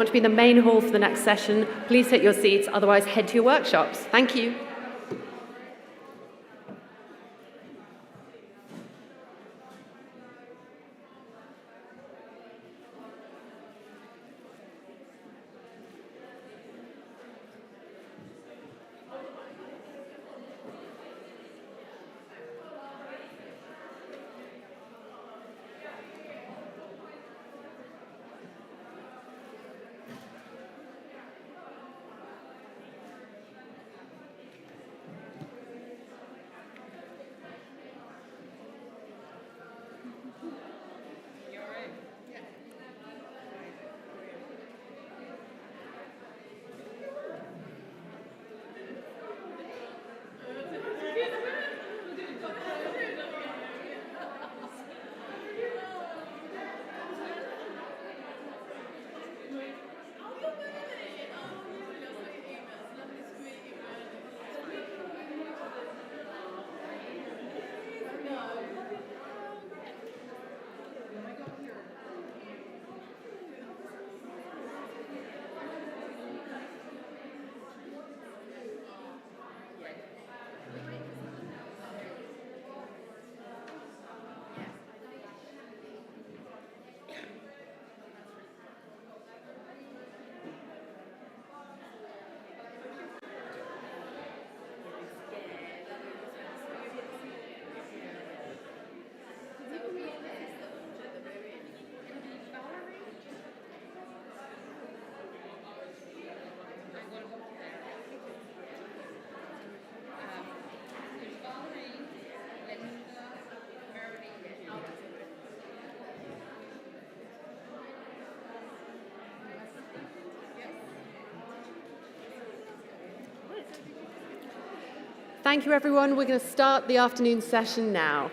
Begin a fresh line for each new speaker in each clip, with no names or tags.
Want to be in the main hall for the next session, please take your seats, otherwise head to your workshops. Thank you. Thank you, everyone. We're going to start the afternoon session now.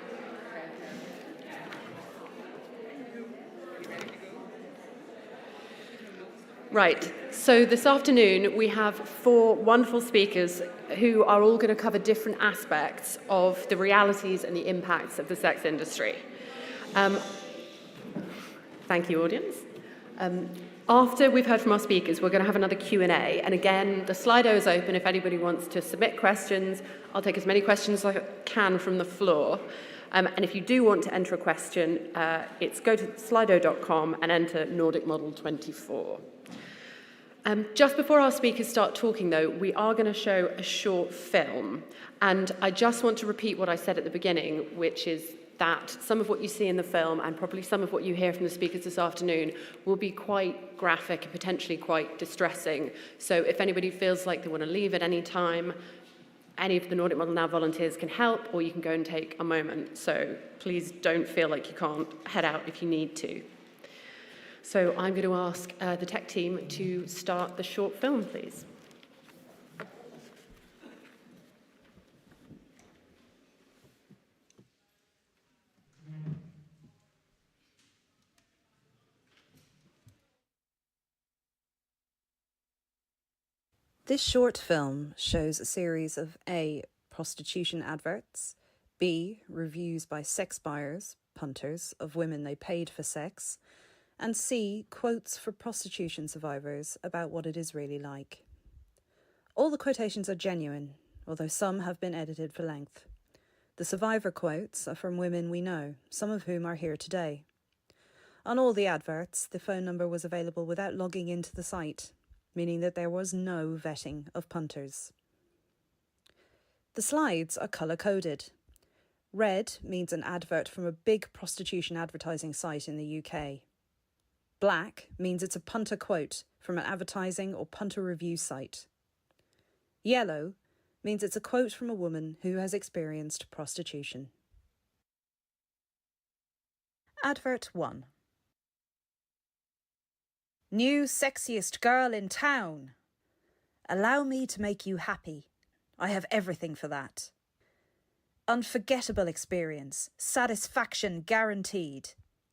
Right, so this afternoon we have 4 wonderful speakers who are all going to cover different aspects of the realities and the impacts of the sex industry. Thank you, audience. After we've heard from our speakers, we're going to have another Q&A. And again, the Slido is open if anybody wants to submit questions. I'll take as many questions as I can from the floor. And if you do want to enter a question, it's go to slido.com and enter Nordic Model 24. Just before our speakers start talking, though, we are going to show a short film. And I just want to repeat what I said at the beginning, which is that some of what you see in the film and probably some of what you hear from the speakers this afternoon will be quite graphic and potentially quite distressing. So if anybody feels like they want to leave at any time, any of the Nordic Model Now volunteers can help, or you can go and take a moment. So please don't feel like you can't head out if you need to. So I'm going to ask the tech team to start the short film, please.
This short film shows a series of A. prostitution adverts, B. reviews by sex buyers, punters, of women they paid for sex, and C. quotes for prostitution survivors about what it is really like. All the quotations are genuine, although some have been edited for length. The survivor quotes are from women we know, some of whom are here today. On all the adverts, the phone number was available without logging into the site, meaning that there was no vetting of punters. The slides are colour-coded. Red means an advert from a big prostitution advertising site in the UK. Black means it's a punter quote from an advertising or punter review site. Yellow means it's a quote from a woman who has experienced prostitution. Advert 1. New sexiest girl in town. Allow me to make you happy. I have everything for that. Unforgettable experience. Satisfaction guaranteed.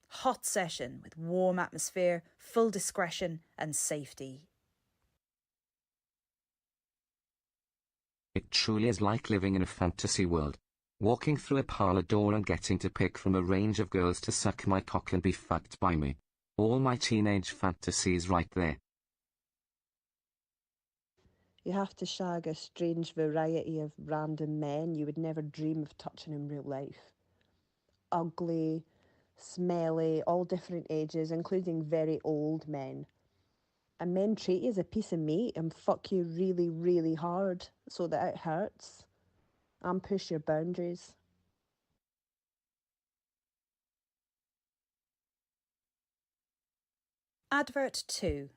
Hot session with warm atmosphere, full discretion and safety.
It truly is like living in a fantasy world. Walking through a parlour door and getting to pick from a range of girls to suck my cock and be fucked by me. All my teenage fantasies right there.
You have to shag a strange variety of random men you would never dream of touching in real life. Ugly, smelly, all different ages, including very old men. And men treat you as a piece of meat and fuck you really, really hard so that it hurts and push your boundaries.
Advert 2.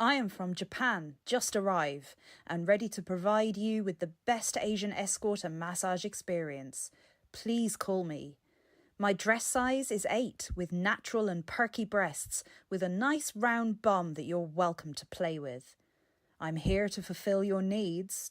I am from Japan, just arrive, and ready to provide you with the best Asian escort and massage experience. Please call me. My dress size is 8, with natural and perky breasts, with a nice round bum that you're welcome to play with. I'm here to fulfill your needs.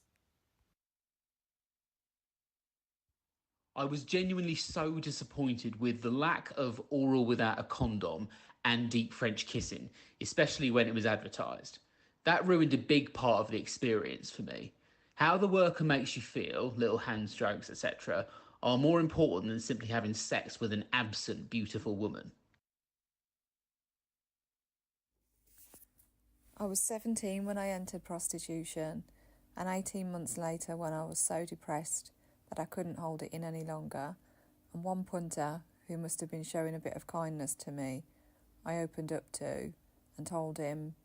I was genuinely so disappointed with the lack of oral without a condom and deep French kissing, especially when it was advertised. That ruined a big part of the experience for me. How the worker makes you feel, little hand strokes, etc., are more important than simply having sex with an absent, beautiful woman.
I was 17 when I entered prostitution, and 18 months later when I was so depressed that I couldn't hold it in any longer, and one punter, who must have been showing a bit of kindness to me, I opened up to and told him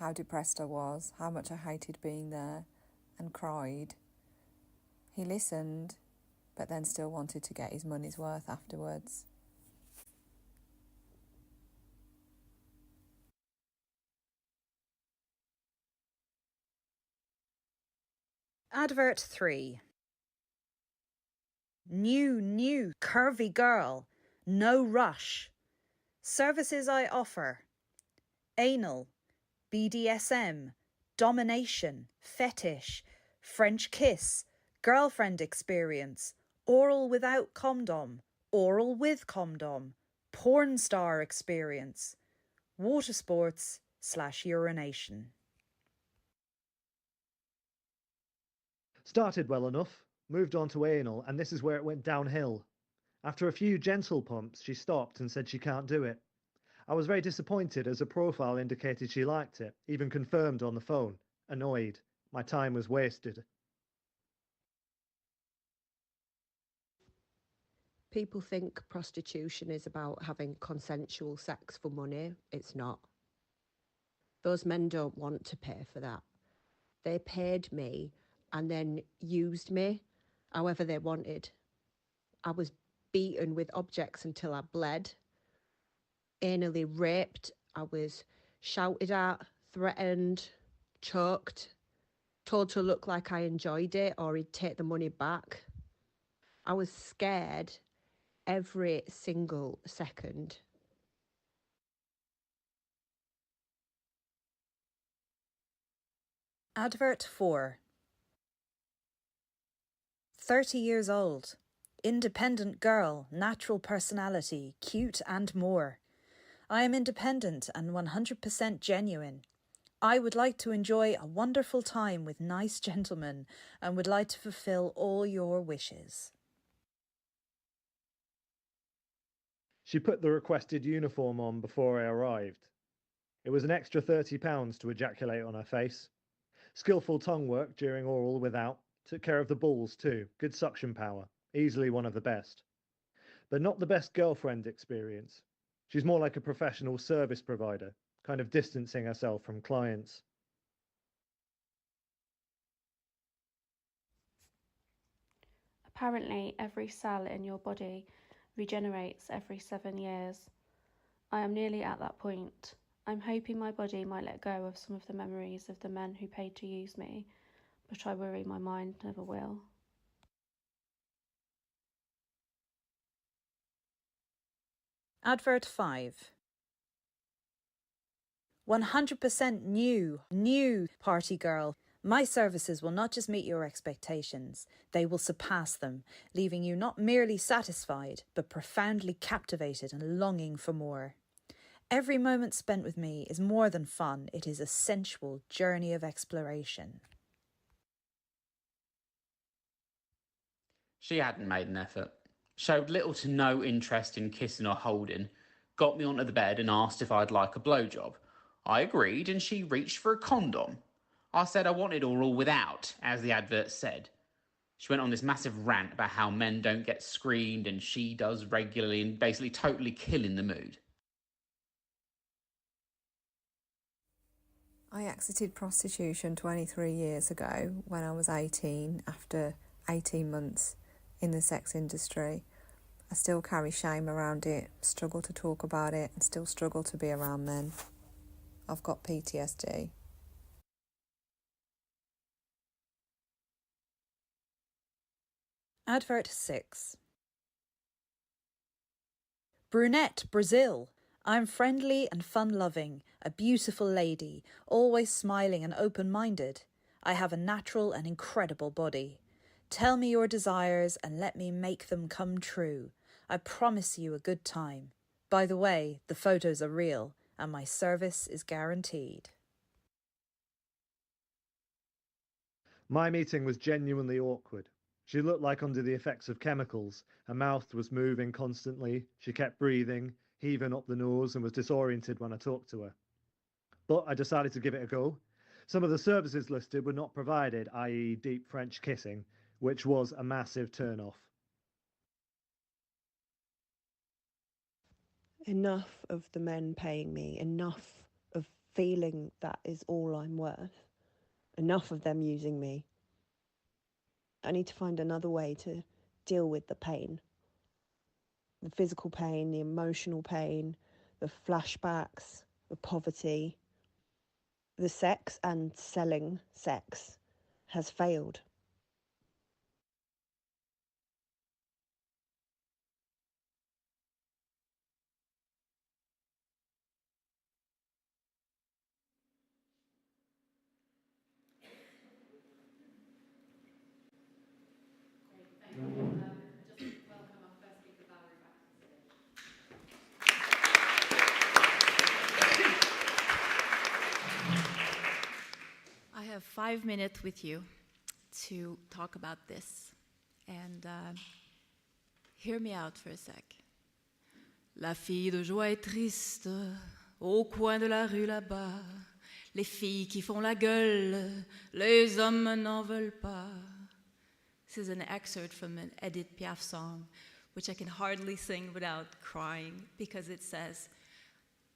how depressed I was, how much I hated being there, and cried. He listened, but then still wanted to get his money's worth afterwards.
Advert 3. New, curvy girl. No rush. Services I offer: anal, BDSM, domination, fetish, French kiss, girlfriend experience, oral without condom, oral with condom, porn star experience, water sports / urination.
Started well enough, moved on to anal, and this is where it went downhill. After a few gentle pumps, she stopped and said she can't do it. I was very disappointed as her profile indicated she liked it, even confirmed on the phone. Annoyed. My time was wasted.
People think prostitution is about having consensual sex for money. It's not. Those men don't want to pay for that. They paid me and then used me however they wanted. I was beaten with objects until I bled, anally raped. I was shouted at, threatened, choked, told to look like I enjoyed it or he'd take the money back. I was scared every single second.
Advert 4. 30 years old. Independent girl, natural personality, cute and more. I am independent and 100% genuine. I would like to enjoy a wonderful time with nice gentlemen and would like to fulfill all your wishes.
She put the requested uniform on before I arrived. It was an extra £30 to ejaculate on her face. Skillful tongue work during oral without. Took care of the balls too. Good suction power. Easily one of the best. But not the best girlfriend experience. She's more like a professional service provider, kind of distancing herself from clients.
Apparently, every cell in your body regenerates every 7 years. I am nearly at that point. I'm hoping my body might let go of some of the memories of the men who paid to use me, but I worry my mind never will.
Advert 5. 100% new party girl. My services will not just meet your expectations, they will surpass them, leaving you not merely satisfied, but profoundly captivated and longing for more. Every moment spent with me is more than fun, it is a sensual journey of exploration.
She hadn't made an effort, showed little to no interest in kissing or holding, got me onto the bed and asked if I'd like a blowjob, I agreed, and she reached for a condom. I said I wanted oral without, as the advert said. She went on this massive rant about how men don't get screened and she does regularly, and basically totally killing the mood.
I exited prostitution 23 years ago when I was 18, after 18 months in the sex industry. I still carry shame around it, struggle to talk about it, and still struggle to be around men. I've got PTSD.
Advert 6. Brunette, Brazil. I'm friendly and fun-loving, a beautiful lady, always smiling and open-minded. I have a natural and incredible body. Tell me your desires and let me make them come true. I promise you a good time. By the way, the photos are real and my service is guaranteed.
My meeting was genuinely awkward. She looked like under the effects of chemicals. Her mouth was moving constantly. She kept breathing, heaving up the nose, and was disoriented when I talked to her. But I decided to give it a go. Some of the services listed were not provided, i.e. deep French kissing, which was a massive turn-off.
Enough of the men paying me, enough of feeling that is all I'm worth, enough of them using me. I need to find another way to deal with the pain. The physical pain, the emotional pain, the flashbacks, the poverty. The sex and selling sex has failed.
I have 5 minutes with you to talk about this. And hear me out for a sec. La fille de joie est triste, au coin de la rue là-bas. Les filles qui font la gueule, les hommes n'en veulent pas. This is an excerpt from an Edith Piaf song, which I can hardly sing without crying, because it says,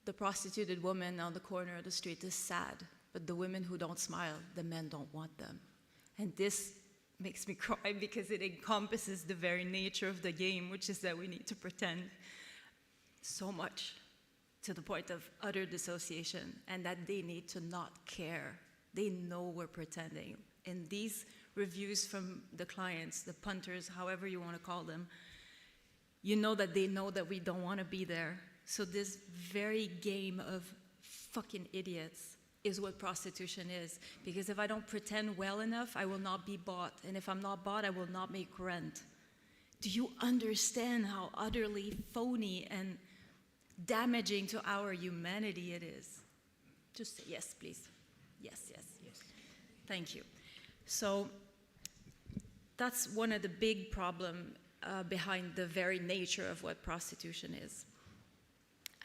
the prostituted woman on the corner of the street is sad, but the women who don't smile, the men don't want them. And this makes me cry because it encompasses the very nature of the game, which is that we need to pretend so much to the point of utter dissociation, and that they need to not care. They know we're pretending. And these reviews from the clients, the punters, however you want to call them, you know that they know that we don't want to be there. So this very game of fucking idiots is what prostitution is. Because if I don't pretend well enough, I will not be bought. And if I'm not bought, I will not make rent. Do you understand how utterly phony and damaging to our humanity it is? Just say yes, please. Yes, yes, yes. Thank you. So that's one of the big problems behind the very nature of what prostitution is.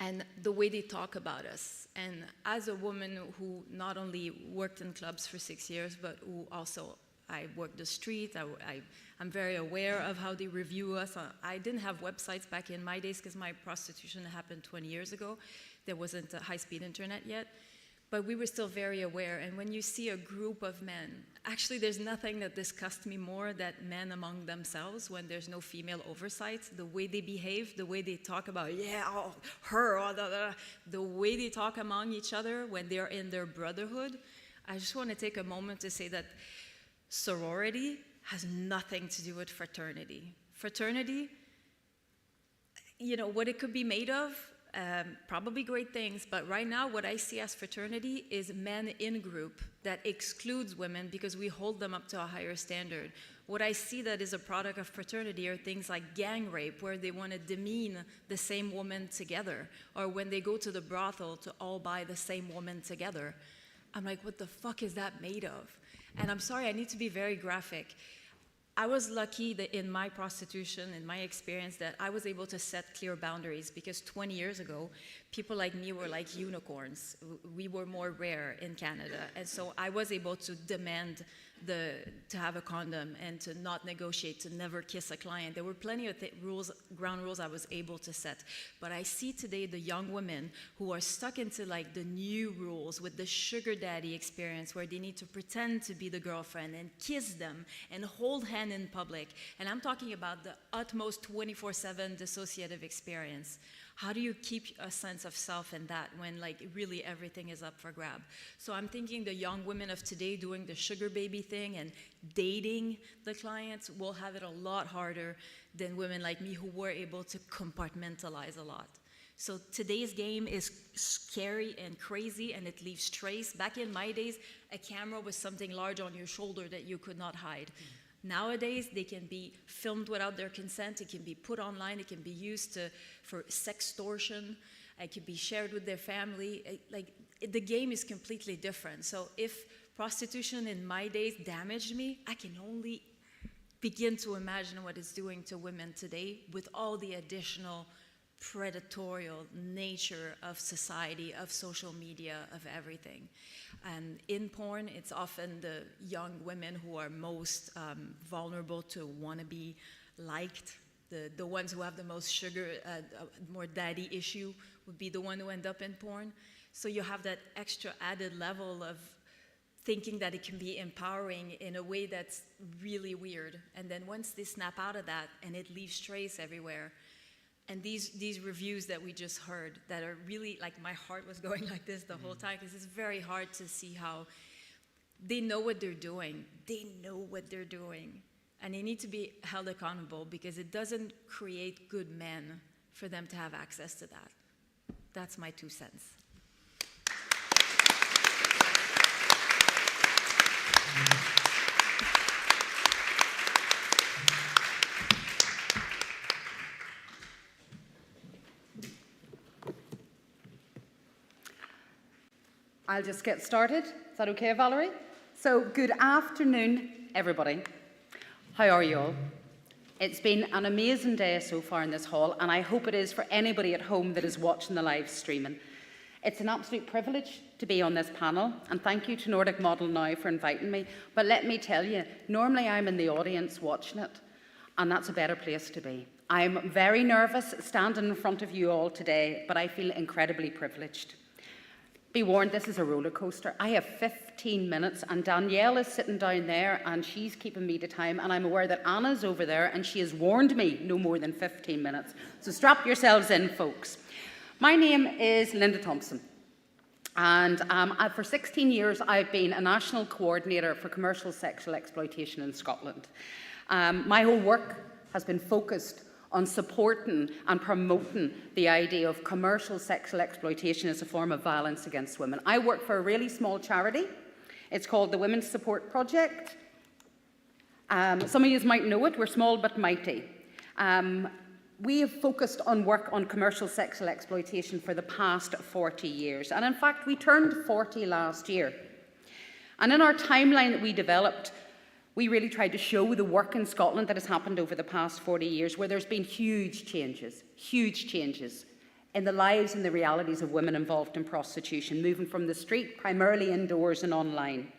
And the way they talk about us. And as a woman who not only worked in clubs for 6 years, but who also, I worked the street, I'm very aware of how they review us. I didn't have websites back in my days because my prostitution happened 20 years ago. There wasn't a high-speed internet yet. But we were still very aware. And when you see a group of men, actually there's nothing that disgusts me more than men among themselves when there's no female oversight. The way they behave, the way they talk about, yeah, oh, her, oh, the way they talk among each other when they're in their brotherhood. I just want to take a moment to say that sorority has nothing to do with fraternity. Fraternity, you know, what it could be made of, probably great things, but right now what I see as fraternity is men in group that excludes women because we hold them up to a higher standard. What I see that is a product of fraternity are things like gang rape, where they want to demean the same woman together, or when they go to the brothel to all buy the same woman together. I'm like, what the fuck is that made of? And I'm sorry, I need to be very graphic. I was lucky that in my prostitution, in my experience, that I was able to set clear boundaries, because 20 years ago, people like me were like unicorns. We were more rare in Canada. And so I was able to demand to have a condom and to not negotiate, to never kiss a client. There were plenty of ground rules I was able to set. But I see today the young women who are stuck into like the new rules with the sugar daddy experience where they need to pretend to be the girlfriend and kiss them and hold hand in public. And I'm talking about the utmost 24/7 dissociative experience. How do you keep a sense of self in that when like really everything is up for grab? So I'm thinking the young women of today doing the sugar baby thing and dating the clients will have it a lot harder than women like me who were able to compartmentalize a lot. So today's game is scary and crazy and it leaves trace. Back in my days, a camera was something large on your shoulder that you could not hide. Nowadays, they can be filmed without their consent, it can be put online, it can be used for sextortion, it can be shared with their family. The game is completely different. So if prostitution in my days damaged me, I can only begin to imagine what it's doing to women today with all the additional predatorial nature of society, of social media, of everything. And in porn, it's often the young women who are most vulnerable to want to be liked. The ones who have the most sugar, more daddy issue would be the one who end up in porn. So you have that extra added level of thinking that it can be empowering in a way that's really weird. And then once they snap out of that and it leaves trace everywhere, and these reviews that we just heard that are really, like my heart was going like this the whole time because it's very hard to see how they know what they're doing. They know what they're doing. And they need to be held accountable because it doesn't create good men for them to have access to that. That's my 2 cents.
I'll just get started. Is that okay, Valerie? So, good afternoon, everybody. How are you all? It's been an amazing day so far in this hall, and I hope it is for anybody at home that is watching the live streaming. It's an absolute privilege to be on this panel, and thank you to Nordic Model Now for inviting me. But let me tell you, normally I'm in the audience watching it, and that's a better place to be. I'm very nervous standing in front of you all today, but I feel incredibly privileged. Be warned, this is a roller coaster. I have 15 minutes and Danielle is sitting down there and she's keeping me to time, and I'm aware that Anna's over there and she has warned me no more than 15 minutes. So strap yourselves in, folks. My name is Linda Thompson, and for 16 years I've been a national coordinator for commercial sexual exploitation in Scotland. My whole work has been focused on supporting and promoting the idea of commercial sexual exploitation as a form of violence against women. I work for a really small charity. It's called the Women's Support Project. Some of you might know it. We're small but mighty. We have focused on work on commercial sexual exploitation for the past 40 years. And in fact, we turned 40 last year. And in our timeline that we developed, we really tried to show the work in Scotland that has happened over the past 40 years, where there's been huge changes in the lives and the realities of women involved in prostitution, moving from the street, primarily indoors and online.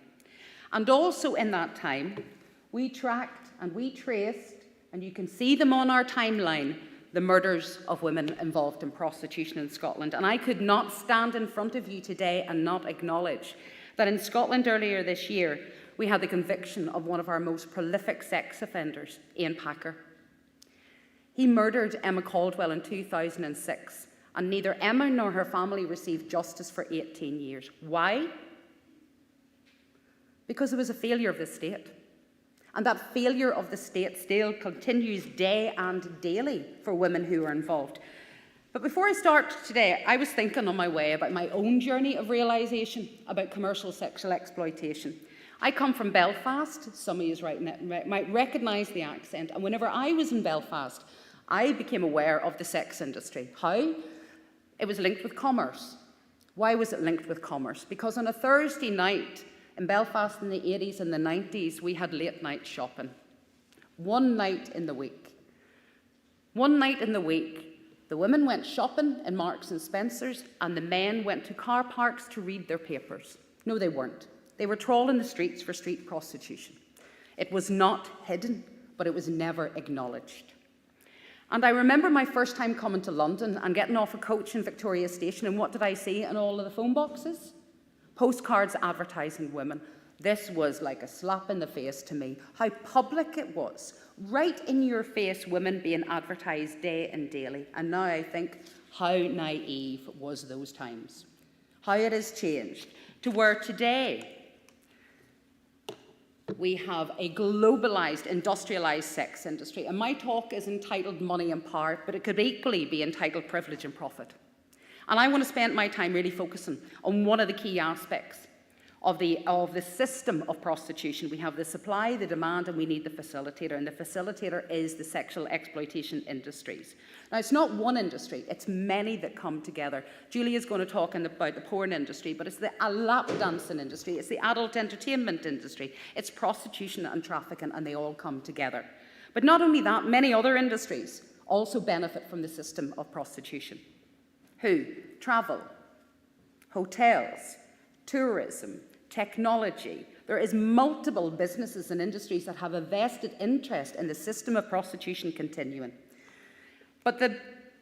And also in that time, we tracked and we traced, and you can see them on our timeline, the murders of women involved in prostitution in Scotland. And I could not stand in front of you today and not acknowledge that in Scotland earlier this year, we had the conviction of one of our most prolific sex offenders, Ian Packer. He murdered Emma Caldwell in 2006, and neither Emma nor her family received justice for 18 years. Why? Because it was a failure of the state. And that failure of the state still continues day and daily for women who are involved. But before I start today, I was thinking on my way about my own journey of realisation about commercial sexual exploitation. I come from Belfast. Some of you might recognise the accent. And whenever I was in Belfast, I became aware of the sex industry. How? It was linked with commerce. Why was it linked with commerce? Because on a Thursday night in Belfast in the 80s and the 90s, we had late night shopping. One night in the week. One night in the week, The women went shopping in Marks and Spencer's, and the men went to car parks to read their papers. No, they weren't. They were trawling the streets for street prostitution. It was not hidden, but it was never acknowledged. And I remember my first time coming to London and getting off a coach in Victoria Station, and what did I see in all of the phone boxes? Postcards advertising women. This was like a slap in the face to me, how public it was. Right in your face, women being advertised day and daily. And now I think, how naive was those times? How it has changed to where today we have a globalized, industrialized sex industry. And my talk is entitled Money and Power, but it could equally be entitled Privilege and Profit. And I want to spend my time really focusing on one of the key aspects of the system of prostitution. We have the supply, the demand, and we need the facilitator. And the facilitator is the sexual exploitation industries. Now, it's not one industry, it's many that come together. Julia's going to talk about the porn industry, but it's the lap dancing industry, it's the adult entertainment industry, it's prostitution and trafficking, and they all come together. But not only that, many other industries also benefit from the system of prostitution. Who? Travel, hotels, tourism, technology. There is multiple businesses and industries that have a vested interest in the system of prostitution continuing. But the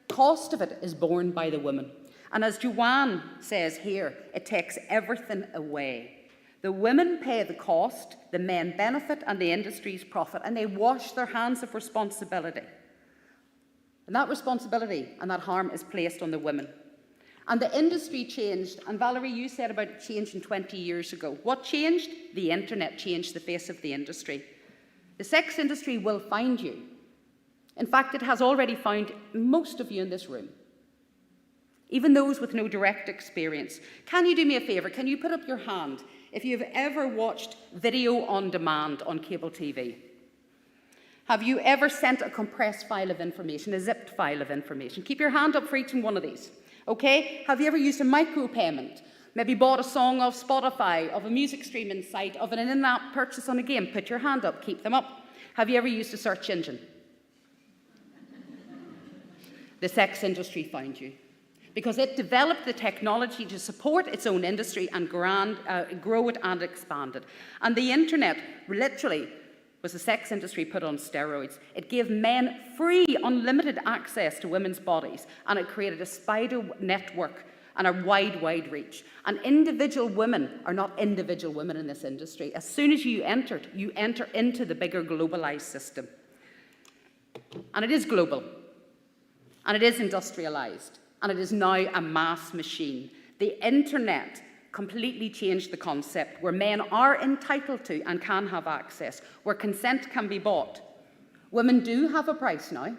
cost of it is borne by the women. And as Joanne says here, it takes everything away. The women pay the cost, the men benefit, and the industries profit, and they wash their hands of responsibility. And that responsibility and that harm is placed on the women. And the industry changed, and Valerie, you said about it changing 20 years ago. What changed? The internet changed the face of the industry. The sex industry will find you. In fact, it has already found most of you in this room, even those with no direct experience. Can you do me a favour? Can you put up your hand if you've ever watched video on demand on cable TV? Have you ever sent a compressed file of information, a zipped file of information? Keep your hand up for each one of these. Okay? Have you ever used a micropayment? Maybe bought a song off Spotify, of a music streaming site, of an in-app purchase on a game? Put your hand up, keep them up. Have you ever used a search engine? The sex industry found you, because it developed the technology to support its own industry and grow it and expand it. And the internet literally was the sex industry put on steroids. It gave men free, unlimited access to women's bodies, and it created a spider network and a wide, wide reach. And individual women are not individual women in this industry. As soon as you enter into the bigger globalized system. And it is global, and it is industrialized, and it is now a mass machine. The internet completely changed the concept, where men are entitled to and can have access, where consent can be bought. Women do have a price now.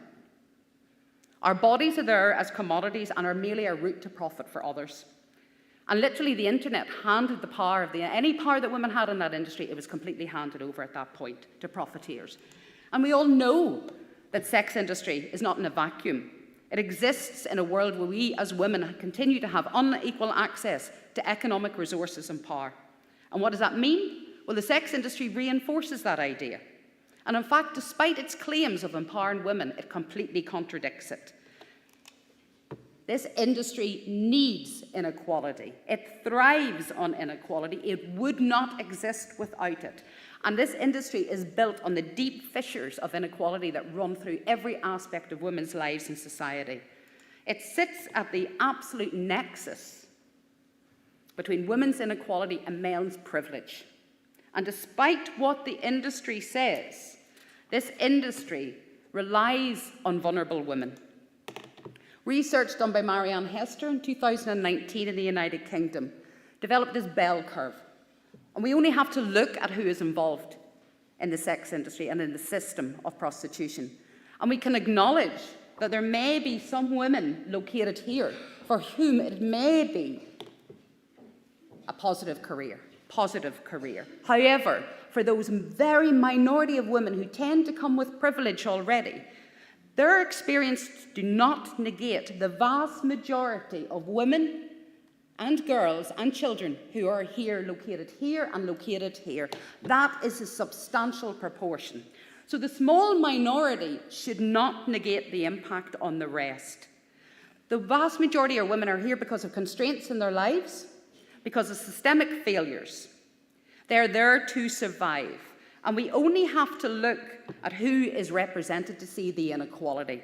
Our bodies are there as commodities and are merely a route to profit for others. And literally the internet handed the power of any power that women had in that industry, it was completely handed over at that point to profiteers. And we all know that sex industry is not in a vacuum. It exists in a world where we as women continue to have unequal access to economic resources and power. And what does that mean? Well, the sex industry reinforces that idea. And in fact, despite its claims of empowering women, it completely contradicts it. This industry needs inequality. It thrives on inequality. It would not exist without it. And this industry is built on the deep fissures of inequality that run through every aspect of women's lives in society. It sits at the absolute nexus between women's inequality and men's privilege. And despite what the industry says, this industry relies on vulnerable women. Research done by Marianne Hester in 2019 in the United Kingdom developed this bell curve. And we only have to look at who is involved in the sex industry and in the system of prostitution. And we can acknowledge that there may be some women located here for whom it may be a positive career. However, for those very minority of women who tend to come with privilege already, their experience do not negate the vast majority of women and girls and children who are located here and located here. That is a substantial proportion. So the small minority should not negate the impact on the rest. The vast majority of women are here because of constraints in their lives, because of systemic failures. They're there to survive. And we only have to look at who is represented to see the inequality.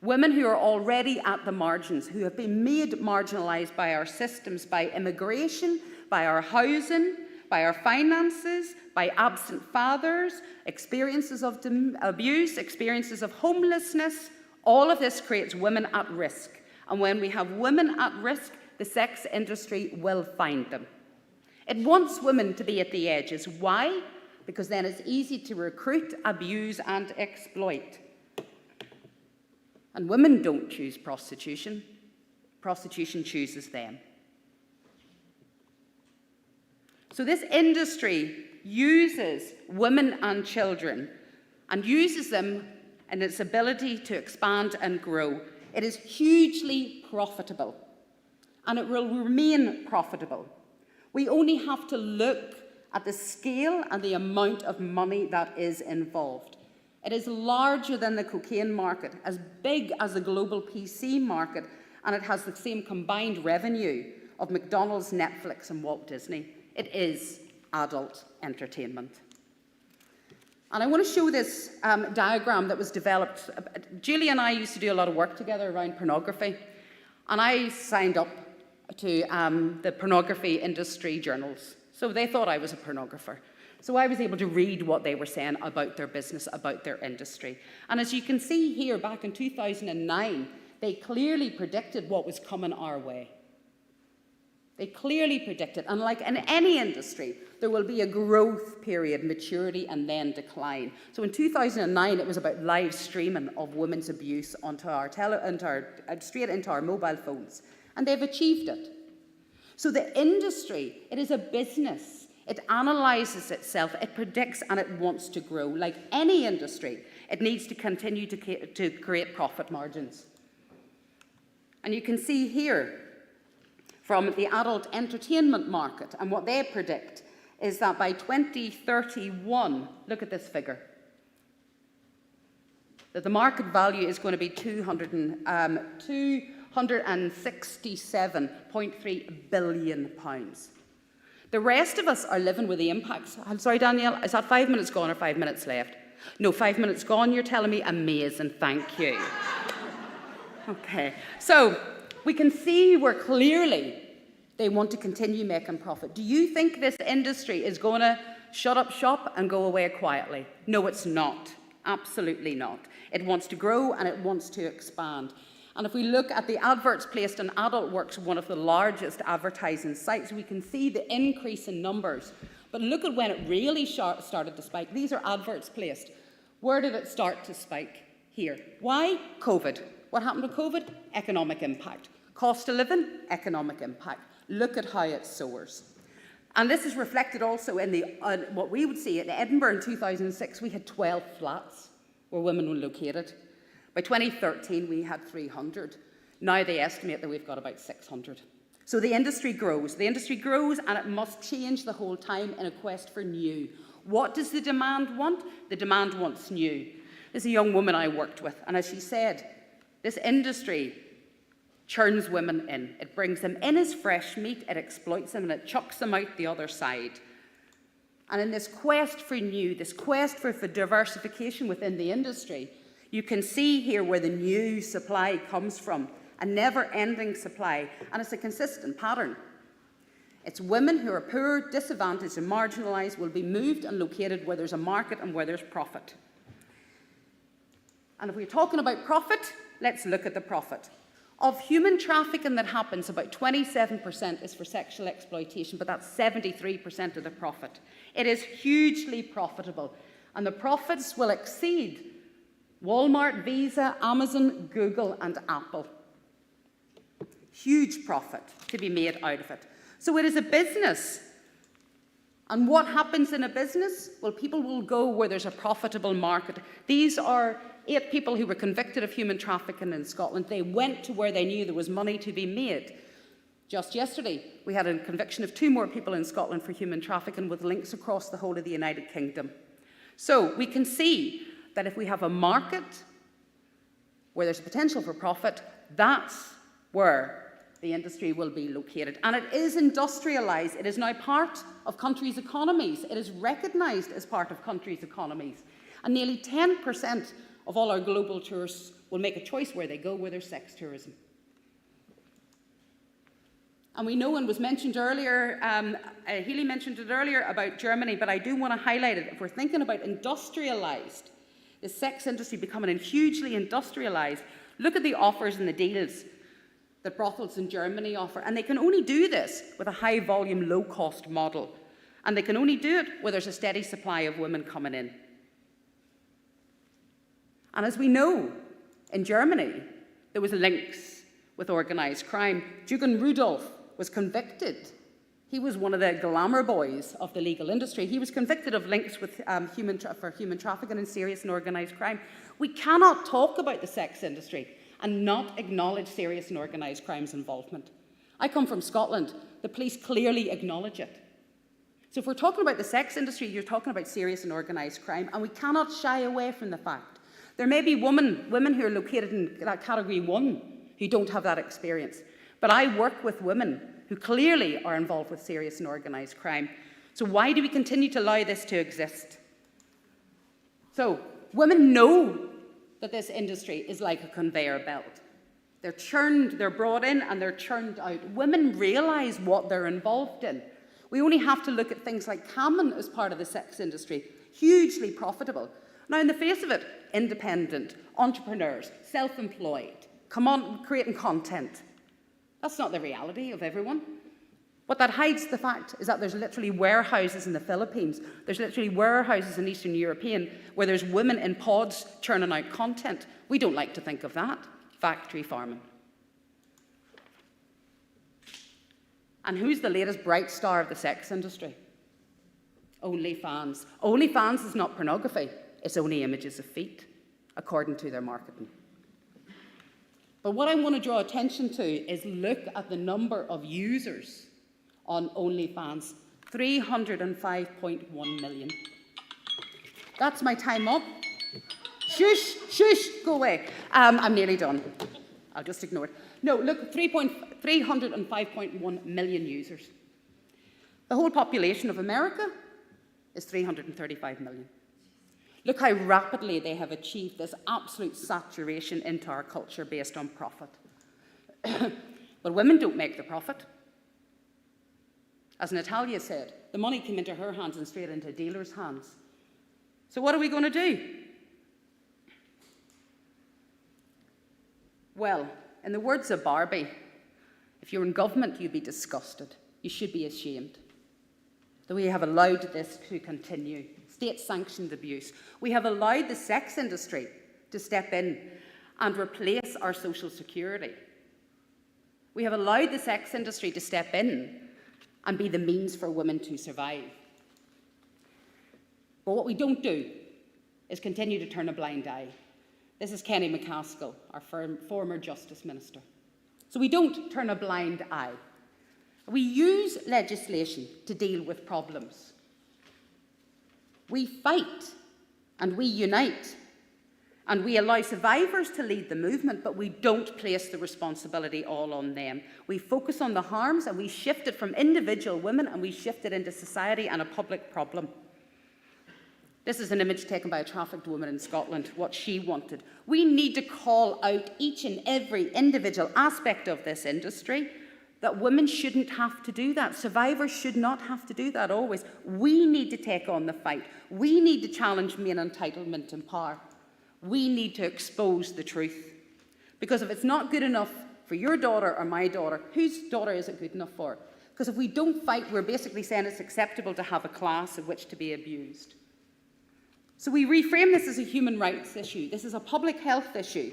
Women who are already at the margins, who have been made marginalised by our systems, by immigration, by our housing, by our finances, by absent fathers, experiences of abuse, experiences of homelessness. All of this creates women at risk. And when we have women at risk, the sex industry will find them. It wants women to be at the edges. Why? Because then it's easy to recruit, abuse, and exploit. And women don't choose prostitution. Prostitution chooses them. So this industry uses women and children and uses them in its ability to expand and grow. It is hugely profitable, and it will remain profitable. We only have to look at the scale and the amount of money that is involved. It is larger than the cocaine market, as big as the global PC market, and it has the same combined revenue of McDonald's, Netflix, and Walt Disney. It is adult entertainment. And I want to show this diagram that was developed. Julie and I used to do a lot of work together around pornography, and I signed up to the pornography industry journals. So they thought I was a pornographer. So I was able to read what they were saying about their business, about their industry. And as you can see here, back in 2009, they clearly predicted what was coming our way. They clearly predicted, and like in any industry, there will be a growth period, maturity, and then decline. So in 2009, it was about live streaming of women's abuse onto straight into our mobile phones, and they've achieved it. So the industry, it is a business. It analyzes itself, it predicts, and it wants to grow. Like any industry, it needs to continue to create profit margins. And you can see here, from the adult entertainment market, and what they predict is that by 2031, look at this figure, that the market value is going to be £267.3 billion. The rest of us are living with the impacts. I'm sorry, Danielle, is that 5 minutes gone or 5 minutes left? No, 5 minutes gone, you're telling me? Amazing, thank you. Okay, so we can see where clearly they want to continue making profit. Do you think this industry is going to shut up shop and go away quietly? No, it's not. Absolutely not. It wants to grow and it wants to expand. And if we look at the adverts placed on AdultWorks, one of the largest advertising sites, we can see the increase in numbers. But look at when it really started to spike. These are adverts placed. Where did it start to spike? Here. Why? COVID. What happened to COVID? Economic impact. Cost of living? Economic impact. Look at how it soars. And this is reflected also in what we would see in Edinburgh in 2006. We had 12 flats where women were located. By 2013, we had 300. Now they estimate that we've got about 600. So the industry grows. The industry grows, and it must change the whole time in a quest for new. What does the demand want? The demand wants new. There's a young woman I worked with, and as she said, this industry churns women in. It brings them in as fresh meat, it exploits them, and it chucks them out the other side. And in this quest for new, this quest for diversification within the industry, you can see here where the new supply comes from, a never-ending supply, and it's a consistent pattern. It's women who are poor, disadvantaged, and marginalised will be moved and located where there's a market and where there's profit. And if we're talking about profit, let's look at the profit. Of human trafficking that happens, about 27% is for sexual exploitation, but that's 73% of the profit. It is hugely profitable, and the profits will exceed Walmart, Visa, Amazon, Google, and Apple. Huge profit to be made out of it. So it is a business. And what happens in a business? Well, people will go where there's a profitable market. These are 8 people who were convicted of human trafficking in Scotland. They went to where they knew there was money to be made. Just yesterday, we had a conviction of 2 more people in Scotland for human trafficking with links across the whole of the United Kingdom. So we can see that if we have a market where there's potential for profit, that's where the industry will be located. And it is industrialised. It is now part of countries' economies. It is recognised as part of countries' economies. And nearly 10% of all our global tourists will make a choice where they go, where there's sex tourism. And we know, and was mentioned earlier, Healy mentioned it earlier about Germany, but I do want to highlight it. If we're thinking about industrialised, the sex industry becoming hugely industrialised, look at the offers and the deals that brothels in Germany offer. And they can only do this with a high volume, low cost model. And they can only do it where there's a steady supply of women coming in. And as we know, in Germany, there was links with organised crime. Jürgen Rudolph was convicted. He was one of the glamour boys of the legal industry. He was convicted of links with human trafficking and serious and organised crime. We cannot talk about the sex industry and not acknowledge serious and organised crime's involvement. I come from Scotland. The police clearly acknowledge it. So if we're talking about the sex industry, you're talking about serious and organised crime, and we cannot shy away from the fact there may be women who are located in that category 1 who don't have that experience. But I work with women who clearly are involved with serious and organised crime. So why do we continue to allow this to exist? So women know that this industry is like a conveyor belt. They're churned, they're brought in, and they're churned out. Women realise what they're involved in. We only have to look at things like Cameron as part of the sex industry, hugely profitable. Now, in the face of it, independent, entrepreneurs, self-employed, creating content. That's not the reality of everyone. What that hides the fact is that there's literally warehouses in the Philippines, there's literally warehouses in Eastern Europe where there's women in pods churning out content. We don't like to think of that. Factory farming. And who's the latest bright star of the sex industry? OnlyFans. OnlyFans is not pornography. It's only images of feet, according to their marketing. But what I want to draw attention to is look at the number of users on OnlyFans, 305.1 million. That's my time up. Shush, shush, go away. I'm nearly done. I'll just ignore it. No, look, 305.1 million users. The whole population of America is 335 million. Look how rapidly they have achieved this absolute saturation into our culture based on profit. But women don't make the profit. As Natalia said, the money came into her hands and straight into dealers' hands. So what are we going to do? Well, in the words of Barbie, if you're in government, you'd be disgusted. You should be ashamed that we have allowed this to continue. State-sanctioned abuse. We have allowed the sex industry to step in and replace our social security. We have allowed the sex industry to step in and be the means for women to survive. But what we don't do is continue to turn a blind eye. This is Kenny McCaskill, our former Justice Minister. So we don't turn a blind eye. We use legislation to deal with problems. We fight and we unite and we allow survivors to lead the movement, but we don't place the responsibility all on them. We focus on the harms and we shift it from individual women and we shift it into society and a public problem. This is an image taken by a trafficked woman in Scotland, what she wanted. We need to call out each and every individual aspect of this industry, that women shouldn't have to do that. Survivors should not have to do that always. We need to take on the fight. We need to challenge male entitlement and power. We need to expose the truth. Because if it's not good enough for your daughter or my daughter, whose daughter is it good enough for? Because if we don't fight, we're basically saying it's acceptable to have a class in which to be abused. So we reframe this as a human rights issue. This is a public health issue.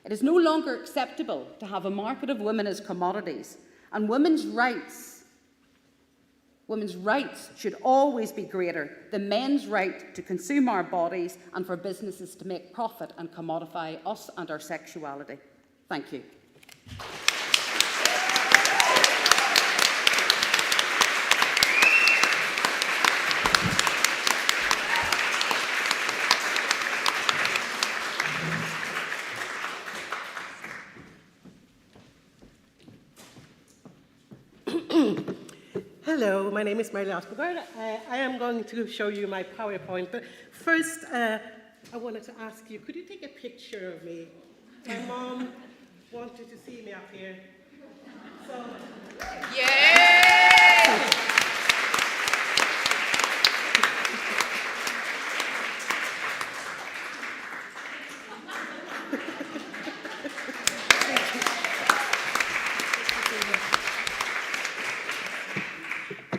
It is no longer acceptable to have a market of women as commodities. And women's rights should always be greater than men's right to consume our bodies and for businesses to make profit and commodify us and our sexuality. Thank you.
Hello, my name is Åsbogård. I am going to show you my PowerPoint, but first I wanted to ask you, could you take a picture of me? My mom wanted to see me up here. So,
Yeah!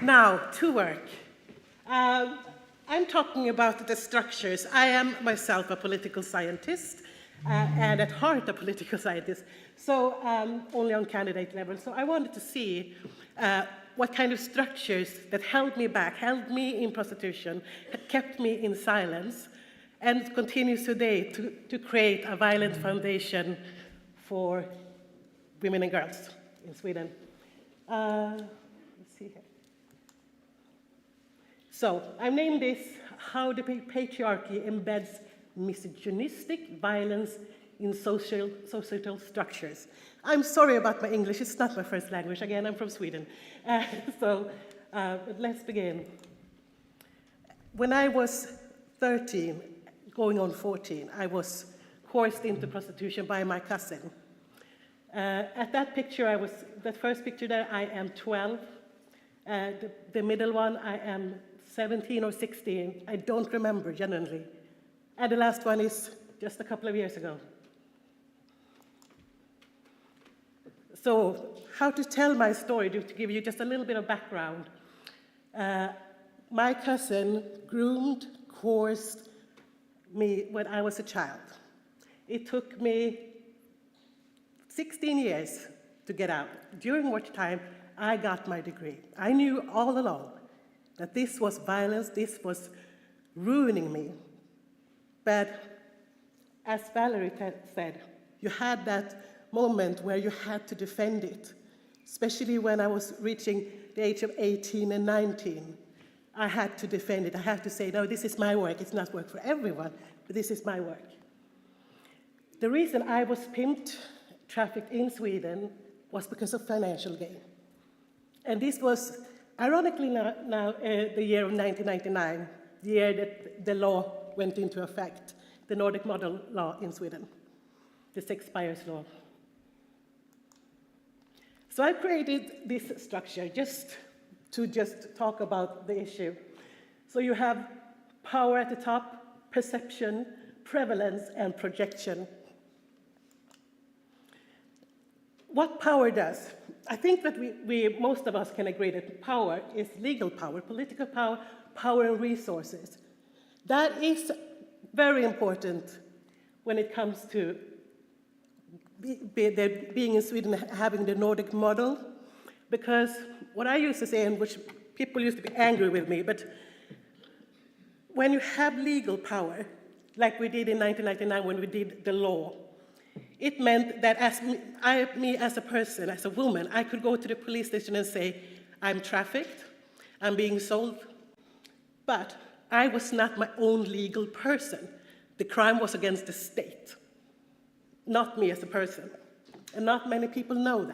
now, to work. I'm talking about the structures. I am myself a political scientist, and at heart a political scientist, so only on candidate level. So I wanted to see what kind of structures that held me back, held me in prostitution, kept me in silence, and continues today to create a violent foundation for women and girls in Sweden. Let's see here. So I've named this How the Patriarchy Embeds Misogynistic Violence in Societal Structures. I'm sorry about my English, it's not my first language. Again, I'm from Sweden. But let's begin. When I was 13, going on 14, I was coerced into prostitution by my cousin. At that picture, that first picture there, I am 12. The middle one, I am 17 or 16. I don't remember, genuinely. And the last one is just a couple of years ago. So, how to tell my story, to give you just a little bit of background. My cousin groomed, coerced me when I was a child. It took me 16 years to get out, during which time I got my degree. I knew all along that this was violence, this was ruining me. But as Valérie said, you had that moment where you had to defend it, especially when I was reaching the age of 18 and 19. I had to defend it. I had to say, no, this is my work. It's not work for everyone, but this is my work. The reason I was pimped, trafficked in Sweden, was because of financial gain. And this was, ironically now the year of 1999, the year that the law went into effect, the Nordic Model Law in Sweden, the sex buyers law. So I created this structure just to talk about the issue. So you have power at the top, perception, prevalence, and projection. What power does? I think that most of us can agree that power is legal power, political power, power and resources. That is very important when it comes to being in Sweden, having the Nordic model, because what I used to say, and which people used to be angry with me, but when you have legal power, like we did in 1999 when we did the law, it meant that me as a person, as a woman, I could go to the police station and say, I'm trafficked, I'm being sold, but I was not my own legal person. The crime was against the state, not me as a person. And not many people know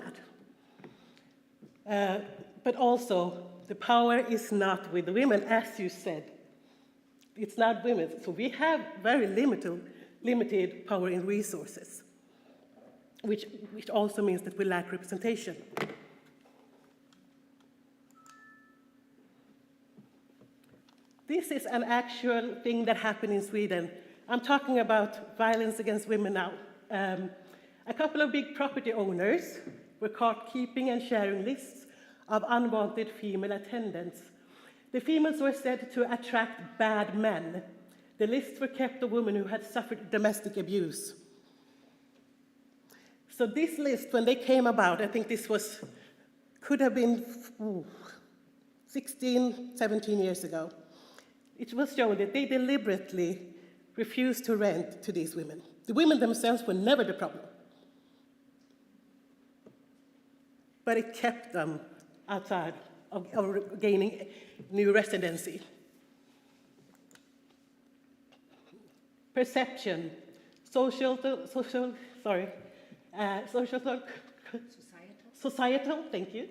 that. But also, the power is not with the women, as you said. It's not women. So we have very limited power in resources, which also means that we lack representation. This is an actual thing that happened in Sweden. I'm talking about violence against women now. A couple of big property owners were caught keeping and sharing lists of unwanted female attendants. The females were said to attract bad men. The lists were kept of women who had suffered domestic abuse. So this list, when they came about, I think this could have been 16, 17 years ago. It was shown that they deliberately refused to rent to these women. The women themselves were never the problem. But it kept them outside of gaining new residency. Perception, societal, thank you,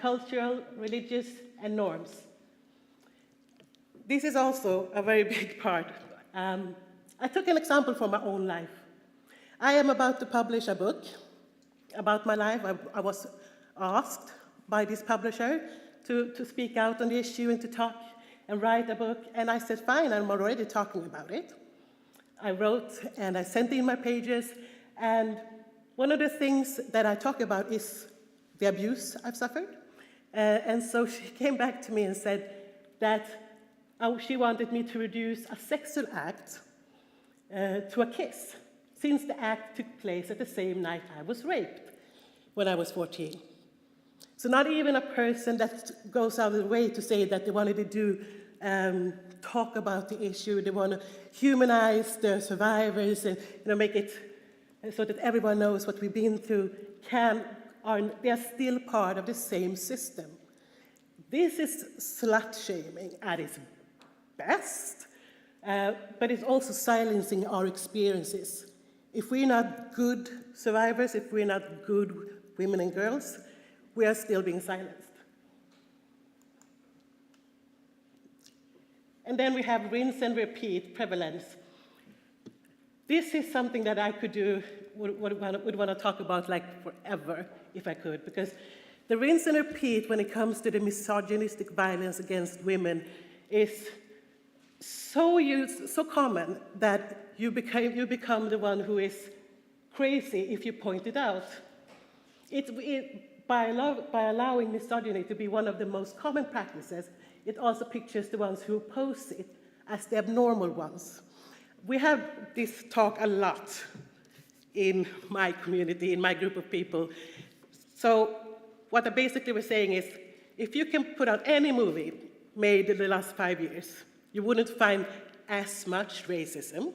cultural, religious, and norms. This is also a very big part. I took an example from my own life. I am about to publish a book about my life. I was asked by this publisher to speak out on the issue and to talk and write a book, and I said, fine, I'm already talking about it. I wrote and I sent in my pages, and one of the things that I talk about is the abuse I've suffered. And so she came back to me and said that she wanted me to reduce a sexual act to a kiss, since the act took place at the same night I was raped when I was 14. So not even a person that goes out of the way to say that they wanted to do talk about the issue, they want to humanize the survivors and make it so that everyone knows what we've been through, they are still part of the same system. This is slut-shaming at its best, but it's also silencing our experiences. If we're not good survivors, if we're not good women and girls, we are still being silenced. And then we have rinse and repeat prevalence. This is something that I could do, would want to talk about like forever, if I could, because the rinse and repeat when it comes to the misogynistic violence against women is so common that you become the one who is crazy if you point it out. By allowing misogyny to be one of the most common practices, it also pictures the ones who oppose it as the abnormal ones. We have this talk a lot in my community, in my group of people. So what I basically was saying is, if you can put out any movie made in the last 5 years, you wouldn't find as much racism.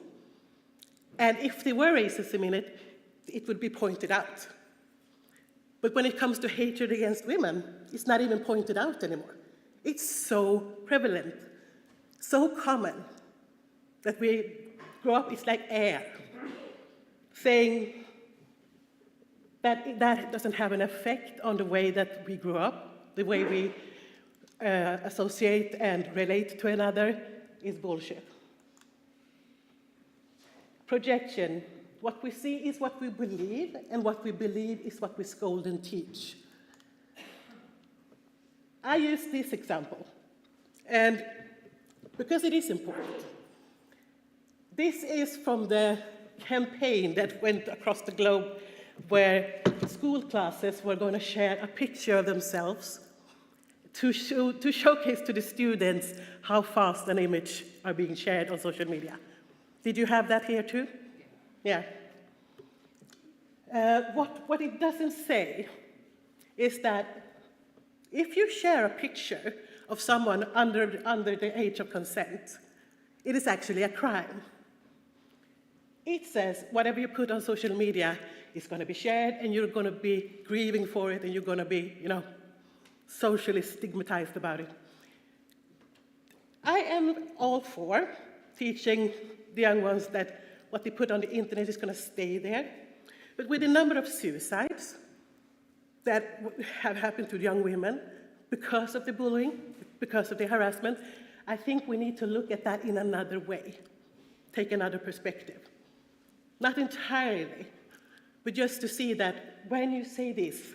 And if there were racism in it, it would be pointed out. But when it comes to hatred against women, it's not even pointed out anymore. It's so prevalent, so common, that we grow up, it's like air, saying that that doesn't have an effect on the way that we grew up, the way we associate and relate to another is bullshit. Projection. What we see is what we believe, and what we believe is what we scold and teach. I use this example, and because it is important. This is from the campaign that went across the globe where school classes were going to share a picture of themselves to showcase to the students how fast an image are being shared on social media. Did you have that here too? Yeah. What it doesn't say is that if you share a picture of someone under the age of consent, it is actually a crime. It says whatever you put on social media is going to be shared, and you're going to be grieving for it, and you're going to be, socially stigmatized about it. I am all for teaching the young ones that what they put on the internet is going to stay there. But with the number of suicides that have happened to young women because of the bullying, because of the harassment, I think we need to look at that in another way, take another perspective. Not entirely, but just to see that when you say this,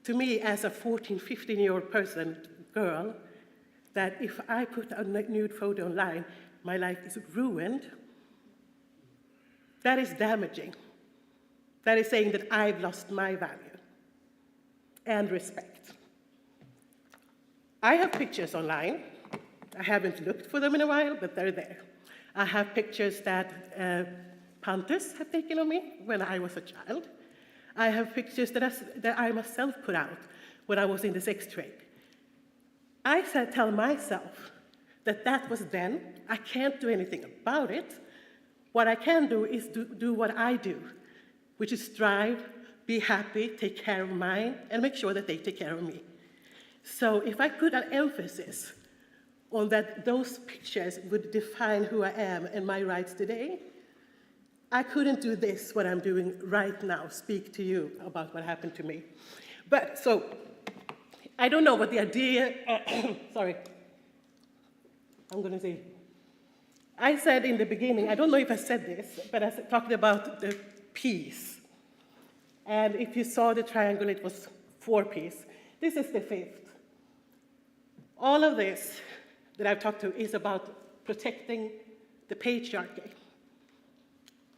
to me as a 14, 15-year-old girl, that if I put a nude photo online, my life is ruined, that is damaging. That is saying that I've lost my value and respect. I have pictures online. I haven't looked for them in a while, but they're there. I have pictures that punters have taken of me when I was a child. I have pictures that I myself put out when I was in the sex trade. I tell myself that that was then. I can't do anything about it. What I can do is do what I do, which is strive, be happy, take care of mine, and make sure that they take care of me. So if I put an emphasis on that those pictures would define who I am and my rights today, I couldn't do this, what I'm doing right now, speak to you about what happened to me. But so, I don't know what the idea, sorry, I'm going to say. I said in the beginning, I don't know if I said this, but I talked about the piece. And if you saw the triangle, it was 4 pieces. This is the 5th. All of this that I've talked to is about protecting the patriarchy.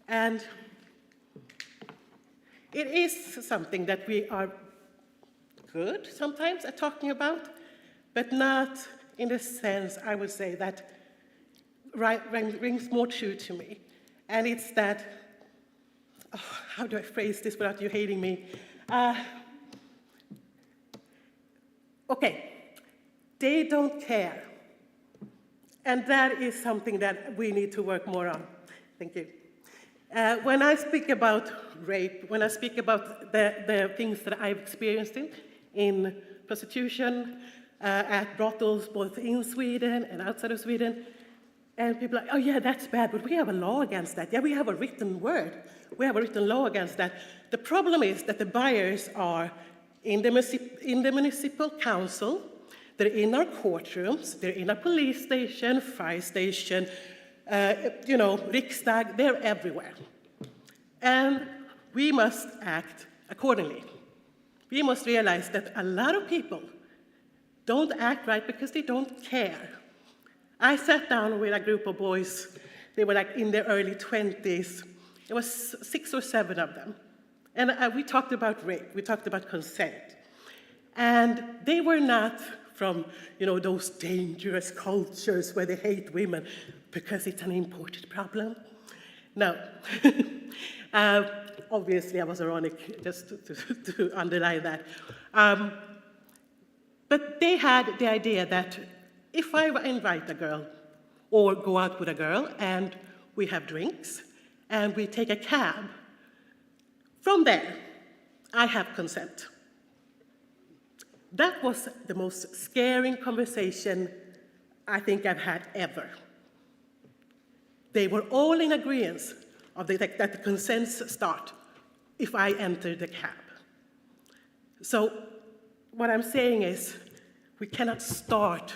And it is something that we are good sometimes at talking about, but not in the sense, I would say, that rings more true to me. And it's that, how do I phrase this without you hating me? Okay, they don't care. And that is something that we need to work more on. Thank you. When I speak about rape, when I speak about the things that I've experienced in prostitution, at brothels, both in Sweden and outside of Sweden, and people are like, oh yeah, that's bad, but we have a law against that. Yeah, we have a written word. We have a written law against that. The problem is that the buyers are in the municipal council, they're in our courtrooms, they're in our police station, fire station, Riksdag, they're everywhere. And we must act accordingly. We must realize that a lot of people don't act right because they don't care. I sat down with a group of boys, they were like in their early 20s. There was 6 or 7 of them. And we talked about rape, we talked about consent. And they were not from, those dangerous cultures where they hate women because it's an imported problem. No. Obviously, I was ironic, just to underline that. But they had the idea that if I invite a girl or go out with a girl and we have drinks and we take a cab, from there, I have consent. That was the most scaring conversation I think I've had ever. They were all in agreement of that the consents start if I enter the cab. So what I'm saying is we cannot start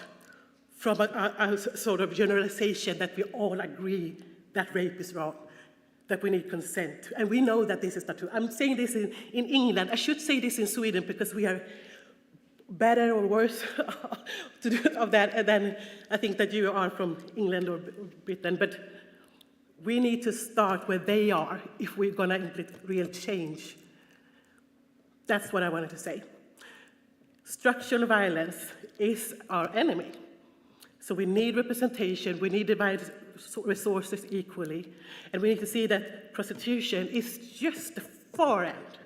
from a sort of generalization that we all agree that rape is wrong, that we need consent. And we know that this is not true. I'm saying this in England. I should say this in Sweden because we are better or worse of that than I think that you are from England or Britain. But we need to start where they are if we're going to implement real change. That's what I wanted to say. Structural violence is our enemy. So we need representation, we need to divide resources equally, and we need to see that prostitution is just the far end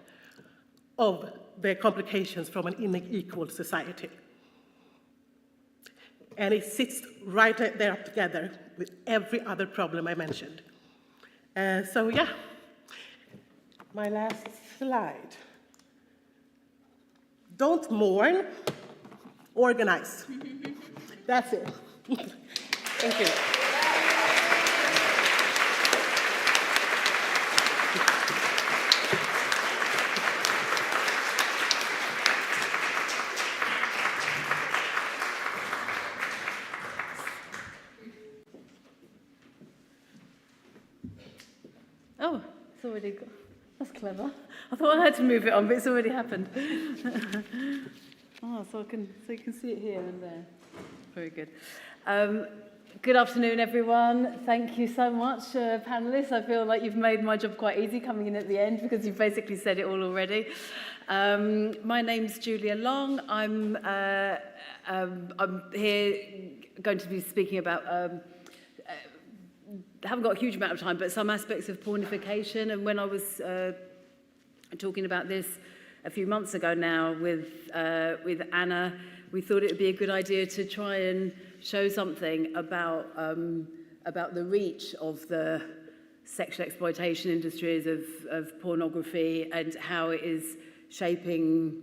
of the complications from an unequal society. And it sits right there up together with every other problem I mentioned. So yeah, my last slide. Don't mourn, organize. That's it. Thank you.
Oh, it's already got, that's clever. I thought I had to move it on, but it's already happened. Oh, so you can see it here and there. Very good. Good afternoon, everyone. Thank you so much, panelists. I feel like you've made my job quite easy coming in at the end because you've basically said it all already. My name's Julia Long. I'm here going to be speaking about I haven't got a huge amount of time, but some aspects of pornification. And when I was talking about this a few months ago now with Anna, we thought it would be a good idea to try and show something about the reach of the sexual exploitation industries of pornography and how it is shaping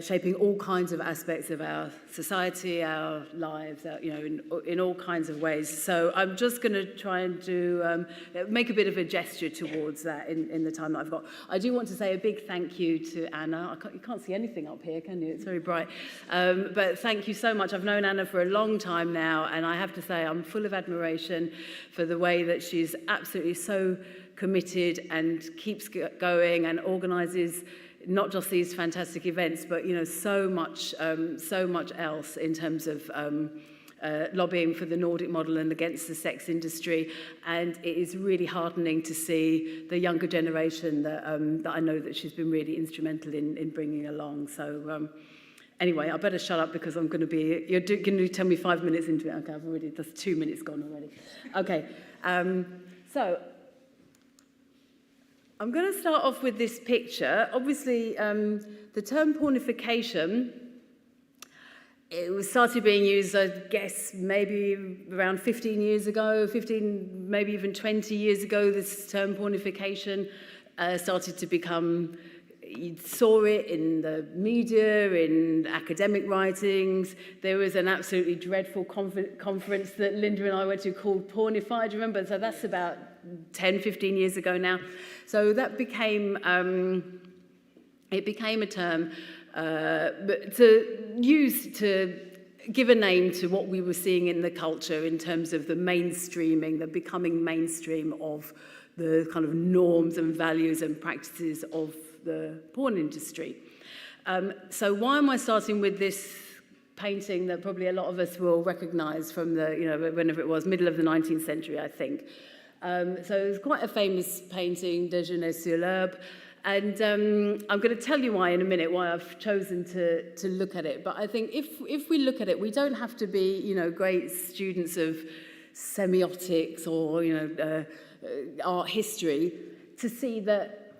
shaping all kinds of aspects of our society, our lives, in all kinds of ways. So I'm just going to try and make a bit of a gesture towards that in the time that I've got. I do want to say a big thank you to Anna. You can't see anything up here, can you? It's very bright. But thank you so much. I've known Anna for a long time now, and I have to say I'm full of admiration for the way that she's absolutely so committed and keeps going and organises not just these fantastic events, but so much else in terms of lobbying for the Nordic model and against the sex industry. And it is really heartening to see the younger generation that I know that she's been really instrumental in bringing along. So anyway, I better shut up because I'm going to be. You're going to tell me 5 minutes into it. Okay, that's 2 minutes gone already. Okay, so. I'm going to start off with this picture. Obviously, the term pornification, it was started being used, I guess, maybe around 15 years ago, maybe even 20 years ago, this term pornification started to become, you saw it in the media, in academic writings. There was an absolutely dreadful conference that Linda and I went to called Pornified, remember? So that's about 10, 15 years ago now. So that became, it became a term to use to give a name to what we were seeing in the culture in terms of the mainstreaming, the becoming mainstream of the kind of norms and values and practices of the porn industry. So why am I starting with this painting that probably a lot of us will recognise from the, whenever it was, middle of the 19th century, I think. So it's quite a famous painting, Déjeuner sur l'herbe, and I'm going to tell you why in a minute, why I've chosen to look at it. But I think if we look at it, we don't have to be, great students of semiotics or, art history to see that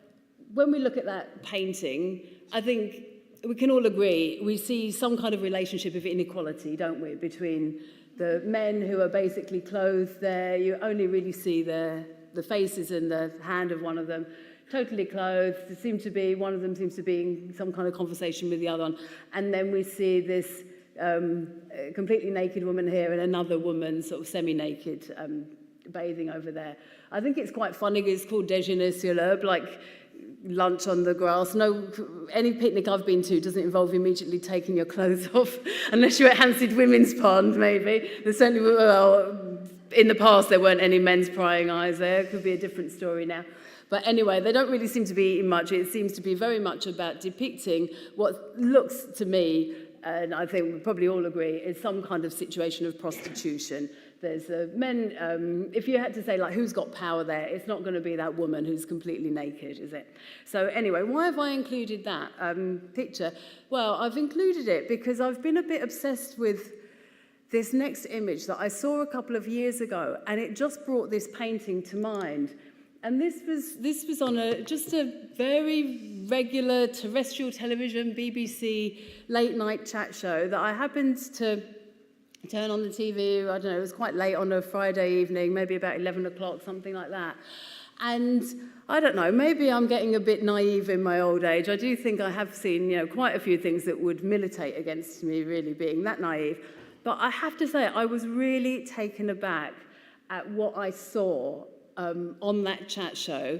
when we look at that painting, I think we can all agree we see some kind of relationship of inequality, don't we, between the men who are basically clothed there. You only really see the faces and the hand of one of them, totally clothed. One of them seems to be in some kind of conversation with the other one. And then we see this completely naked woman here and another woman sort of semi-naked bathing over there. I think it's quite funny. It's called Déjeuner sur l'herbe, like lunch on the grass. No, any picnic I've been to doesn't involve immediately taking your clothes off, unless you're at Hampstead Women's Pond, maybe. There's certainly, in the past there weren't any men's prying eyes there. It could be a different story now. But anyway, they don't really seem to be eating much. It seems to be very much about depicting what looks to me, and I think we probably all agree, is some kind of situation of prostitution. There's men, if you had to say, like, who's got power there, it's not going to be that woman who's completely naked, is it? So anyway, why have I included that picture? Well, I've included it because I've been a bit obsessed with this next image that I saw a couple of years ago, and it just brought this painting to mind. And this was on just a very regular terrestrial television, BBC late-night chat show that I happened to turn on the TV, I don't know, it was quite late on a Friday evening, maybe about 11 o'clock, something like that. And I don't know, maybe I'm getting a bit naive in my old age. I do think I have seen, quite a few things that would militate against me really being that naive. But I have to say, I was really taken aback at what I saw on that chat show.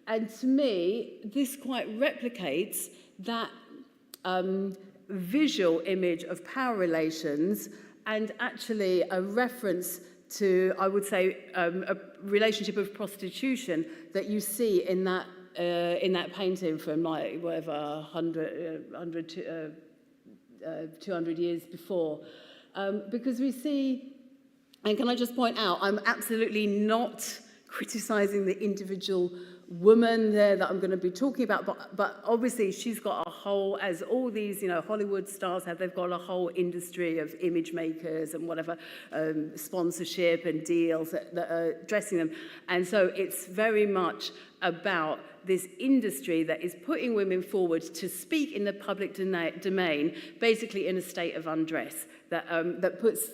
And to me, this quite replicates that visual image of power relations and actually a reference to, I would say, a relationship of prostitution that you see in that painting from like whatever 200 years before, because we see, and can I just point out, I'm absolutely not criticising the individual woman there that I'm going to be talking about, but obviously she's got a whole, as all these Hollywood stars have, they've got a whole industry of image makers and whatever, sponsorship and deals that are dressing them. And so it's very much about this industry that is putting women forward to speak in the public domain, basically in a state of undress, that puts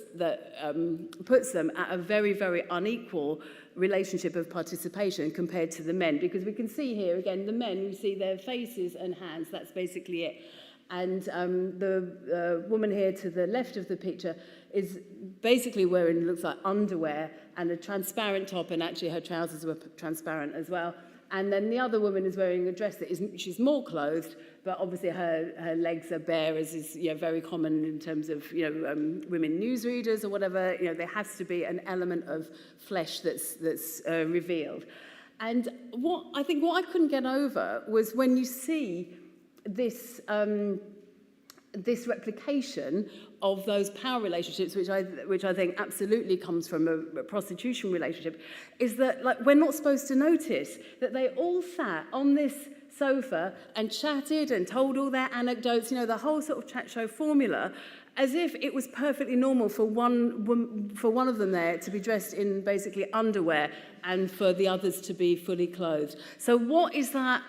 them at a very, very unequal relationship of participation compared to the men, because we can see here again the men, you see their faces and hands, that's basically it. And the woman here to the left of the picture is basically wearing, looks like underwear and a transparent top, and actually her trousers were transparent as well. And then the other woman is wearing a dress that is, she's more clothed, but obviously her legs are bare, as is very common in terms of women newsreaders or whatever. There has to be an element of flesh that's revealed. And what I couldn't get over was when you see this this replication of those power relationships, which I think absolutely comes from a prostitution relationship, is that we're not supposed to notice that they all sat on this sofa and chatted and told all their anecdotes, the whole sort of chat show formula, as if it was perfectly normal for one of them there to be dressed in basically underwear and for the others to be fully clothed. So what is that?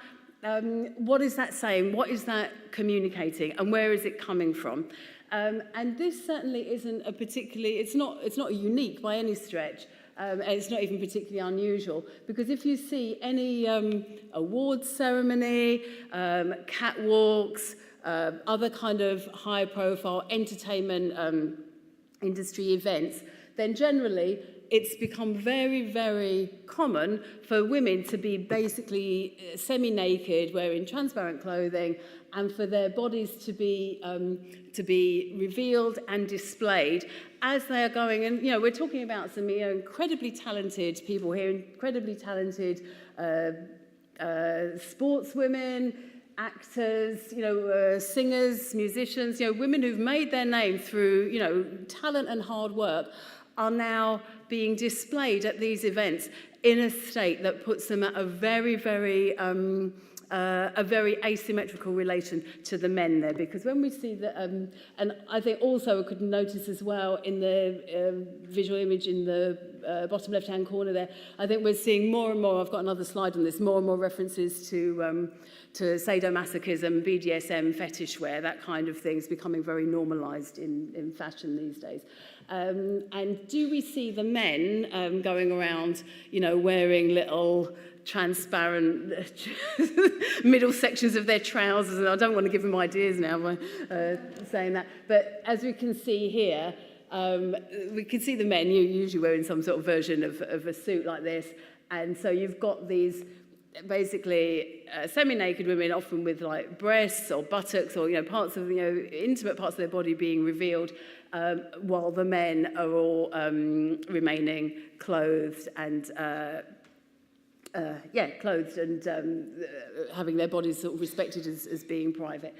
What is that saying? What is that communicating? And where is it coming from? And this certainly isn't a particularly, it's not unique by any stretch. And it's not even particularly unusual, because if you see any awards ceremony, catwalks, other kind of high-profile entertainment industry events, then generally it's become very, very common for women to be basically semi-naked, wearing transparent clothing, and for their bodies to be revealed and displayed as they are going. And we're talking about some incredibly talented people here, incredibly talented sportswomen, actors, singers, musicians, women who've made their name through talent and hard work, are now being displayed at these events in a state that puts them at a very, very asymmetrical relation to the men there. Because when we see that, and I think also we could notice as well in the visual image in the bottom left-hand corner there, I think we're seeing more and more, I've got another slide on this, more and more references to sadomasochism, BDSM, fetish wear, that kind of thing is becoming very normalised in fashion these days. And do we see the men going around, wearing little transparent middle sections of their trousers? And I don't want to give them ideas now by saying that. But as we can see here, we can see the men usually wearing some sort of version of a suit like this. And so you've got these basically semi-naked women, often with breasts or buttocks or parts of intimate parts of their body being revealed, while the men are all remaining clothed and having their bodies sort of respected as being private.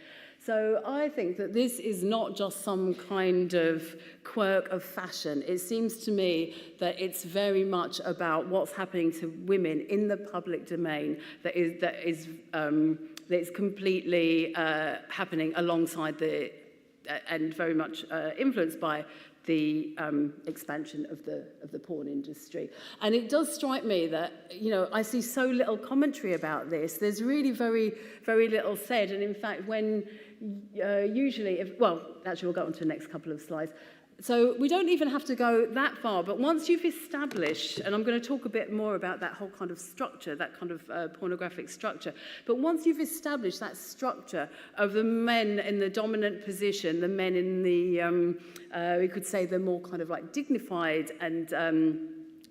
So I think that this is not just some kind of quirk of fashion. It seems to me that it's very much about what's happening to women in the public domain that is completely happening alongside and very much influenced by the expansion of the porn industry. And it does strike me that, I see so little commentary about this. There's really very, very little said. And in fact, when usually, actually we'll go on to the next couple of slides. So we don't even have to go that far, but once you've established, and I'm going to talk a bit more about that whole kind of structure, that kind of pornographic structure, but once you've established that structure of the men in the dominant position, the men in the, we could say the more kind of dignified and,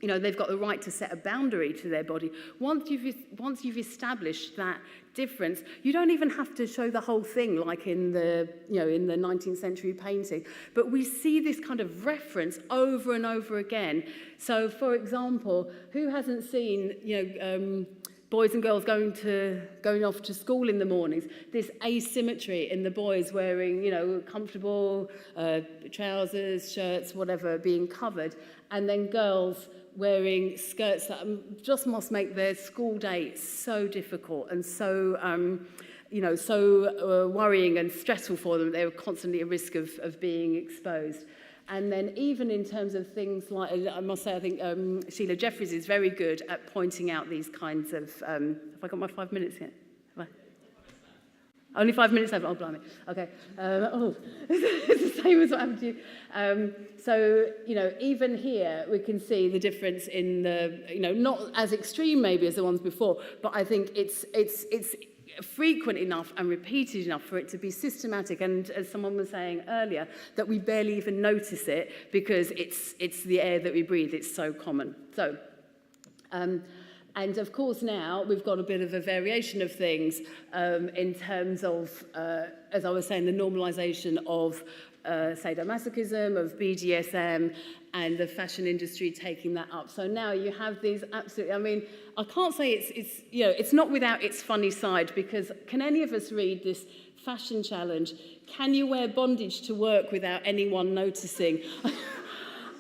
they've got the right to set a boundary to their body. Once you've established that difference, you don't even have to show the whole thing like in the 19th century painting. But we see this kind of reference over and over again. So, for example, who hasn't seen boys and girls going off to school in the mornings? This asymmetry in the boys wearing comfortable trousers, shirts, whatever, being covered, and then girls wearing skirts that just must make their school day so difficult and so, worrying and stressful for them. They were constantly at risk of being exposed. And then even in terms of things like, I must say, I think Sheila Jeffries is very good at pointing out these kinds of, have I got my 5 minutes yet? Have I? Only 5 minutes left? Oh, blimey. Okay. It's the same as what happened to you. So, even here, we can see the difference in the, not as extreme maybe as the ones before, but I think it's frequent enough and repeated enough for it to be systematic, and as someone was saying earlier, that we barely even notice it because it's the air that we breathe. It's so common. So, and of course now we've got a bit of a variation of things in terms of, as I was saying, the normalisation of sadomasochism, of BDSM, and the fashion industry taking that up. So now you have these absolutely, I mean, I can't say it's you know, it's not without its funny side, because can any of us read this fashion challenge? Can you wear bondage to work without anyone noticing?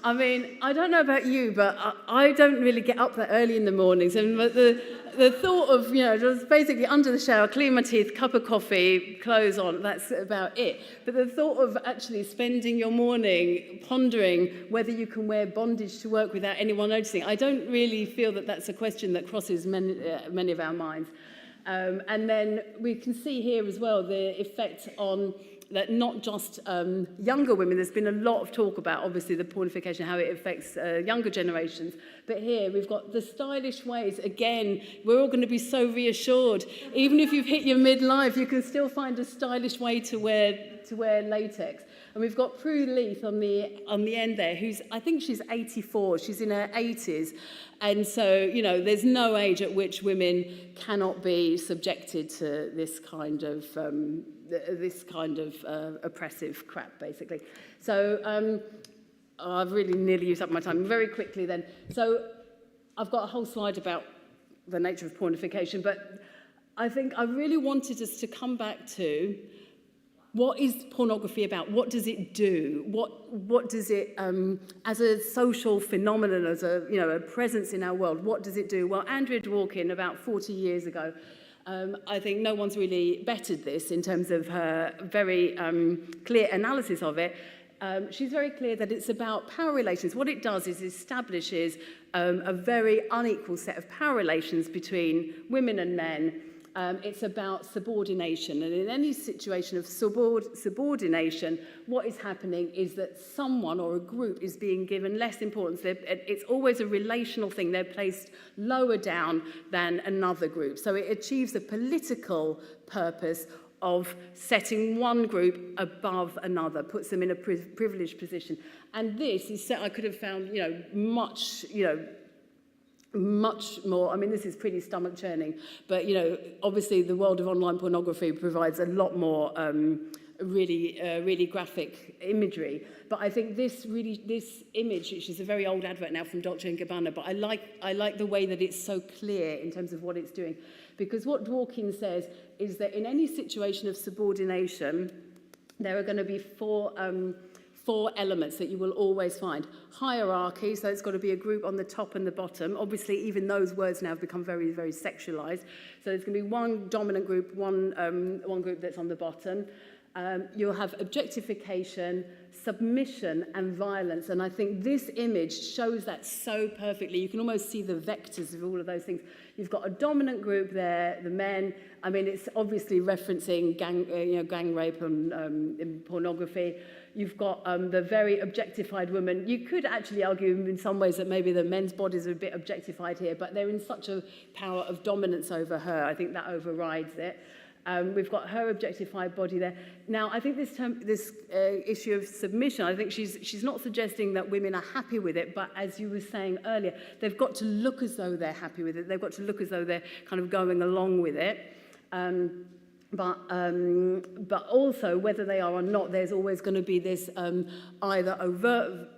I mean, I don't know about you, but I don't really get up that early in the mornings. And the thought of, you know, just basically under the shower, clean my teeth, cup of coffee, clothes on, that's about it. But the thought of actually spending your morning pondering whether you can wear bondage to work without anyone noticing, I don't really feel that that's a question that crosses many of our minds. And then we can see here as well the effect on that not just younger women. There's been a lot of talk about, obviously, the pornification, how it affects younger generations. But here we've got the stylish ways. Again, we're all going to be so reassured. Even if you've hit your midlife, you can still find a stylish way to wear latex. And we've got Prue Leith on the end there, who's, I think she's 84. She's in her 80s. And so, you know, there's no age at which women cannot be subjected to this kind of oppressive crap, basically. So I've really nearly used up my time. Very quickly then. So I've got a whole slide about the nature of pornification, but I think I really wanted us to come back to what is pornography about? What does it do? What does it, as a social phenomenon, as a, you know, a presence in our world, what does it do? Well, Andrea Dworkin, about 40 years ago, I think no one's really bettered this in terms of her very clear analysis of it. She's very clear that it's about power relations. What it does is establishes a very unequal set of power relations between women and men. It's about subordination, and in any situation of subordination, what is happening is that someone or a group is being given less importance. It's always a relational thing. They're placed lower down than another group. So it achieves a political purpose of setting one group above another, puts them in a privileged position. And this is, I could have found, you know, much more. I mean, this is pretty stomach-churning, but, you know, obviously the world of online pornography provides a lot more really graphic imagery. But I think this image, which is a very old advert now from Dolce & Gabbana, but I like the way that it's so clear in terms of what it's doing. Because what Dworkin says is that in any situation of subordination, there are going to be four elements that you will always find. Hierarchy, so it's got to be a group on the top and the bottom. Obviously, even those words now have become very, very sexualized. So there's going to be one dominant group, one group that's on the bottom. You'll have objectification, submission, and violence. And I think this image shows that so perfectly. You can almost see the vectors of all of those things. You've got a dominant group there, the men. I mean, it's obviously referencing gang rape and in pornography. You've got the very objectified woman. You could actually argue in some ways that maybe the men's bodies are a bit objectified here, but they're in such a power of dominance over her. I think that overrides it. We've got her objectified body there. Now, I think this issue of submission, I think she's not suggesting that women are happy with it, but as you were saying earlier, they've got to look as though they're happy with it. They've got to look as though they're kind of going along with it. But also, whether they are or not, there's always going to be this either overt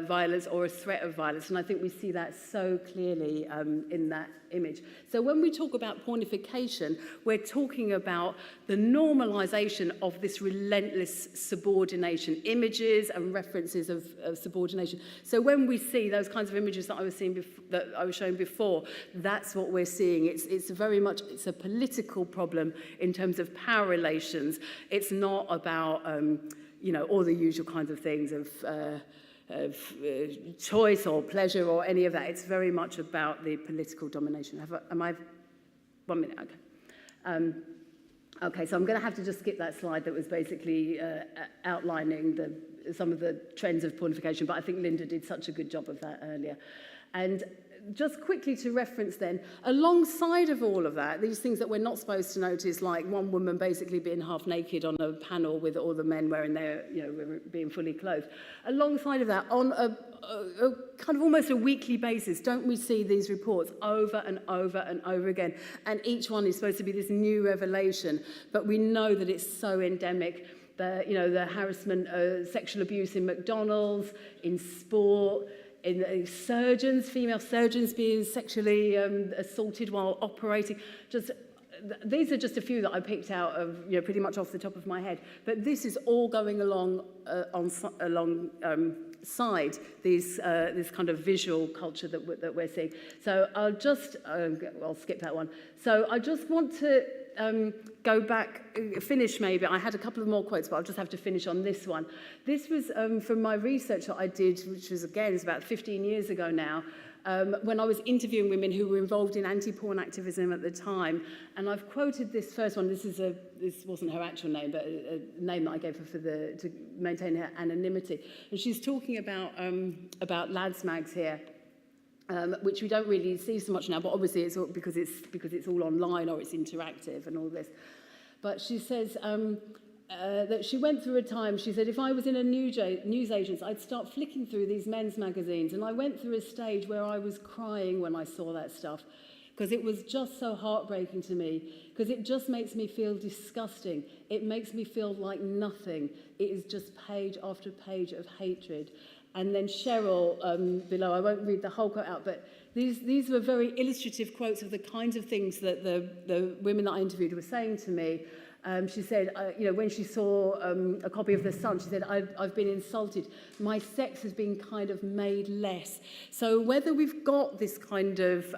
violence or a threat of violence. And I think we see that so clearly in that image. So when we talk about pornification, we're talking about the normalization of this relentless subordination, images and references of subordination. So when we see those kinds of images that I was showing before, that's what we're seeing. It's very much, it's a political problem in terms of power relations. It's not about all the usual kinds of things of choice or pleasure or any of that. It's very much about the political domination. Am I 1 minute? Okay. Okay, so I'm going to have to just skip that slide that was basically outlining some of the trends of pornification, but I think Linda did such a good job of that earlier. And just quickly to reference then, alongside of all of that, these things that we're not supposed to notice, like one woman basically being half naked on a panel with all the men wearing their, being fully clothed. Alongside of that, on a kind of almost a weekly basis, don't we see these reports over and over and over again? And each one is supposed to be this new revelation, but we know that it's so endemic. The harassment, sexual abuse in McDonald's, in sport, in surgeons, female surgeons being sexually assaulted while operating. These are just a few that I picked out of, pretty much off the top of my head. But this is all going along alongside this kind of visual culture that we're seeing. So I'll skip that one. So I just want to go back, finish maybe. I had a couple of more quotes, but I'll just have to finish on this one. This was from my research that I did, which was, again, it's about 15 years ago now, when I was interviewing women who were involved in anti-porn activism at the time. And I've quoted this first one. This wasn't her actual name, but a name that I gave her to maintain her anonymity. And she's talking about lads mags here. Which we don't really see so much now, but obviously it's all, because it's all online or it's interactive and all this. But she says that she went through a time, she said, if I was in a news agent, I'd start flicking through these men's magazines, and I went through a stage where I was crying when I saw that stuff, because it was just so heartbreaking to me, because it just makes me feel disgusting. It makes me feel like nothing. It is just page after page of hatred. And then Cheryl below, I won't read the whole quote out, but these were very illustrative quotes of the kinds of things that the women that I interviewed were saying to me. She said, when she saw a copy of The Sun, she said, I've been insulted. My sex has been kind of made less. So whether we've got this kind of,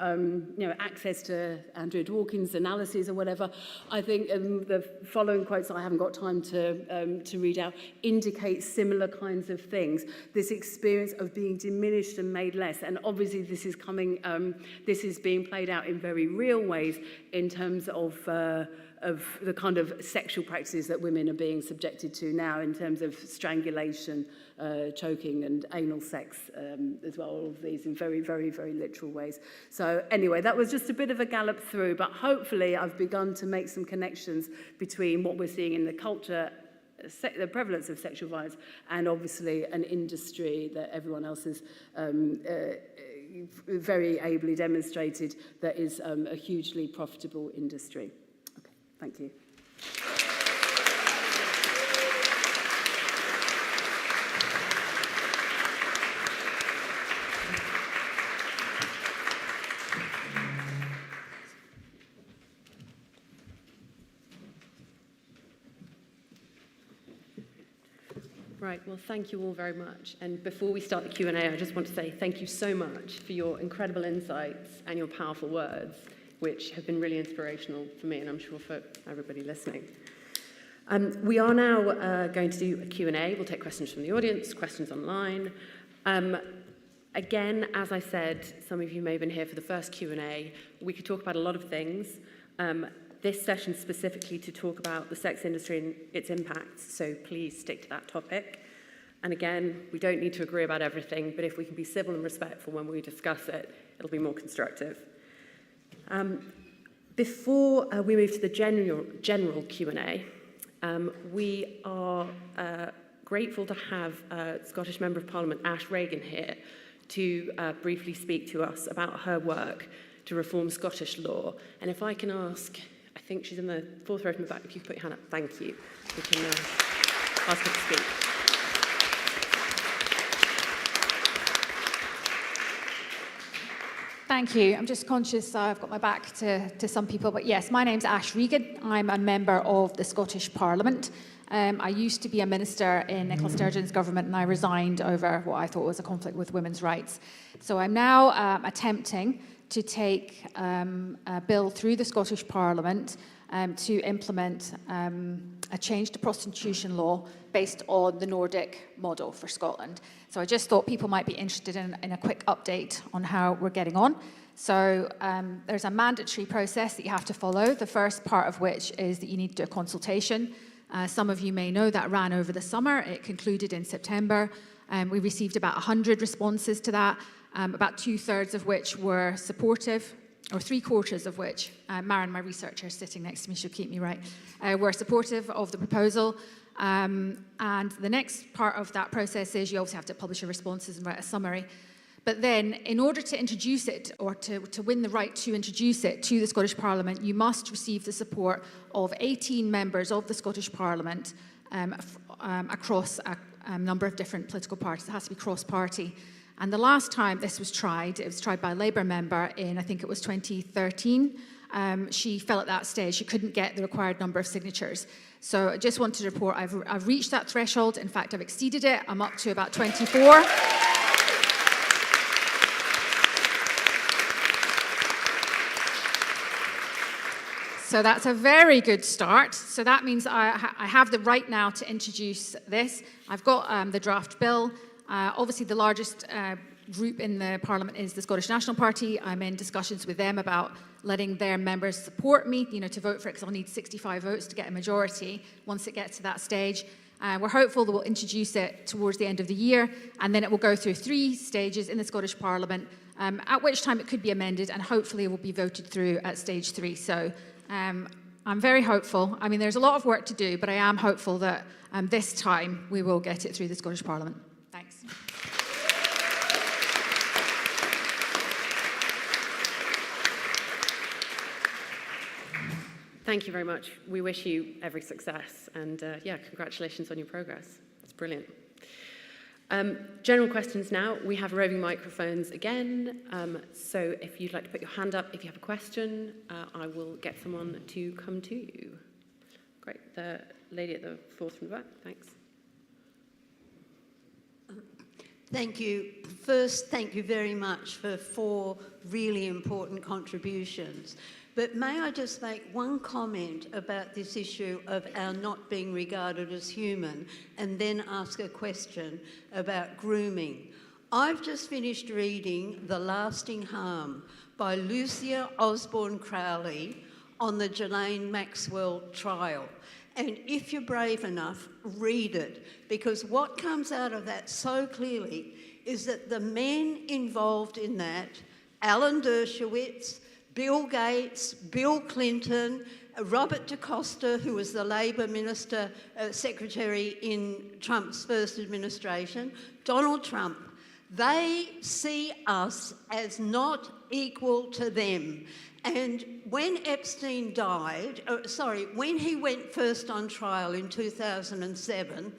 access to Andrea Dworkin's analysis or whatever, I think the following quotes that I haven't got time to read out indicate similar kinds of things. This experience of being diminished and made less. And obviously this is being played out in very real ways in terms of the kind of sexual practices that women are being subjected to now in terms of strangulation, choking and anal sex as well, all of these in very, very, very literal ways. So anyway, that was just a bit of a gallop through, but hopefully I've begun to make some connections between what we're seeing in the culture, the prevalence of sexual violence, and obviously an industry that everyone else has very ably demonstrated that is a hugely profitable industry. Thank you.
Right, well, thank you all very much. And before we start the Q&A, I just want to say thank you so much for your incredible insights and your powerful words, which have been really inspirational for me, and I'm sure for everybody listening. We are now going to do a Q&A. We'll take questions from the audience, questions online. Again, as I said, some of you may have been here for the first Q&A. We could talk about a lot of things. This session specifically to talk about the sex industry and its impacts, so please stick to that topic. And again, we don't need to agree about everything, but if we can be civil and respectful when we discuss it, it'll be more constructive. Before we move to the general Q&A, we are grateful to have Scottish Member of Parliament Ash Regan here to briefly speak to us about her work to reform Scottish law. And if I can ask, I think she's in the fourth row from the back, if you could put your hand up, thank you. We can ask her to speak.
Thank you. I'm just conscious I've got my back to some people, but yes, my name's Ash Regan. I'm a member of the Scottish Parliament. I used to be a minister in Nicola Sturgeon's government, and I resigned over what I thought was a conflict with women's rights. So I'm now attempting to take a bill through the Scottish Parliament to implement a change to prostitution law based on the Nordic model for Scotland. So I just thought people might be interested in a quick update on how we're getting on. So there's a mandatory process that you have to follow, the first part of which is that you need to do a consultation. Some of you may know that ran over the summer. It concluded in September. We received about 100 responses to that, about 2/3 of which were supportive, or 3/4 of which, Maren, my researcher, is sitting next to me, she'll keep me right, were supportive of the proposal. And the next part of that process is you also have to publish your responses and write a summary. But then, in order to introduce it, or to win the right to introduce it to the Scottish Parliament, you must receive the support of 18 members of the Scottish Parliament across a number of different political parties. It has to be cross-party. And the last time this was tried, it was tried by a Labour member in, I think it was 2013. She fell at that stage. She couldn't get the required number of signatures. So I just wanted to report I've reached that threshold. In fact, I've exceeded it. I'm up to about 24. So that's a very good start. So that means I have the right now to introduce this. I've got the draft bill. Obviously, the largest group in the Parliament is the Scottish National Party. I'm in discussions with them about letting their members support me, to vote for it, because I'll need 65 votes to get a majority once it gets to that stage. We're hopeful that we'll introduce it towards the end of the year, and then it will go through 3 stages in the Scottish Parliament, at which time it could be amended, and hopefully it will be voted through at stage 3. So I'm very hopeful. I mean, there's a lot of work to do, but I am hopeful that this time we will get it through the Scottish Parliament. Thanks.
Thank you very much. We wish you every success, and congratulations on your progress. It's brilliant. General questions now. We have roving microphones again, so if you'd like to put your hand up if you have a question, I will get someone to come to you. Great. The lady at the fourth from the back. Thanks.
Thank you. First, thank you very much for 4 really important contributions. But may I just make one comment about this issue of our not being regarded as human, and then ask a question about grooming. I've just finished reading The Lasting Harm by Lucia Osborne Crowley on the Ghislaine Maxwell trial. And if you're brave enough, read it, because what comes out of that so clearly is that the men involved in that, Alan Dershowitz, Bill Gates, Bill Clinton, Robert DaCosta, who was the Labour Minister, Secretary in Trump's first administration, Donald Trump, they see us as not equal to them. And when Epstein died, when he went first on trial in 2007,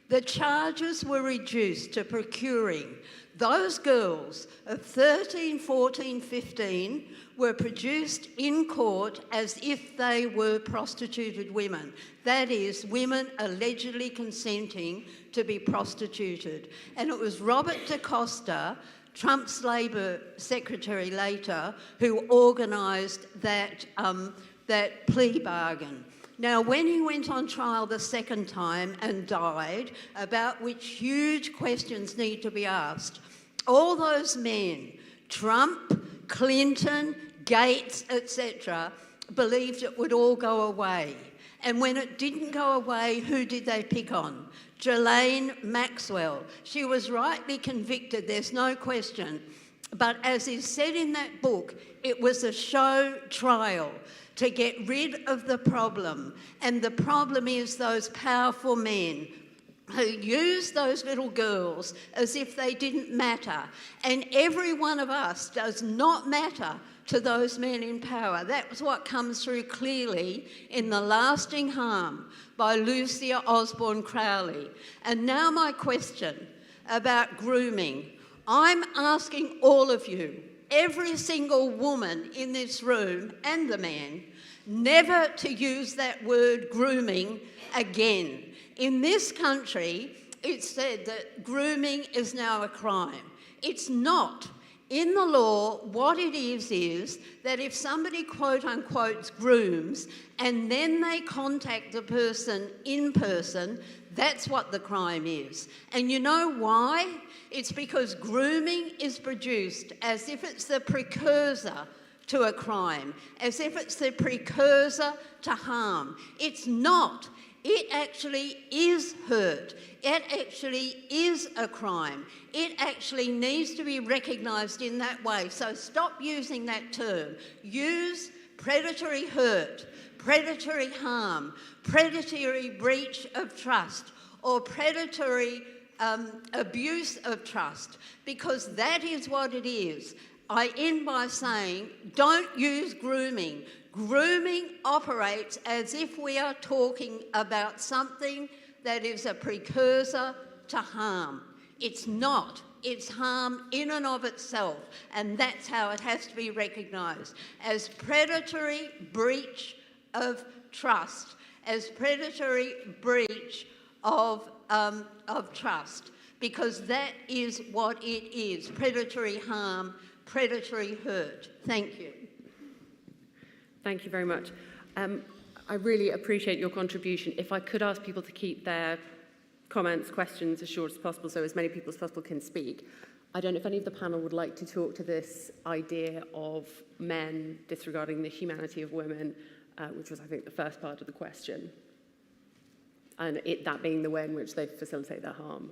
the charges were reduced to procuring. Those girls of 13, 14, 15 were produced in court as if they were prostituted women. That is, women allegedly consenting to be prostituted. And it was Robert DaCosta, Trump's Labour Secretary later, who organised that plea bargain. Now, when he went on trial the second time and died, about which huge questions need to be asked, all those men, Trump, Clinton, Gates, etc., believed it would all go away. And when it didn't go away, who did they pick on? Ghislaine Maxwell. She was rightly convicted, there's no question. But as is said in that book, it was a show trial to get rid of the problem. And the problem is those powerful men who use those little girls as if they didn't matter. And every one of us does not matter to those men in power. That's what comes through clearly in The Lasting Harm by Lucia Osborne Crowley. And now my question about grooming. I'm asking all of you, every single woman in this room and the man, never to use that word grooming again. In this country, it's said that grooming is now a crime. It's not. In the law, what it is that if somebody quote-unquote grooms and then they contact the person in person, that's what the crime is. And you know why? It's because grooming is produced as if it's the precursor to a crime, as if it's the precursor to harm. It's not. It actually is hurt. It actually is a crime. It actually needs to be recognised in that way. So stop using that term. Use predatory hurt, predatory harm, predatory breach of trust, or predatory abuse of trust, because that is what it is. I end by saying, don't use grooming. Grooming operates as if we are talking about something that is a precursor to harm. It's not. It's harm in and of itself, and that's how it has to be recognised, as predatory breach of trust, as predatory breach of trust, because that is what it is, predatory harm, predatory hurt. Thank you.
Thank you very much. I really appreciate your contribution. If I could ask people to keep their comments, questions as short as possible so as many people as possible can speak. I don't know if any of the panel would like to talk to this idea of men disregarding the humanity of women, which was, I think, the first part of the question, and that being the way in which they facilitate their harm.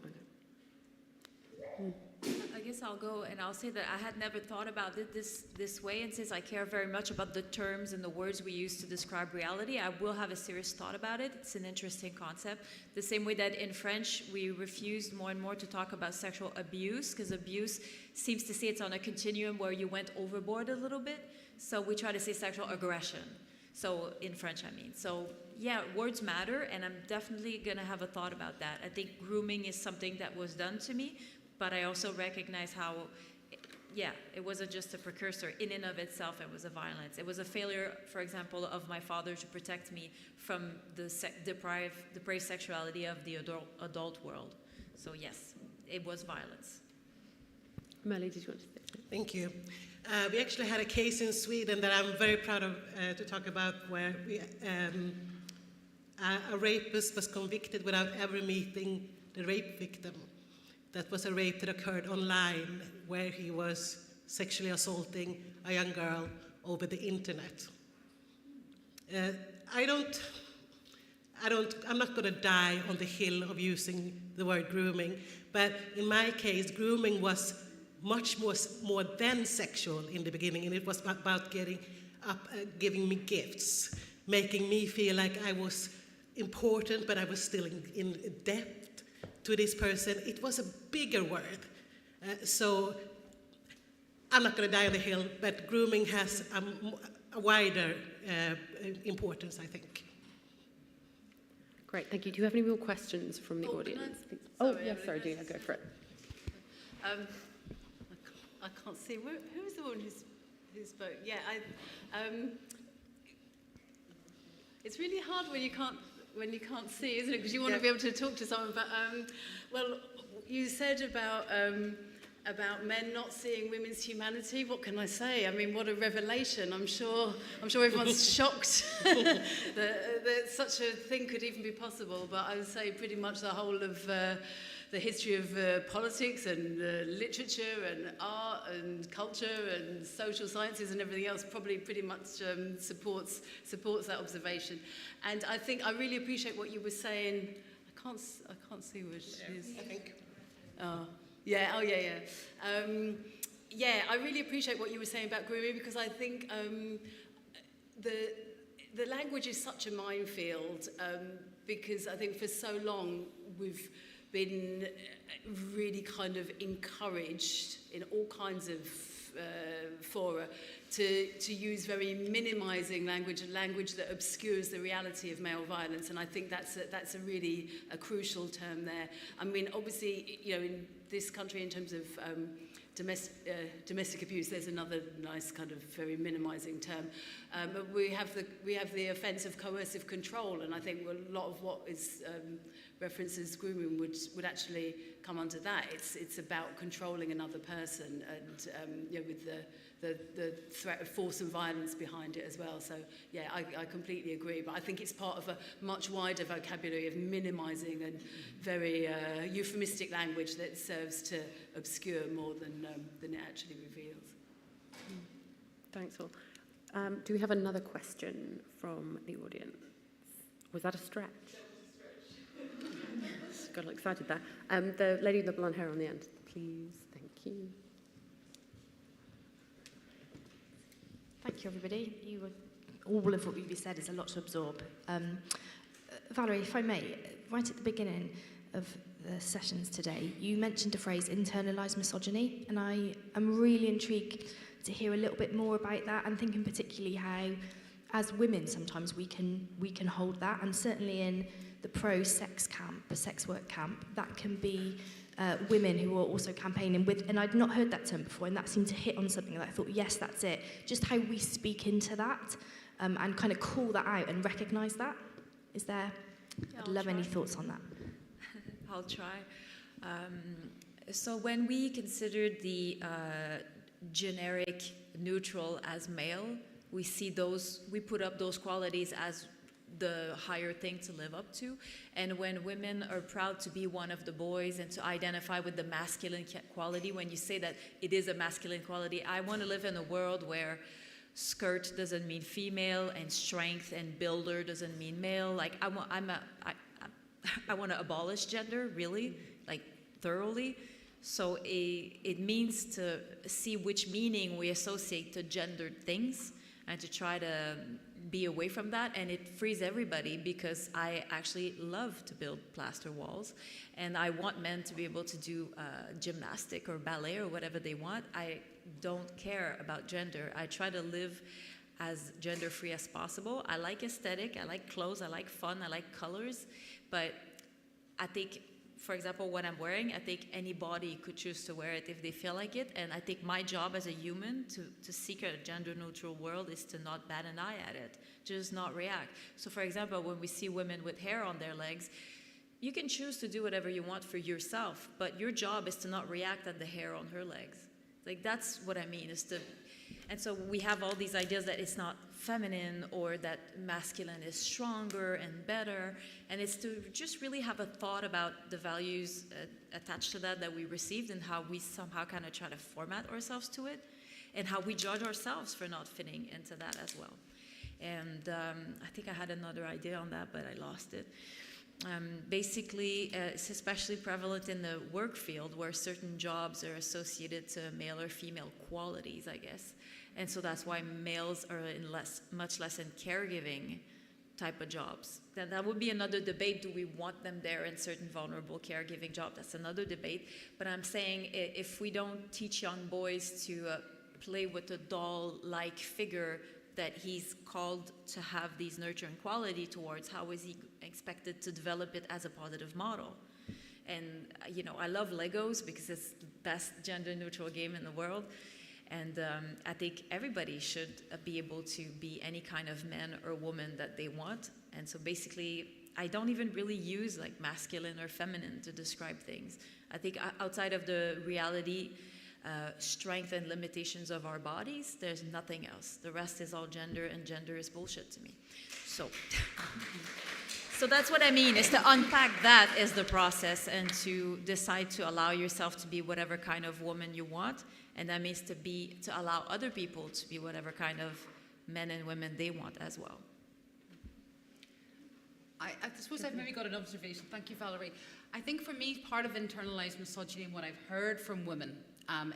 I guess I'll go and I'll say that I had never thought about it this way, and since I care very much about the terms and the words we use to describe reality, I will have a serious thought about it. It's an interesting concept. The same way that in French we refused more and more to talk about sexual abuse, because abuse seems to say it's on a continuum where you went overboard a little bit, so we try to say sexual aggression. So in French, I mean. So yeah, words matter, and I'm definitely gonna have a thought about that. I think grooming is something that was done to me, but I also recognize how, yeah, it wasn't just a precursor. In and of itself, it was a violence. It was a failure, for example, of my father to protect me from the depraved sexuality of the adult world. So yes, it was violence.
Melly, did you want to say?
Thank you. We actually had a case in Sweden that I'm very proud of to talk about, where a rapist was convicted without ever meeting the rape victim. That was a rape that occurred online, where he was sexually assaulting a young girl over the internet. I'm not going to die on the hill of using the word grooming, but in my case, grooming was much more than sexual in the beginning, and it was about giving me gifts, making me feel like I was important, but I was still in debt to this person. It was a bigger word. So I'm not going to die on the hill, but grooming has a wider importance, I think.
Great, thank you. Do you have any more questions from the audience? Sorry, Dina, go for it.
I can't see. Who's the one who spoke? Yeah, it's really hard when you can't see, isn't it? Because you want to be able to talk to someone. But well, you said about men not seeing women's humanity. What can I say? I mean, what a revelation! I'm sure everyone's shocked that such a thing could even be possible. But I would say pretty much the whole of the history of politics and literature and art and culture and social sciences and everything else probably pretty much supports that observation. And I think I really appreciate what you were saying. I can't see which is. I think. Yeah. I really appreciate what you were saying about grooming, because I think the language is such a minefield, because I think for so long we've been really kind of encouraged in all kinds of fora to use very minimizing language that obscures the reality of male violence, and I think that's a really a crucial term there. I mean, obviously, you know, in this country, in terms of domestic abuse, there's another nice kind of very minimizing term, but we have the offence of coercive control, and I think a lot of what is references grooming would actually come under that. It's about controlling another person, and you know, with the threat of force and violence behind it as well. So yeah, I completely agree. But I think it's part of a much wider vocabulary of minimising and very euphemistic language that serves to obscure more than it actually reveals.
Thanks all. Do we have another question from the audience? Was that a stretch? got a little excited there. The lady with the blonde hair on the end, please. Thank you.
Thank you, everybody. All of what you've said is a lot to absorb. Valerie, if I may, right at the beginning of the sessions today, you mentioned a phrase, internalised misogyny, and I am really intrigued to hear a little bit more about that, and thinking particularly how, as women, sometimes we can hold that, and certainly in the pro-sex camp, the sex work camp, that can be women who are also campaigning with, and I'd not heard that term before, and that seemed to hit on something that I thought, yes, that's it. Just how we speak into that, and kind of call that out and recognise that. Is there? I'd love any thoughts on that.
I'll try. So when we considered the generic neutral as male, we put up those qualities as the higher thing to live up to. And when women are proud to be one of the boys and to identify with the masculine quality, when you say that it is a masculine quality, I want to live in a world where skirt doesn't mean female and strength and builder doesn't mean male. Like I want to abolish gender, really, like thoroughly. So it means to see which meaning we associate to gendered things and to try to be away from that. And it frees everybody, because I actually love to build plaster walls, and I want men to be able to do gymnastic or ballet or whatever they want. I don't care about gender. I try to live as gender-free as possible. I like aesthetic, I like clothes, I like fun, I like colors, but I think, for example, what I'm wearing, I think anybody could choose to wear it if they feel like it, and I think my job as a human to seek a gender-neutral world is to not bat an eye at it, just not react. So for example, when we see women with hair on their legs, you can choose to do whatever you want for yourself, but your job is to not react at the hair on her legs. Like, that's what I mean, is to, and so we have all these ideas that it's not feminine or that masculine is stronger and better, and it's to just really have a thought about the values attached to that we received, and how we somehow kind of try to format ourselves to it, and how we judge ourselves for not fitting into that as well. And I think I had another idea on that, but I lost it. Basically, it's especially prevalent in the work field, where certain jobs are associated to male or female qualities, I guess. And so that's why males are much less in caregiving type of jobs. That would be another debate. Do we want them there in certain vulnerable caregiving jobs? That's another debate. But I'm saying, if we don't teach young boys to play with a doll-like figure that he's called to have these nurturing quality towards, how is he expected to develop it as a positive model? And, you know, I love Legos because it's the best gender-neutral game in the world. And I think everybody should be able to be any kind of man or woman that they want. And so basically, I don't even really use like masculine or feminine to describe things. I think outside of the reality, strength and limitations of our bodies, there's nothing else. The rest is all gender, and gender is bullshit to me. So, so that's what I mean, is to unpack that as the process, and to decide to allow yourself to be whatever kind of woman you want. And that means to allow other people to be whatever kind of men and women they want as well.
I suppose I've maybe got an observation. Thank you, Valerie. I think for me, part of internalized misogyny and what I've heard from women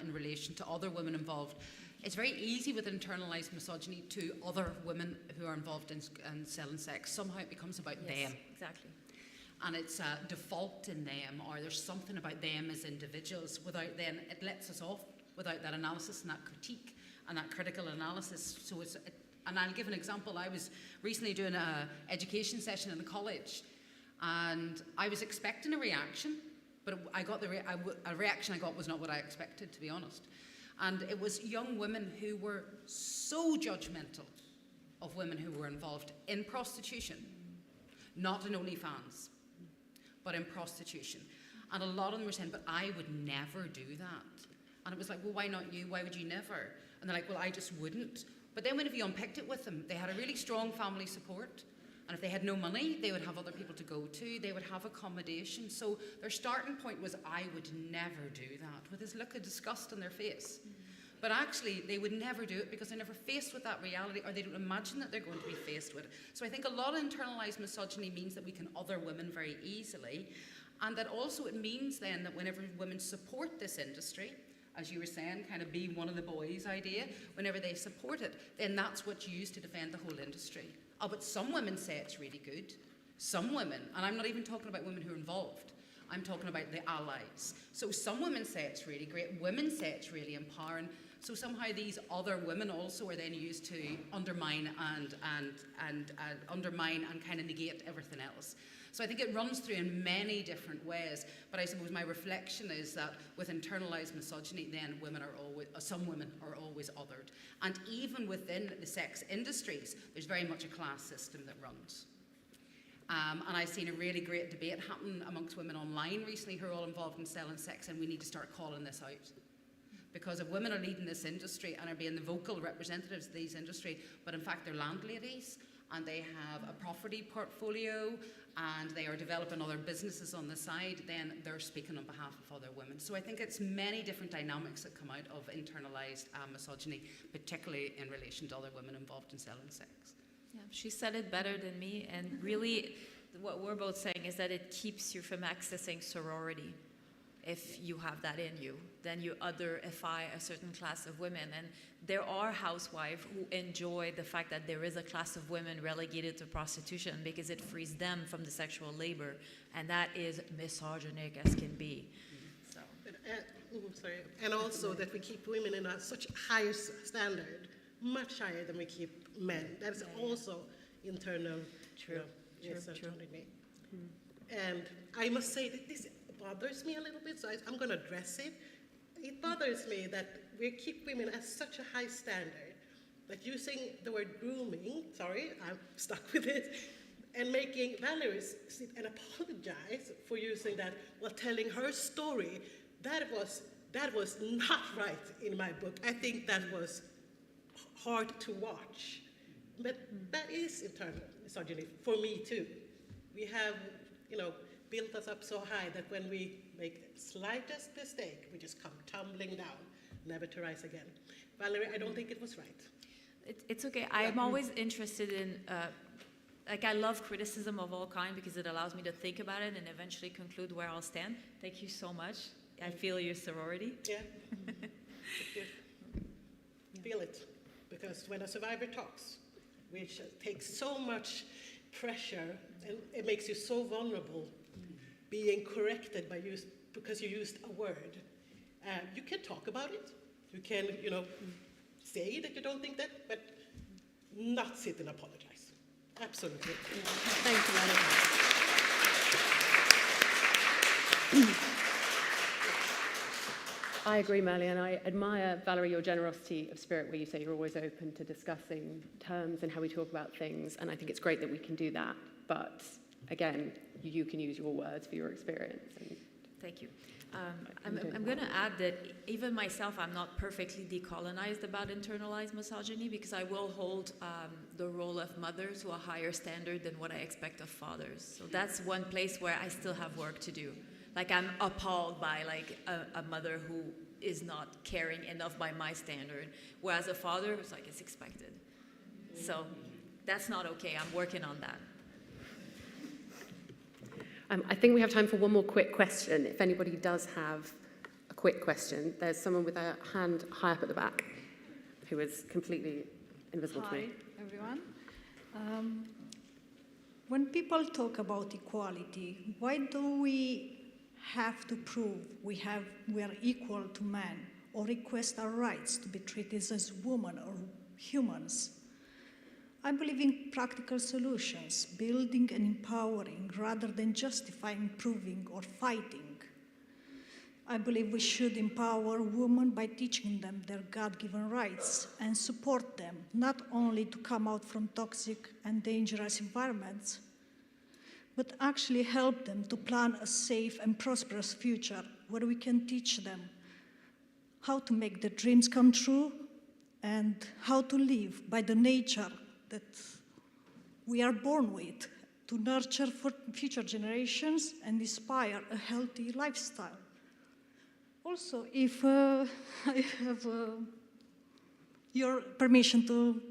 in relation to other women involved, it's very easy with internalized misogyny to other women who are involved in selling sex. Somehow it becomes about them.
Exactly.
And it's a default in them, or there's something about them as individuals. Without then, it lets us off without that analysis and that critique and that critical analysis. So it's, and I'll give an example. I was recently doing an education session in a college, and I was expecting a reaction, but I got a reaction I got was not what I expected, to be honest. And it was young women who were so judgmental of women who were involved in prostitution, not in OnlyFans, but in prostitution. And a lot of them were saying, but I would never do that. And it was like, well, why not you? Why would you never? And they're like, well, I just wouldn't. But then whenever you unpicked it with them, they had a really strong family support. And if they had no money, they would have other people to go to. They would have accommodation. So their starting point was, I would never do that, with this look of disgust on their face. But actually, they would never do it because they're never faced with that reality, or they don't imagine that they're going to be faced with it. So I think a lot of internalized misogyny means that we can other women very easily. And that also it means then that whenever women support this industry, as you were saying, kind of be one of the boys idea, whenever they support it, then that's what's used to defend the whole industry. Oh, but some women say it's really good. Some women, and I'm not even talking about women who are involved, I'm talking about the allies. So some women say it's really great, women say it's really empowering, so somehow these other women also are then used to undermine and undermine and kind of negate everything else. So I think it runs through in many different ways, but I suppose my reflection is that with internalized misogyny, then some women are always othered. And even within the sex industries, there's very much a class system that runs. And I've seen a really great debate happen amongst women online recently who are all involved in selling sex, and we need to start calling this out. Because if women are leading this industry and are being the vocal representatives of these industry, but in fact they're landladies, and they have a property portfolio, and they are developing other businesses on the side, then they're speaking on behalf of other women. So I think it's many different dynamics that come out of internalized misogyny, particularly in relation to other women involved in selling sex.
Yeah, she said it better than me, and really what we're both saying is that it keeps you from accessing sorority. If you have that in you, then you otherify a certain class of women. And there are housewives who enjoy the fact that there is a class of women relegated to prostitution because it frees them from the sexual labor. And that is misogynic as can be. So.
And also that we keep women in such a higher standard, much higher than we keep men. That's also internal.
True.
Misogyny. And I must say that this bothers me a little bit, so I'm going to address it. It bothers me that we keep women at such a high standard that using the word grooming, sorry, I'm stuck with it, and making Valérie sit and apologize for using that while telling her story, that was not right in my book. I think that was hard to watch. But that is internal misogyny for me too. We have, built us up so high that when we make the slightest mistake, we just come tumbling down, never to rise again. Valérie, I don't think it was right.
It's okay. I'm always interested in, I love criticism of all kinds because it allows me to think about it and eventually conclude where I'll stand. Thank you so much. I feel your sorority.
Yeah. Feel it. Because when a survivor talks, which takes so much pressure and it makes you so vulnerable, being corrected by because you used a word. You can talk about it. You can, say that you don't think that, but not sit and apologize. Absolutely.
Thank you, Valérie. I agree, Melly, and I admire, Valérie, your generosity of spirit where you say you're always open to discussing terms and how we talk about things, and I think it's great that we can do that, but again, you can use your words for your experience.
Thank you. I'm going to add that even myself, I'm not perfectly decolonized about internalized misogyny because I will hold the role of mother to a higher standard than what I expect of fathers. So that's one place where I still have work to do. Like I'm appalled by a mother who is not caring enough by my standard, whereas a father who's like, it's expected. So that's not okay. I'm working on that.
I think we have time for one more quick question. If anybody does have a quick question, there's someone with a hand high up at the back who is completely invisible to me.
Hi, everyone. When people talk about equality, why do we have to prove we are equal to men or request our rights to be treated as women or humans? I believe in practical solutions, building and empowering rather than justifying, proving, or fighting. I believe we should empower women by teaching them their God-given rights and support them, not only to come out from toxic and dangerous environments, but actually help them to plan a safe and prosperous future where we can teach them how to make their dreams come true and how to live by the nature that we are born with, to nurture for future generations and inspire a healthy lifestyle. Also, if I have your permission to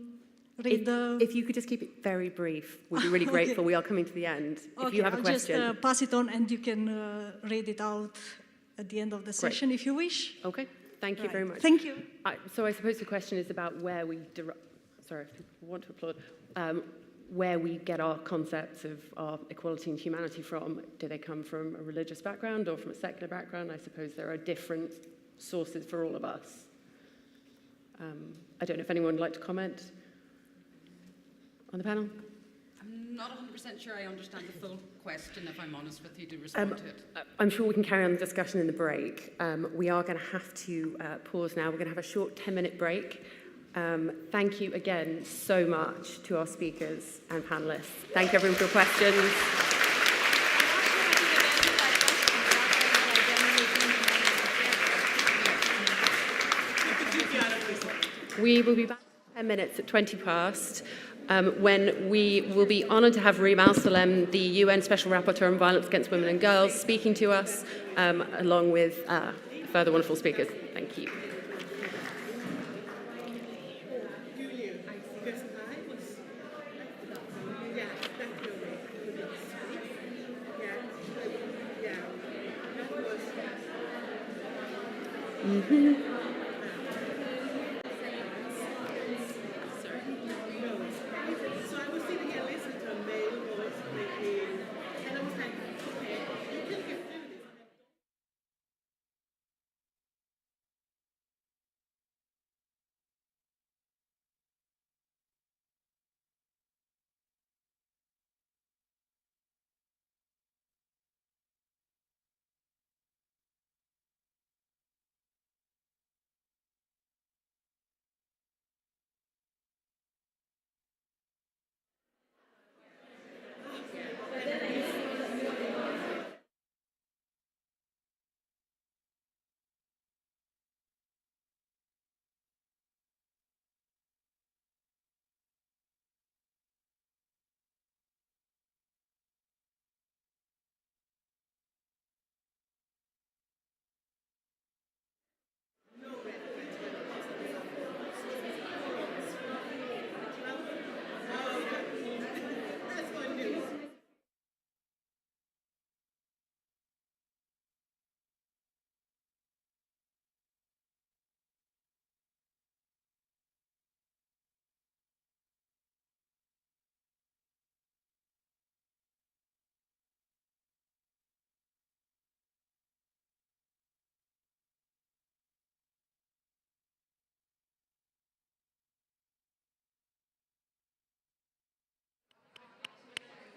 read the...
If you could just keep it very brief, we'd be really grateful. We are coming to the end. If you have a question.
I'll just pass it on and you can read it out at the end of the session if you wish.
Okay, thank you very much.
Thank you.
So I suppose the question is about where we sorry, if people want to applaud, where we get our concepts of our equality and humanity from. Do they come from a religious background or from a secular background? I suppose there are different sources for all of us. I don't know if anyone would like to comment on the panel.
I'm not 100% sure I understand the full question, if I'm honest with you, to respond to it.
I'm sure we can carry on the discussion in the break. We are going to have to pause now. We're going to have a short 10-minute break. Thank you again so much to our speakers and panellists. Thank you everyone for your questions. We will be back in 10 minutes at 20 past. When we will be honoured to have Reem Al-Salem, the UN Special Rapporteur on Violence Against Women and Girls, speaking to us, along with further wonderful speakers. Thank you.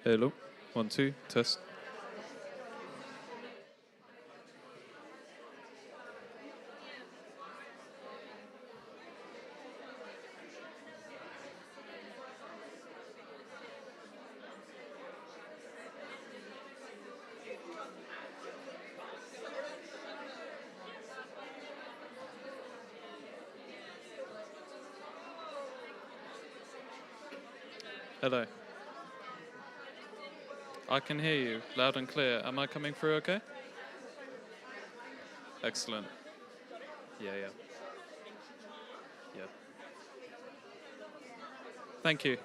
Hello, 1, 2, test. Hello. I can hear you loud and clear. Am I coming through okay? Excellent. Yeah. Thank you.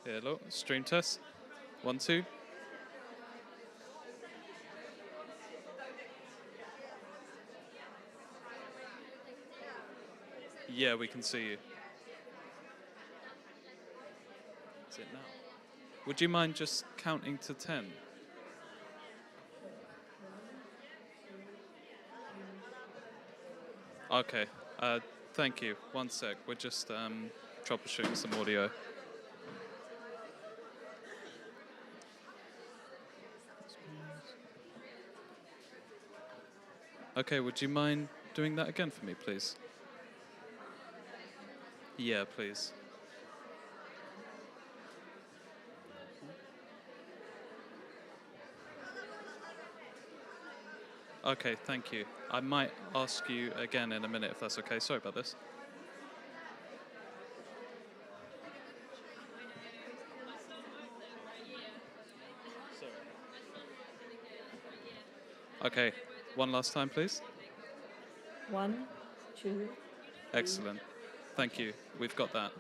Hello, stream test. 1, 2. Yeah, we can see you. Is it now? Would you mind just counting to 10? Okay, thank you. 1 sec, we're just troubleshooting some audio. Okay, would you mind doing that again for me, please? Yeah, please. Okay, thank you. I might ask you again in a minute if that's okay. Sorry about this. Okay, one last time, please.
1, 2.
Excellent. Thank you. We've got that.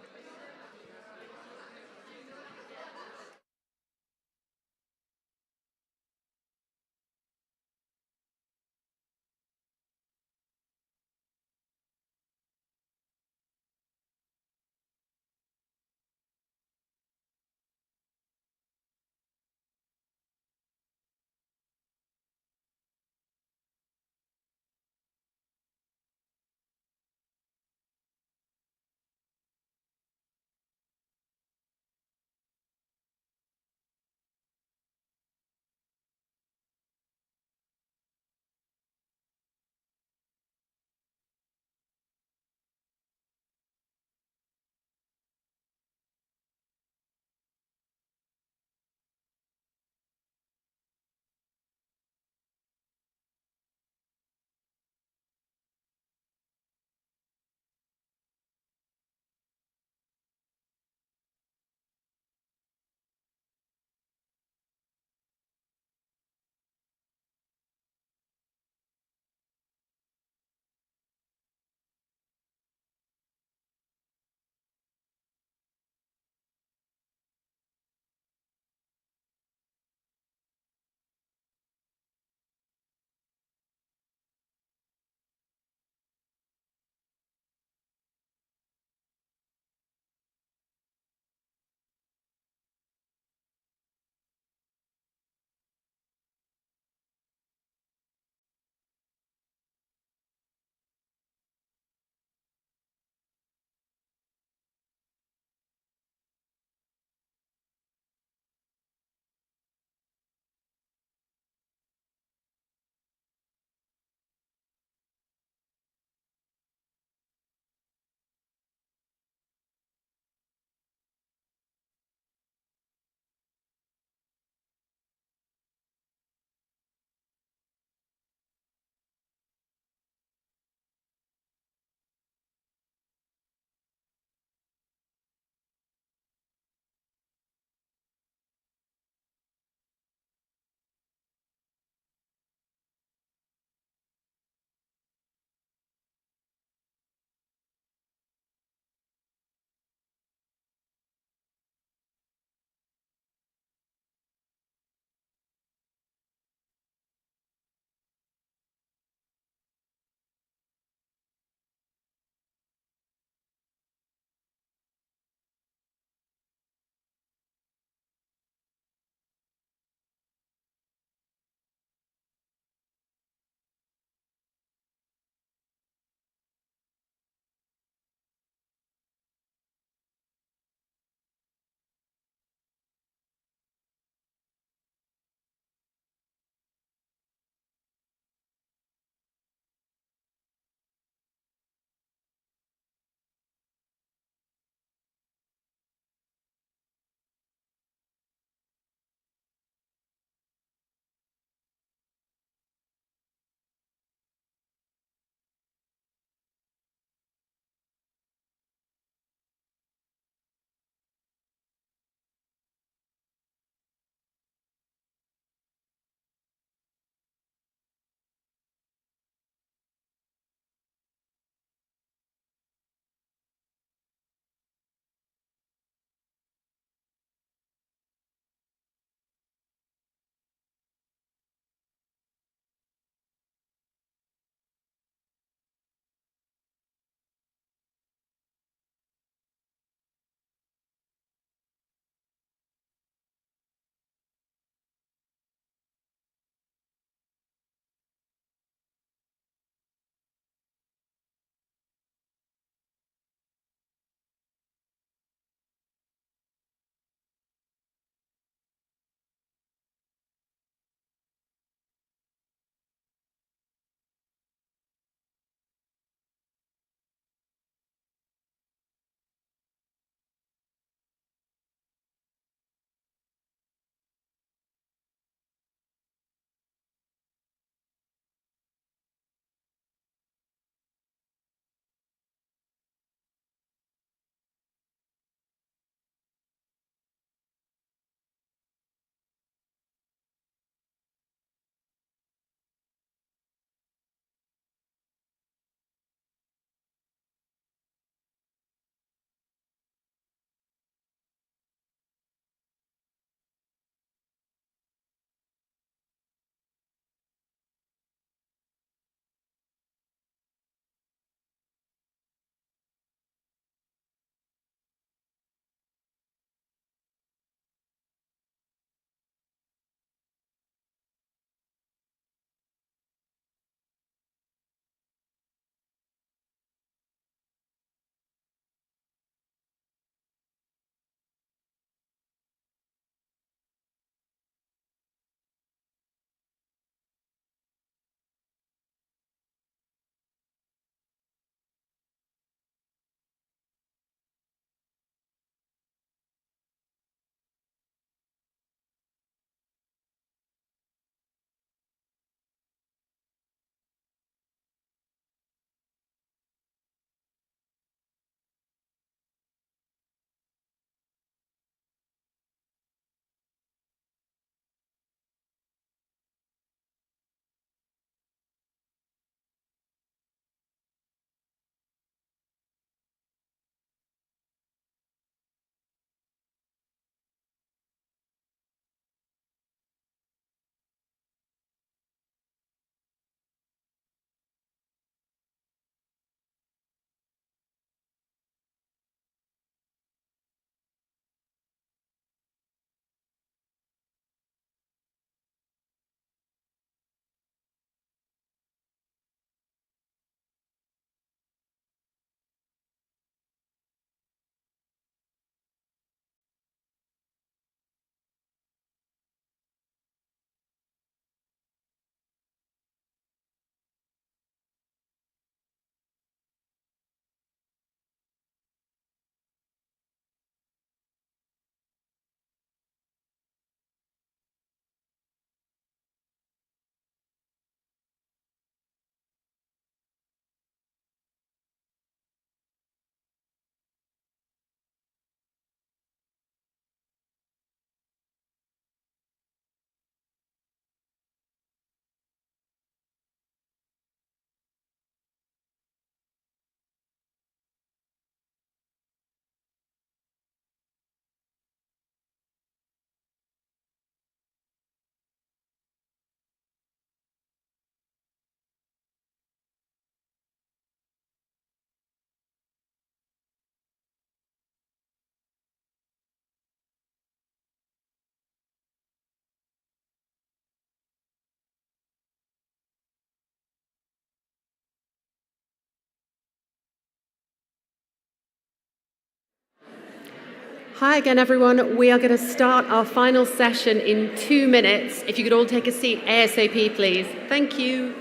Hi again, everyone. We are going to start our final session in 2 minutes. If you could all take a seat ASAP, please. Thank you.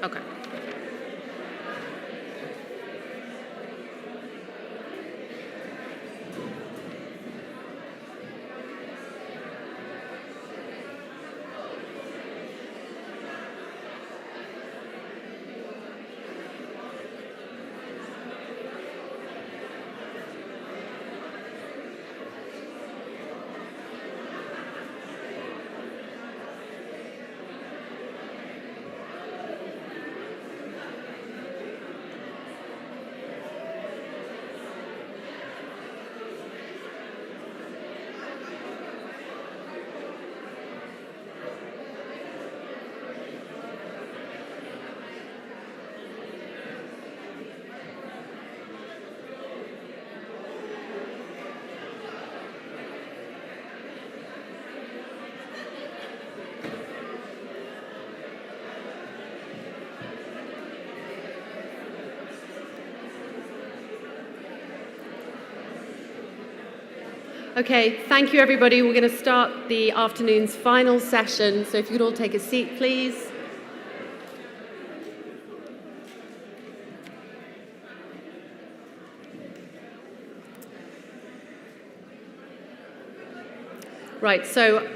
Okay. Okay, thank you everybody. We're going to start the afternoon's final session. So if you could all take a seat, please. Right, so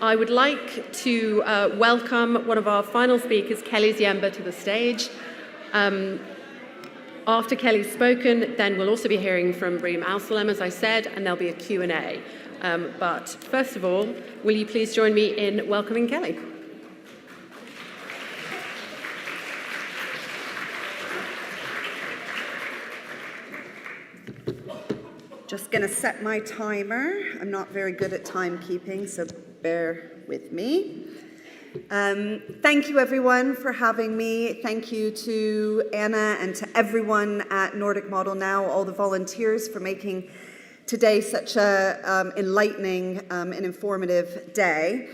I would like to welcome one of our final speakers, Kelly Ziemba, to the stage. After Kelly's spoken, then we'll also be hearing from Reem Al-Salem, as I said, and there'll be a Q&A. But first of all, will you please join me in welcoming Kelly?
Just going to set my timer. I'm not very good at timekeeping, so bear with me. Thank you, everyone, for having me. Thank you to Anna and to everyone at Nordic Model Now, all the volunteers, for making today such a enlightening and informative day.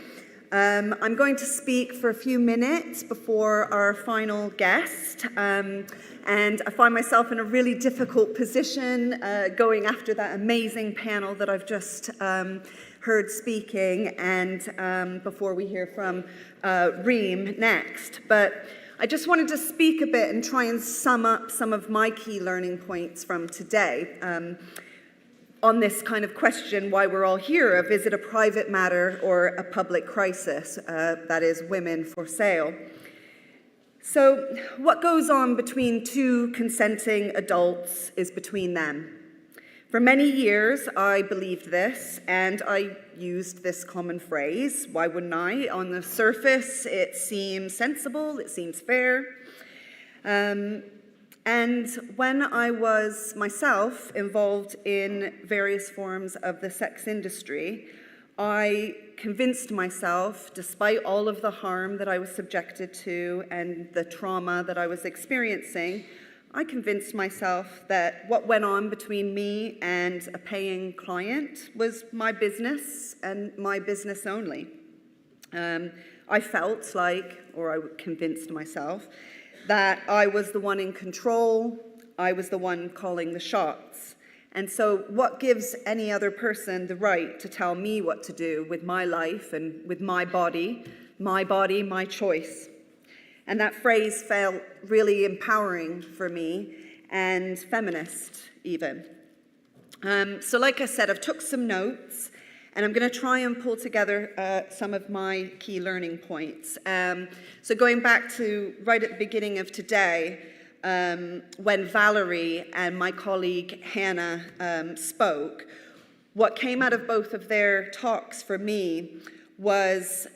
I'm going to speak for a few minutes before our final guest, and I find myself in a really difficult position going after that amazing panel that I've just heard speaking, and before we hear from Reem next. But I just wanted to speak a bit and try and sum up some of my key learning points from today on this kind of question, why we're all here, of is it a private matter or a public crisis, that is, women for sale. So what goes on between two consenting adults is between them. For many years, I believed this, and I used this common phrase, why wouldn't I? On the surface, it seems sensible, it seems fair. And when I was myself involved in various forms of the sex industry, I convinced myself, despite all of the harm that I was subjected to and the trauma that I was experiencing, I convinced myself that what went on between me and a paying client was my business and my business only. I felt like, or I convinced myself, that I was the one in control. I was the one calling the shots. And so what gives any other person the right to tell me what to do with my life and with my body, my choice? And that phrase felt really empowering for me and feminist even. So like I said, I've took some notes and I'm going to try and pull together some of my key learning points. So going back to right at the beginning of today, when Valérie and my colleague Hannah spoke, what came out of both of their talks for me was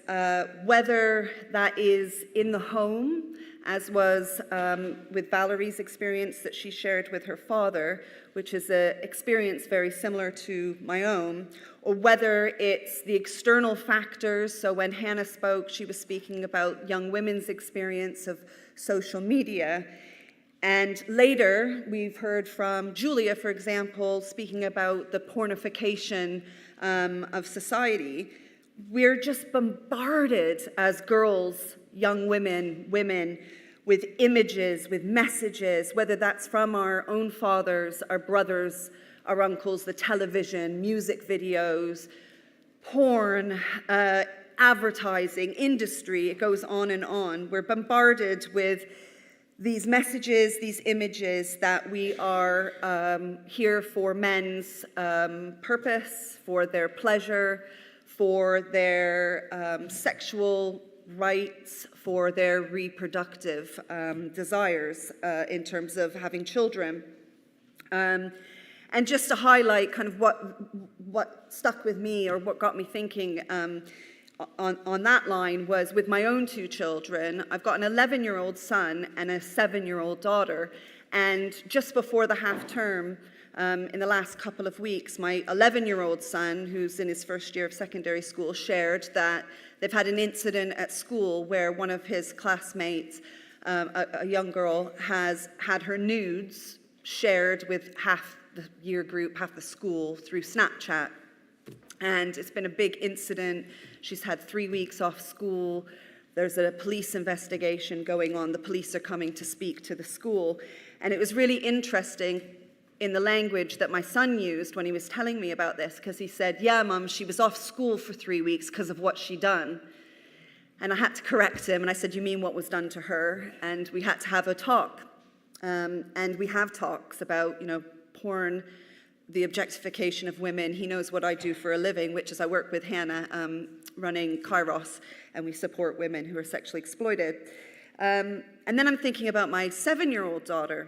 whether that is in the home, as was with Valérie's experience that she shared with her father, which is an experience very similar to my own, or whether it's the external factors. So when Hannah spoke, she was speaking about young women's experience of social media. And later, we've heard from Julia, for example, speaking about the pornification of society. We're just bombarded as girls, young women, with images, with messages, whether that's from our own fathers, our brothers, our uncles, the television, music videos, porn, advertising, industry, it goes on and on. We're bombarded with these messages, these images that we are here for men's purpose, for their pleasure, for their sexual rights, for their reproductive desires in terms of having children. And just to highlight kind of what stuck with me or what got me thinking on that line was with my own two children. I've got an 11-year-old son and a 7-year-old daughter. And just before the half term, in the last couple of weeks, my 11-year-old son, who's in his first year of secondary school, shared that they've had an incident at school where one of his classmates, a young girl, has had her nudes shared with half the year group, half the school, through Snapchat. And it's been a big incident. She's had 3 weeks off school. There's a police investigation going on. The police are coming to speak to the school. And it was really interesting in the language that my son used when he was telling me about this, because he said, yeah, Mum, she was off school for 3 weeks because of what she done. And I had to correct him, and I said, you mean what was done to her? And we had to have a talk. And we have talks about, porn, the objectification of women. He knows what I do for a living, which is I work with Hannah running Kairos, and we support women who are sexually exploited. And then I'm thinking about my 7-year-old daughter,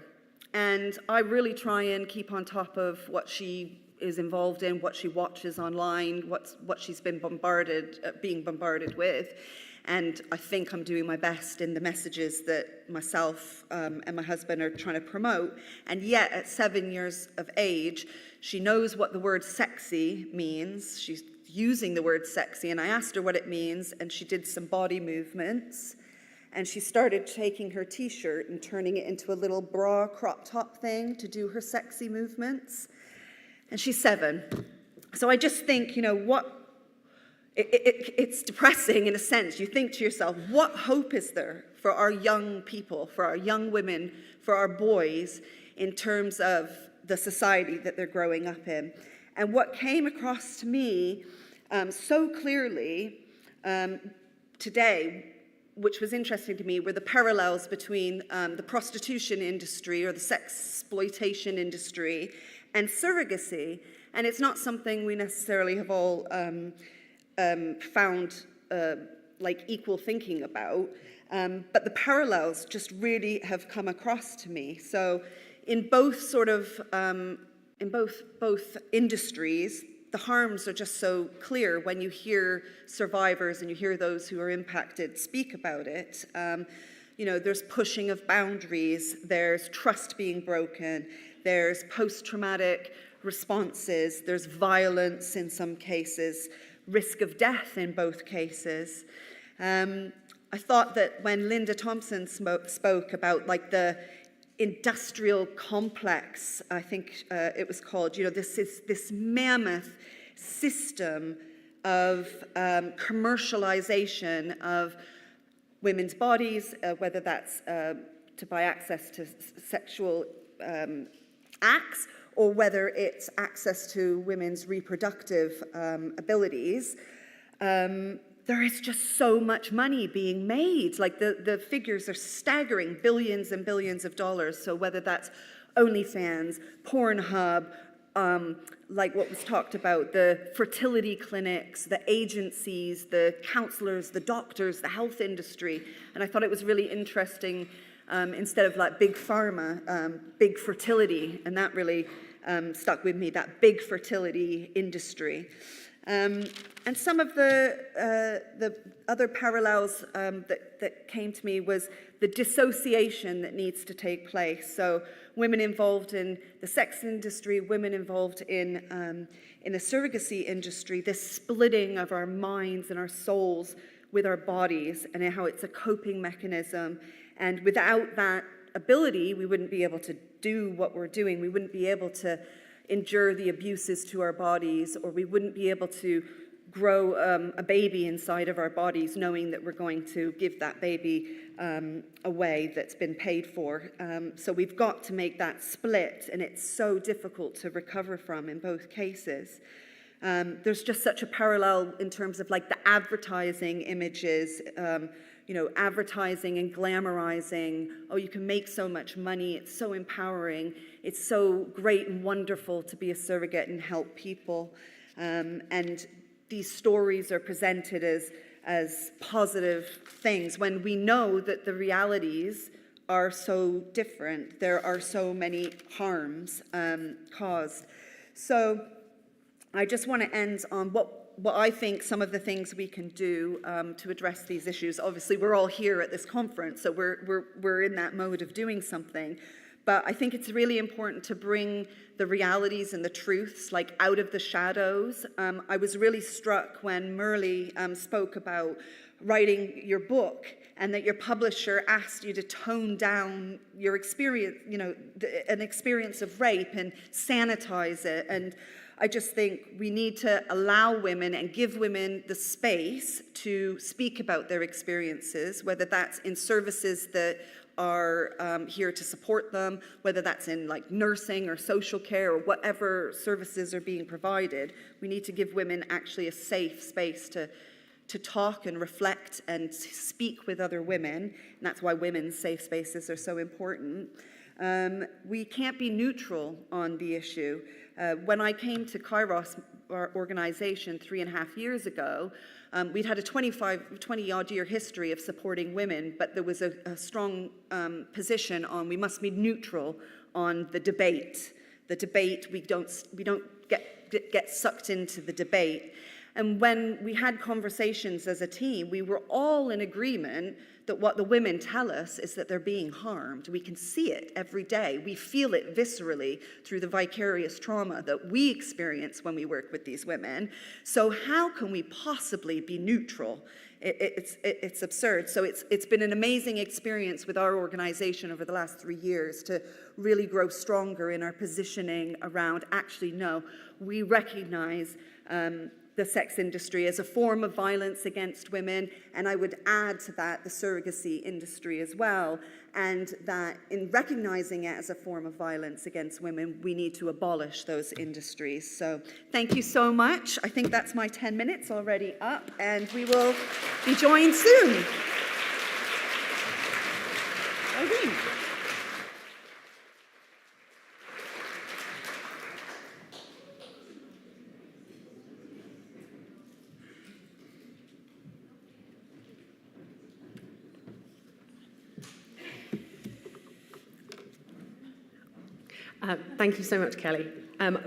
and I really try and keep on top of what she is involved in, what she watches online, what she's been being bombarded with. And I think I'm doing my best in the messages that myself and my husband are trying to promote. And yet, at 7 years of age, she knows what the word sexy means. She's using the word sexy, and I asked her what it means, and she did some body movements. And she started taking her t-shirt and turning it into a little bra crop top thing to do her sexy movements. And she's 7. So I just think, it's depressing in a sense. You think to yourself, what hope is there for our young people, for our young women, for our boys, in terms of the society that they're growing up in? And what came across to me so clearly today, which was interesting to me, were the parallels between the prostitution industry or the sex exploitation industry and surrogacy. And it's not something we necessarily have all found like equal thinking about, but the parallels just really have come across to me. So in both both industries, the harms are just so clear when you hear survivors and you hear those who are impacted speak about it. There's pushing of boundaries, there's trust being broken, there's post-traumatic responses, there's violence in some cases, risk of death in both cases. I thought that when Linda Thompson spoke about like the industrial complex, I think it was called, this mammoth system of commercialization of women's bodies, whether that's to buy access to sexual acts, or whether it's access to women's reproductive abilities, there is just so much money being made. Like the figures are staggering, billions and billions of dollars. So whether that's OnlyFans, Pornhub, like what was talked about, the fertility clinics, the agencies, the counselors, the doctors, the health industry. And I thought it was really interesting, instead of like big pharma, big fertility, and that really stuck with me, that big fertility industry. And some of the other parallels that came to me was the dissociation that needs to take place. So women involved in the sex industry, women involved in the surrogacy industry, this splitting of our minds and our souls with our bodies, and how it's a coping mechanism. And without that ability, we wouldn't be able to do what we're doing. We wouldn't be able to endure the abuses to our bodies, or we wouldn't be able to grow a baby inside of our bodies knowing that we're going to give that baby away that's been paid for. So we've got to make that split, and it's so difficult to recover from in both cases. There's just such a parallel in terms of like the advertising images, advertising and glamorizing. Oh, you can make so much money. It's so empowering. It's so great and wonderful to be a surrogate and help people. And these stories are presented as positive things when we know that the realities are so different. There are so many harms caused. So I just want to end on what I think some of the things we can do to address these issues. Obviously, we're all here at this conference, so we're in that mode of doing something. But I think it's really important to bring the realities and the truths like out of the shadows. I was really struck when Merle spoke about writing your book and that your publisher asked you to tone down your experience, an experience of rape and sanitize it. And I just think we need to allow women and give women the space to speak about their experiences, whether that's in services that are here to support them, whether that's in like nursing or social care or whatever services are being provided. We need to give women actually a safe space to talk and reflect and speak with other women. And that's why women's safe spaces are so important. We can't be neutral on the issue. When I came to Kairos, our organization, 3.5 years ago, we'd had a 20-odd year history of supporting women, but there was a strong position on we must be neutral on the debate. The debate, we don't get sucked into the debate. And when we had conversations as a team, we were all in agreement that what the women tell us is that they're being harmed. We can see it every day. We feel it viscerally through the vicarious trauma that we experience when we work with these women. So how can we possibly be neutral? It's absurd. So it's been an amazing experience with our organization over the last 3 years to really grow stronger in our positioning around actually, no, we recognize the sex industry as a form of violence against women, and I would add to that the surrogacy industry as well, and that in recognizing it as a form of violence against women, we need to abolish those industries. So thank you so much. I think that's my 10 minutes already up, and we will be joined soon. Irene.
Thank you so much, Kelly.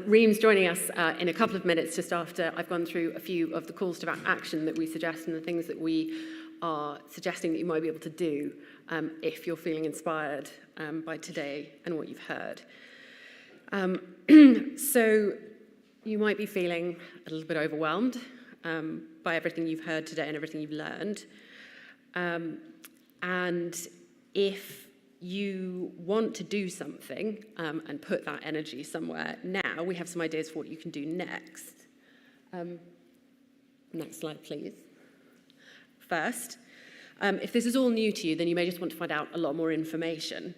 Reem's joining us in a couple of minutes, just after I've gone through a few of the calls to action that we suggest and the things that we are suggesting that you might be able to do if you're feeling inspired by today and what you've heard. So you might be feeling a little bit overwhelmed by everything you've heard today and everything you've learned. And if you want to do something and put that energy somewhere now, we have some ideas for what you can do next. Next slide, please. First, if this is all new to you, then you may just want to find out a lot more information.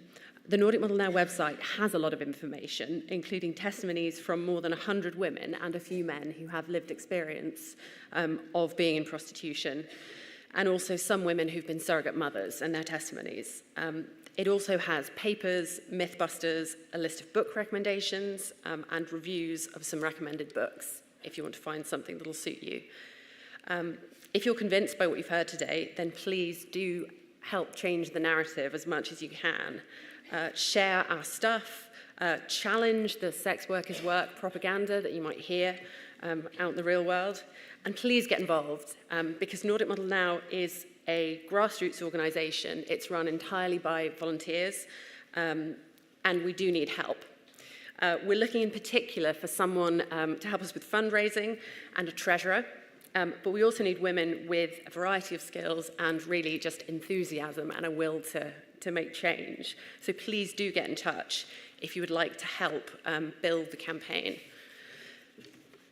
The Nordic Model Now website has a lot of information, including testimonies from more than 100 women and a few men who have lived experience of being in prostitution, and also some women who've been surrogate mothers and their testimonies. It also has papers, mythbusters, a list of book recommendations, and reviews of some recommended books, if you want to find something that'll suit you. If you're convinced by what you've heard today, then please do help change the narrative as much as you can. Share our stuff, challenge the sex workers' work propaganda that you might hear out in the real world, and please get involved, because Nordic Model Now is a grassroots organisation. It's run entirely by volunteers, and we do need help. We're looking in particular for someone to help us with fundraising and a treasurer, but we also need women with a variety of skills and really just enthusiasm and a will to make change. So please do get in touch if you would like to help build the campaign.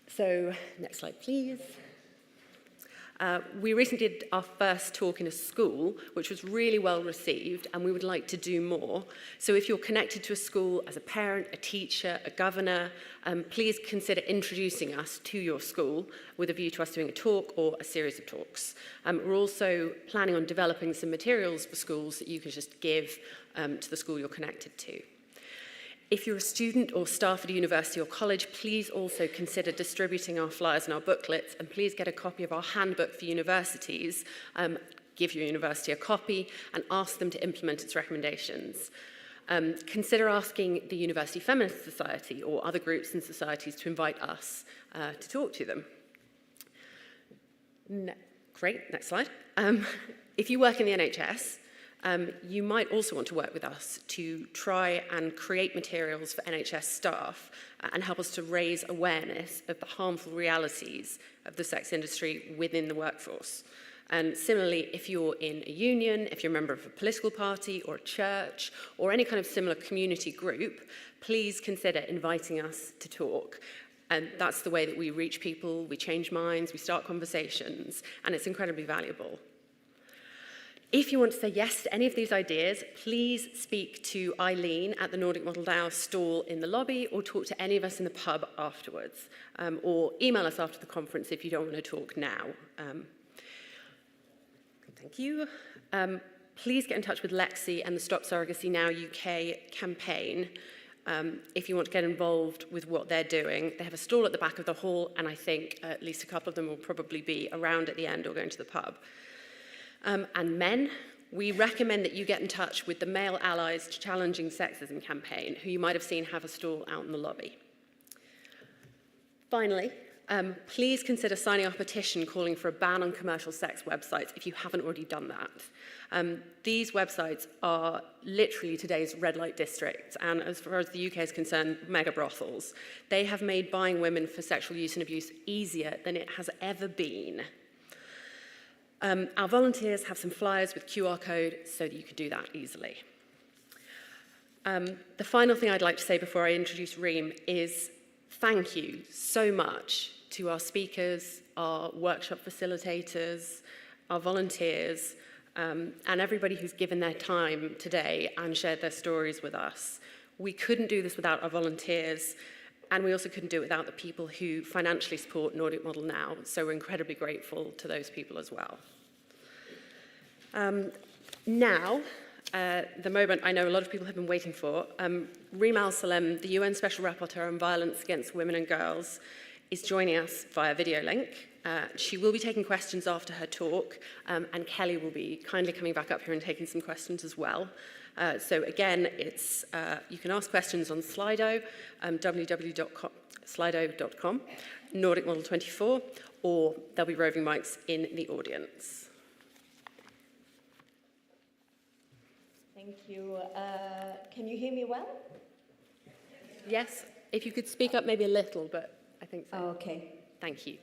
So next slide, please. We recently did our first talk in a school, which was really well received, and we would like to do more. So if you're connected to a school as a parent, a teacher, a governor, please consider introducing us to your school with a view to us doing a talk or a series of talks. We're also planning on developing some materials for schools that you can just give to the school you're connected to. If you're a student or staff at a university or college, please also consider distributing our flyers and our booklets, and please get a copy of our handbook for universities. Give your university a copy and ask them to implement its recommendations. Consider asking the University Feminist Society or other groups and societies to invite us to talk to them. Great, next slide. If you work in the NHS, you might also want to work with us to try and create materials for NHS staff and help us to raise awareness of the harmful realities of the sex industry within the workforce. And similarly, if you're in a union, if you're a member of a political party or a church or any kind of similar community group, please consider inviting us to talk. And that's the way that we reach people, we change minds, we start conversations, and it's incredibly valuable. If you want to say yes to any of these ideas, please speak to Eileen at the Nordic Model Now stall in the lobby, or talk to any of us in the pub afterwards, or email us after the conference if you don't want to talk now. Thank you. Please get in touch with Lexi and the Stop Surrogacy Now UK campaign if you want to get involved with what they're doing. They have a stall at the back of the hall, and I think at least a couple of them will probably be around at the end or going to the pub. And men, we recommend that you get in touch with the Male Allies Challenging Sexism campaign, who you might have seen have a stall out in the lobby. Finally, please consider signing a petition calling for a ban on commercial sex websites if you haven't already done that. These websites are literally today's red light districts, and as far as the UK is concerned, mega brothels. They have made buying women for sexual use and abuse easier than it has ever been. Our volunteers have some flyers with QR code so that you can do that easily. The final thing I'd like to say before I introduce Reem is thank you so much to our speakers, our workshop facilitators, our volunteers, and everybody who's given their time today and shared their stories with us. We couldn't do this without our volunteers, and we also couldn't do it without the people who financially support Nordic Model Now, so we're incredibly grateful to those people as well. Now, the moment I know a lot of people have been waiting for, Reem Al-Salem, the UN Special Rapporteur on Violence Against Women and Girls, is joining us via video link. She will be taking questions after her talk, and Kelly will be kindly coming back up here and taking some questions as well. So again, it's you can ask questions on Slido, www.slido.com, Nordic Model 24, or there'll be roving mics in the audience.
Thank you. Can you hear me well?
Yes, if you could speak up maybe a little, but I think so.
Okay.
Thank you.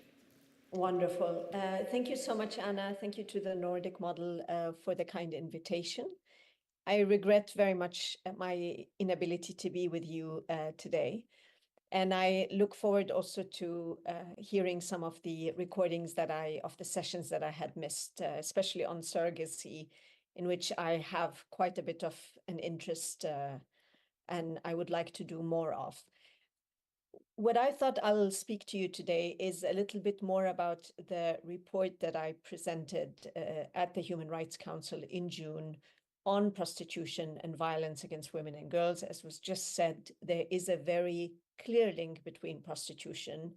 Wonderful. Thank you so much, Anna. Thank you to the Nordic Model for the kind invitation. I regret very much my inability to be with you today. And I look forward also to hearing some of the recordings of the sessions that I had missed, especially on surrogacy
in which I have quite a bit of an interest and I would like to do more of. What I thought I'll speak to you today is a little bit more about the report that I presented at the Human Rights Council in June on prostitution and violence against women and girls. As was just said, there is a very clear link between prostitution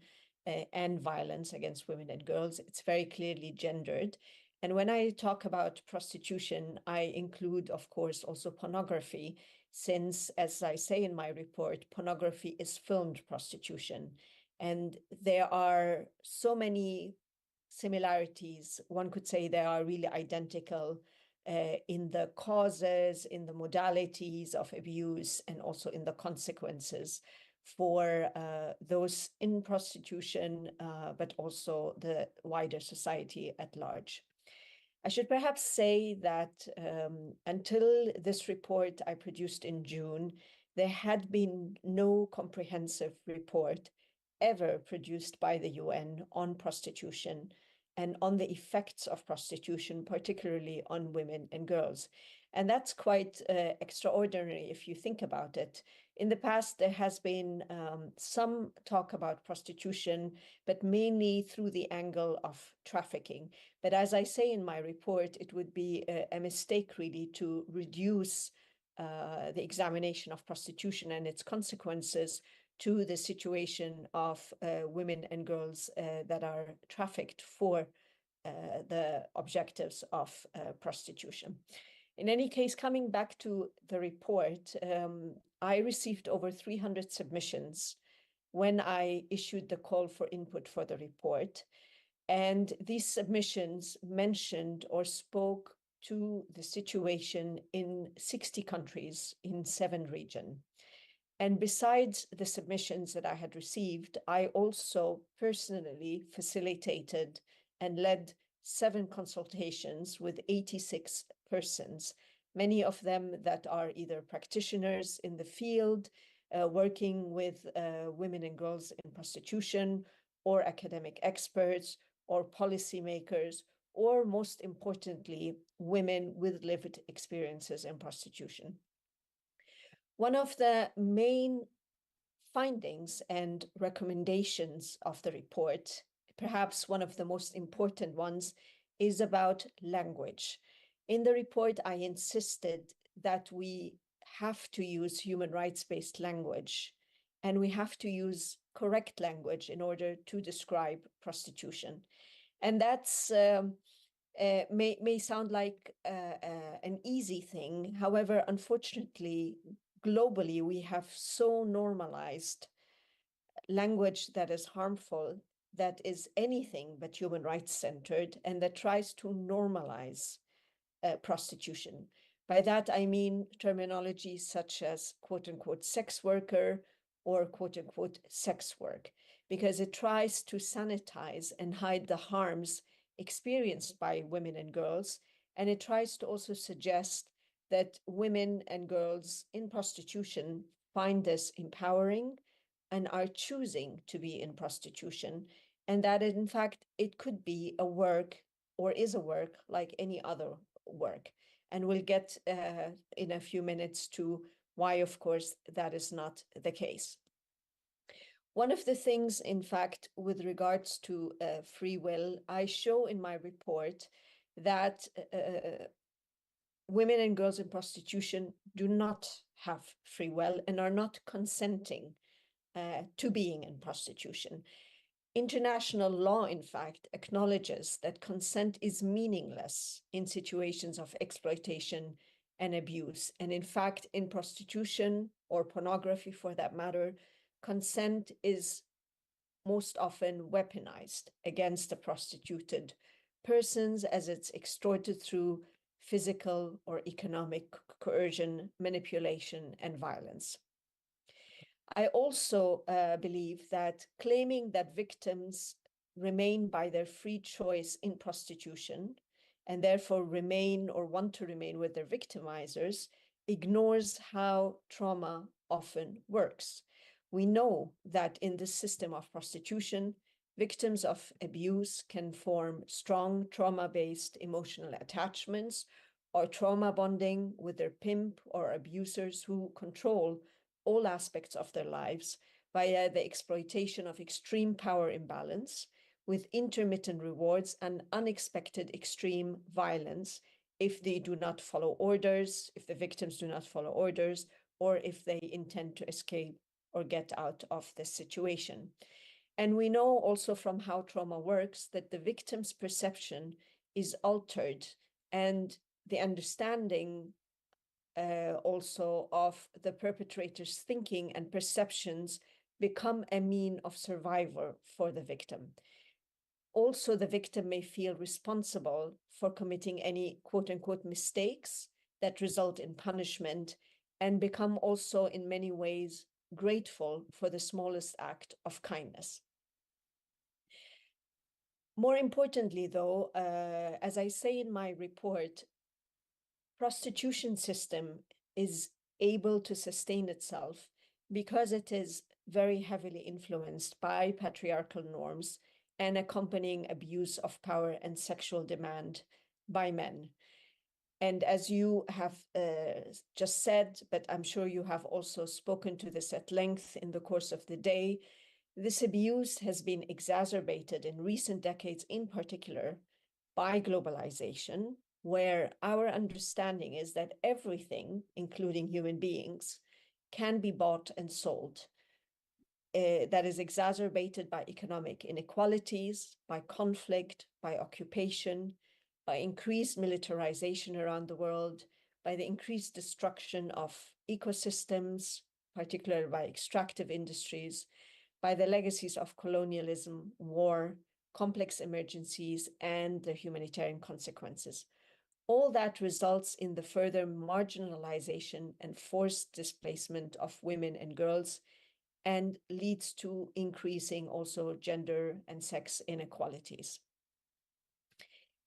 and violence against women and girls. It's very clearly gendered. And when I talk about prostitution, I include, of course, also pornography, since, as I say in my report, pornography is filmed prostitution. And there are so many similarities. One could say they are really identical in the causes, in the modalities of abuse, and also in the consequences for those in prostitution, but also the wider society at large. I should perhaps say that until this report I produced in June, there had been no comprehensive report ever produced by the UN on prostitution and on the effects of prostitution, particularly on women and girls. And that's quite extraordinary if you think about it. In the past, there has been some talk about prostitution, but mainly through the angle of trafficking. But as I say in my report, it would be a mistake really to reduce the examination of prostitution and its consequences to the situation of women and girls that are trafficked for the objectives of prostitution. In any case, coming back to the report, I received over 300 submissions when I issued the call for input for the report. And these submissions mentioned or spoke to the situation in 60 countries in 7 regions. And besides the submissions that I had received, I also personally facilitated and led 7 consultations with 86 persons, many of them that are either practitioners in the field, working with women and girls in prostitution, or academic experts, or policymakers, or most importantly, women with lived experiences in prostitution. One of the main findings and recommendations of the report, perhaps one of the most important ones, is about language. In the report, I insisted that we have to use human rights-based language, and we have to use correct language in order to describe prostitution. And that's may sound like an easy thing. However, unfortunately, globally, we have so normalized language that is harmful, that is anything but human rights centered, and that tries to normalize prostitution. By that, I mean terminology such as quote unquote sex worker or quote unquote sex work, because it tries to sanitize and hide the harms experienced by women and girls. And it tries to also suggest that women and girls in prostitution find this empowering and are choosing to be in prostitution, and that in fact it could be a work or is a work like any other work. And we'll get in a few minutes to why, of course, that is not the case. One of the things, in fact, with regards to free will, I show in my report that women and girls in prostitution do not have free will and are not consenting to being in prostitution. International law, in fact, acknowledges that consent is meaningless in situations of exploitation and abuse. And in fact, in prostitution or pornography for that matter, consent is most often weaponized against the prostituted persons as it's extorted through physical or economic coercion, manipulation, and violence. I also believe that claiming that victims remain by their free choice in prostitution and therefore remain or want to remain with their victimizers ignores how trauma often works. We know that in the system of prostitution, victims of abuse can form strong trauma-based emotional attachments or trauma bonding with their pimp or abusers who control all aspects of their lives via the exploitation of extreme power imbalance with intermittent rewards and unexpected extreme violence if they do not follow orders, if the victims do not follow orders, or if they intend to escape or get out of the situation. And we know also from how trauma works that the victim's perception is altered, and the understanding also of the perpetrator's thinking and perceptions become a mean of survival for the victim. Also, the victim may feel responsible for committing any quote-unquote mistakes that result in punishment, and become also in many ways grateful for the smallest act of kindness. More importantly, though, as I say in my report, prostitution system is able to sustain itself because it is very heavily influenced by patriarchal norms and accompanying abuse of power and sexual demand by men. And as you have just said, but I'm sure you have also spoken to this at length in the course of the day, this abuse has been exacerbated in recent decades, in particular by globalization, where our understanding is that everything, including human beings, can be bought and sold. That is exacerbated by economic inequalities, by conflict, by occupation, by increased militarization around the world, by the increased destruction of ecosystems, particularly by extractive industries, by the legacies of colonialism, war, complex emergencies, and the humanitarian consequences. All that results in the further marginalization and forced displacement of women and girls, and leads to increasing also gender and sex inequalities.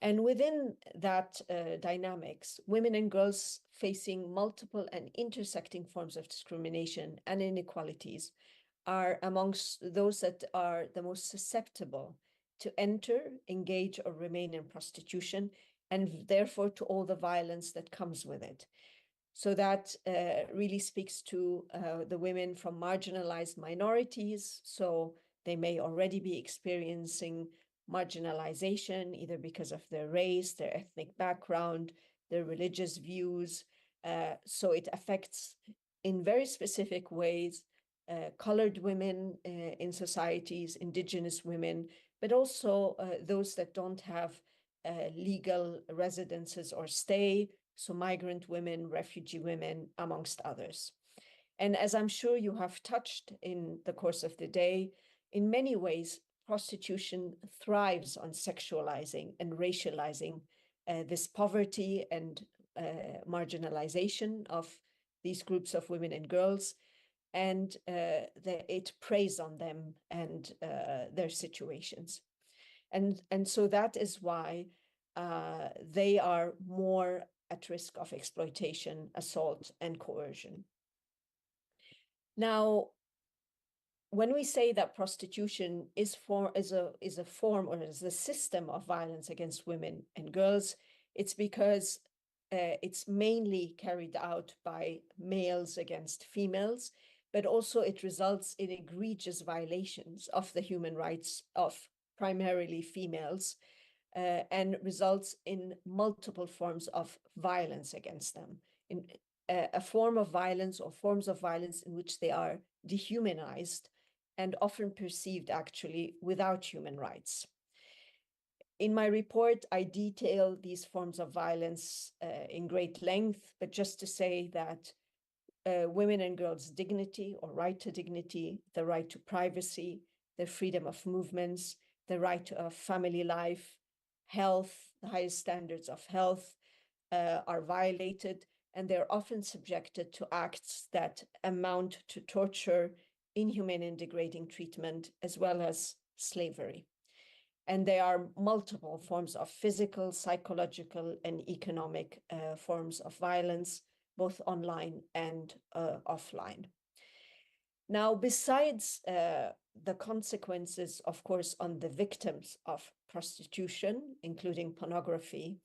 And within that dynamics, women and girls facing multiple and intersecting forms of discrimination and inequalities are amongst those that are the most susceptible to enter, engage, or remain in prostitution, and therefore to all the violence that comes with it. So that really speaks to the women from marginalized minorities. So they may already be experiencing marginalization, either because of their race, their ethnic background, their religious views. So it affects in very specific ways colored women in societies, indigenous women, but also those that don't have legal residences or stay, so migrant women, refugee women, amongst others. And as I'm sure you have touched in the course of the day, in many ways, prostitution thrives on sexualizing and racializing this poverty and marginalization of these groups of women and girls, and it preys on them and their situations. And so that is why they are more at risk of exploitation, assault, and coercion. Now, when we say that prostitution is a form or is a system of violence against women and girls, it's because it's mainly carried out by males against females, but also it results in egregious violations of the human rights of primarily females, and results in multiple forms of violence against them, in a form of violence or forms of violence in which they are dehumanized and often perceived actually without human rights. In my report, I detail these forms of violence in great length, but just to say that women and girls' dignity or right to dignity, the right to privacy, the freedom of movements, the right to a family life, health, the highest standards of health are violated, and they're often subjected to acts that amount to torture, inhumane and degrading treatment, as well as slavery. And there are multiple forms of physical, psychological, and economic forms of violence, both online and offline. Now, besides the consequences, of course, on the victims of prostitution, including pornography,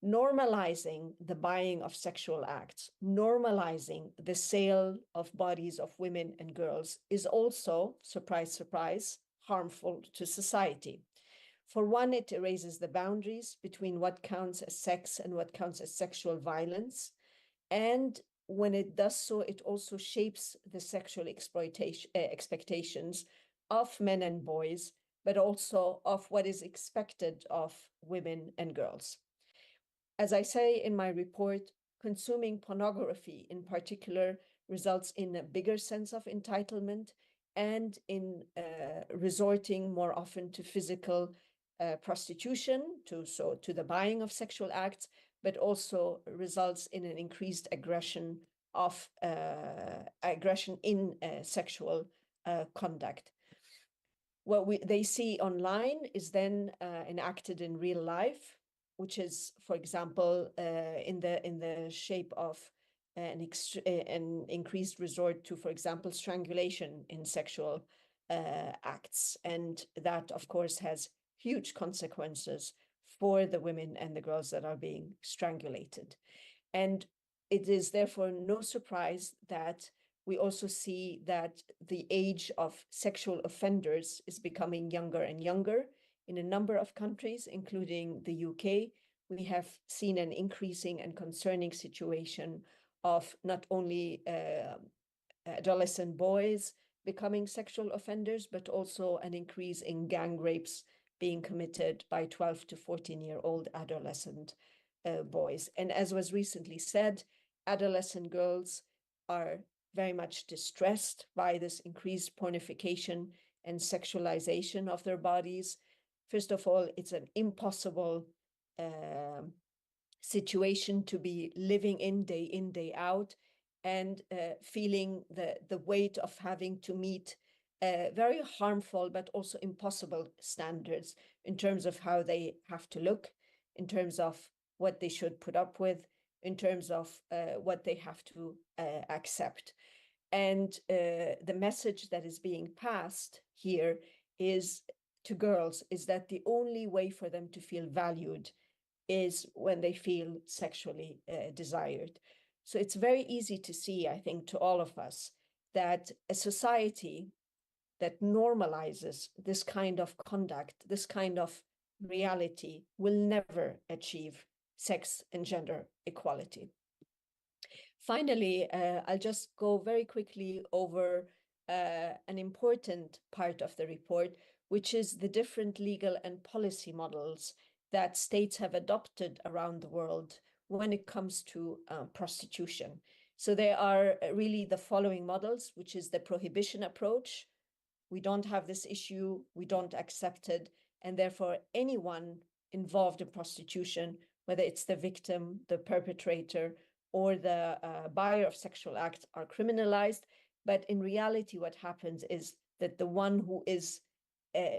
normalizing the buying of sexual acts, normalizing the sale of bodies of women and girls is also, surprise, surprise, harmful to society. For one, it erases the boundaries between what counts as sex and what counts as sexual violence. And when it does so, it also shapes the sexual expectations of men and boys, but also of what is expected of women and girls. As I say in my report, consuming pornography in particular results in a bigger sense of entitlement and in resorting more often to physical prostitution, to the buying of sexual acts, but also results in an increased aggression in sexual conduct. What they see online is then enacted in real life, which is, for example, in the shape of an increased resort to, for example, strangulation in sexual acts. And that, of course, has huge consequences for the women and the girls that are being strangulated. And it is therefore no surprise that we also see that the age of sexual offenders is becoming younger and younger. In a number of countries, including the UK, we have seen an increasing and concerning situation of not only adolescent boys becoming sexual offenders, but also an increase in gang rapes being committed by 12 to 14-year-old adolescent boys. And as was recently said, adolescent girls are very much distressed by this increased pornification and sexualization of their bodies. First of all, it's an impossible situation to be living in, day out, and feeling the weight of having to meet very harmful but also impossible standards in terms of how they have to look, in terms of what they should put up with, in terms of what they have to accept. And the message that is being passed here is to girls is that the only way for them to feel valued is when they feel sexually desired. So it's very easy to see, I think, to all of us, that a society that normalizes this kind of conduct, this kind of reality, will never achieve sex and gender equality. Finally, I'll just go very quickly over an important part of the report, which is the different legal and policy models that states have adopted around the world when it comes to prostitution. So there are really the following models, which is the prohibition approach. We don't have this issue, we don't accept it, and therefore anyone involved in prostitution, whether it's the victim, the perpetrator, or the buyer of sexual acts, are criminalized. But in reality, what happens is that the one who is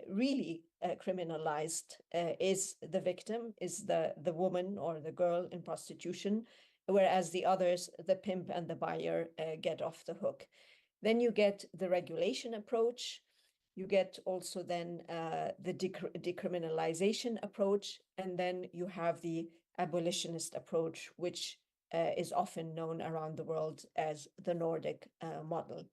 really criminalized is the victim, is the woman or the girl in prostitution, whereas the others, the pimp and the buyer, get off the hook. Then you get the regulation approach. You get also then the decriminalization approach, and then you have the abolitionist approach, which is often known around the world as the Nordic model.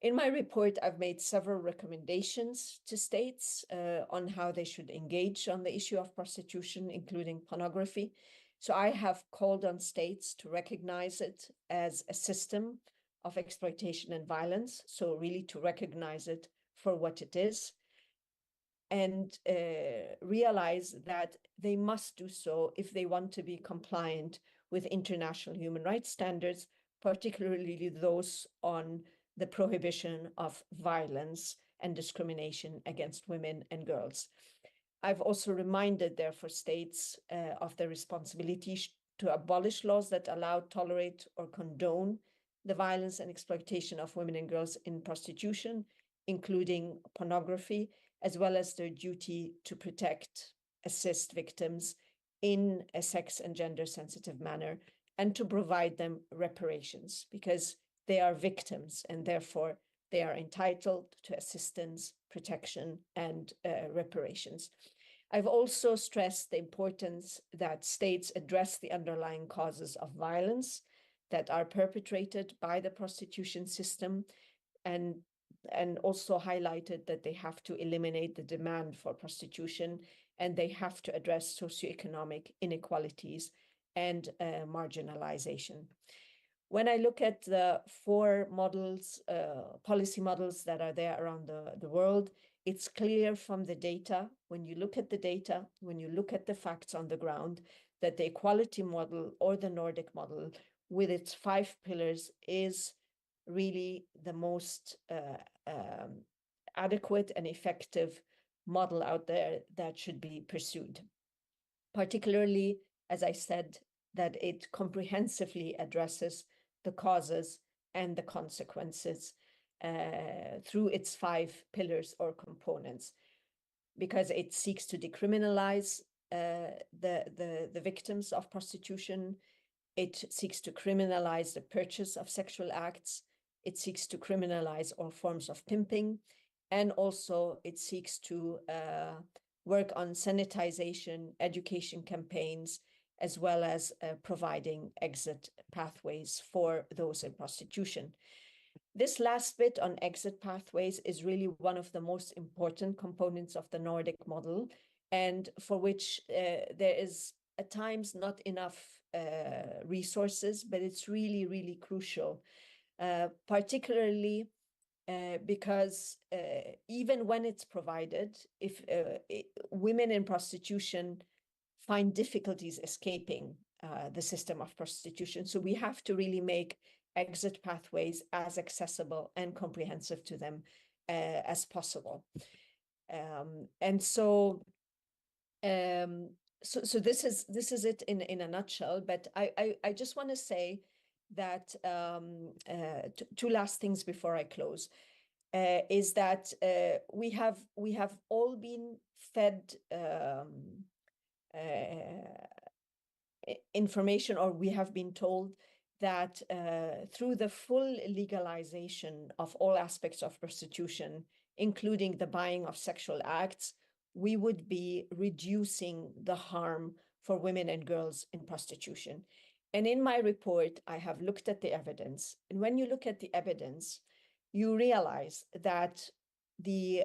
In my report, I've made several recommendations to states on how they should engage on the issue of prostitution, including pornography. So I have called on states to recognize it as a system of exploitation and violence, so really to recognize it for what it is, and realize that they must do so if they want to be compliant with international human rights standards, particularly those on the prohibition of violence and discrimination against women and girls. I've also reminded, therefore, states of their responsibility to abolish laws that allow, tolerate, or condone the violence and exploitation of women and girls in prostitution, including pornography, as well as their duty to protect, assist victims in a sex and gender sensitive manner, and to provide them reparations, because they are victims and therefore they are entitled to assistance, protection, and reparations. I've also stressed the importance that states address the underlying causes of violence that are perpetrated by the prostitution system, and also highlighted that they have to eliminate the demand for prostitution, and they have to address socioeconomic inequalities and marginalization. When I look at the 4 models, policy models that are there around the world, it's clear from the data, when you look at the data, when you look at the facts on the ground, that the equality model or the Nordic model with its 5 pillars is really the most adequate and effective model out there that should be pursued. Particularly, as I said, that it comprehensively addresses the causes and the consequences through its 5 pillars or components, because it seeks to decriminalize the victims of prostitution. It seeks to criminalize the purchase of sexual acts. It seeks to criminalize all forms of pimping. And also it seeks to work on sanitization, education campaigns, as well as providing exit pathways for those in prostitution. This last bit on exit pathways is really one of the most important components of the Nordic model, and for which there is at times not enough resources, but it's really, really crucial, particularly because even when it's provided, if women in prostitution find difficulties escaping the system of prostitution. So we have to really make exit pathways as accessible and comprehensive to them as possible. So this is it in a nutshell. But I just want to say that 2 last things before I close. Is that we have all been fed information, or we have been told that through the full legalization of all aspects of prostitution, including the buying of sexual acts, we would be reducing the harm for women and girls in prostitution. And in my report, I have looked at the evidence. And when you look at the evidence, you realize that the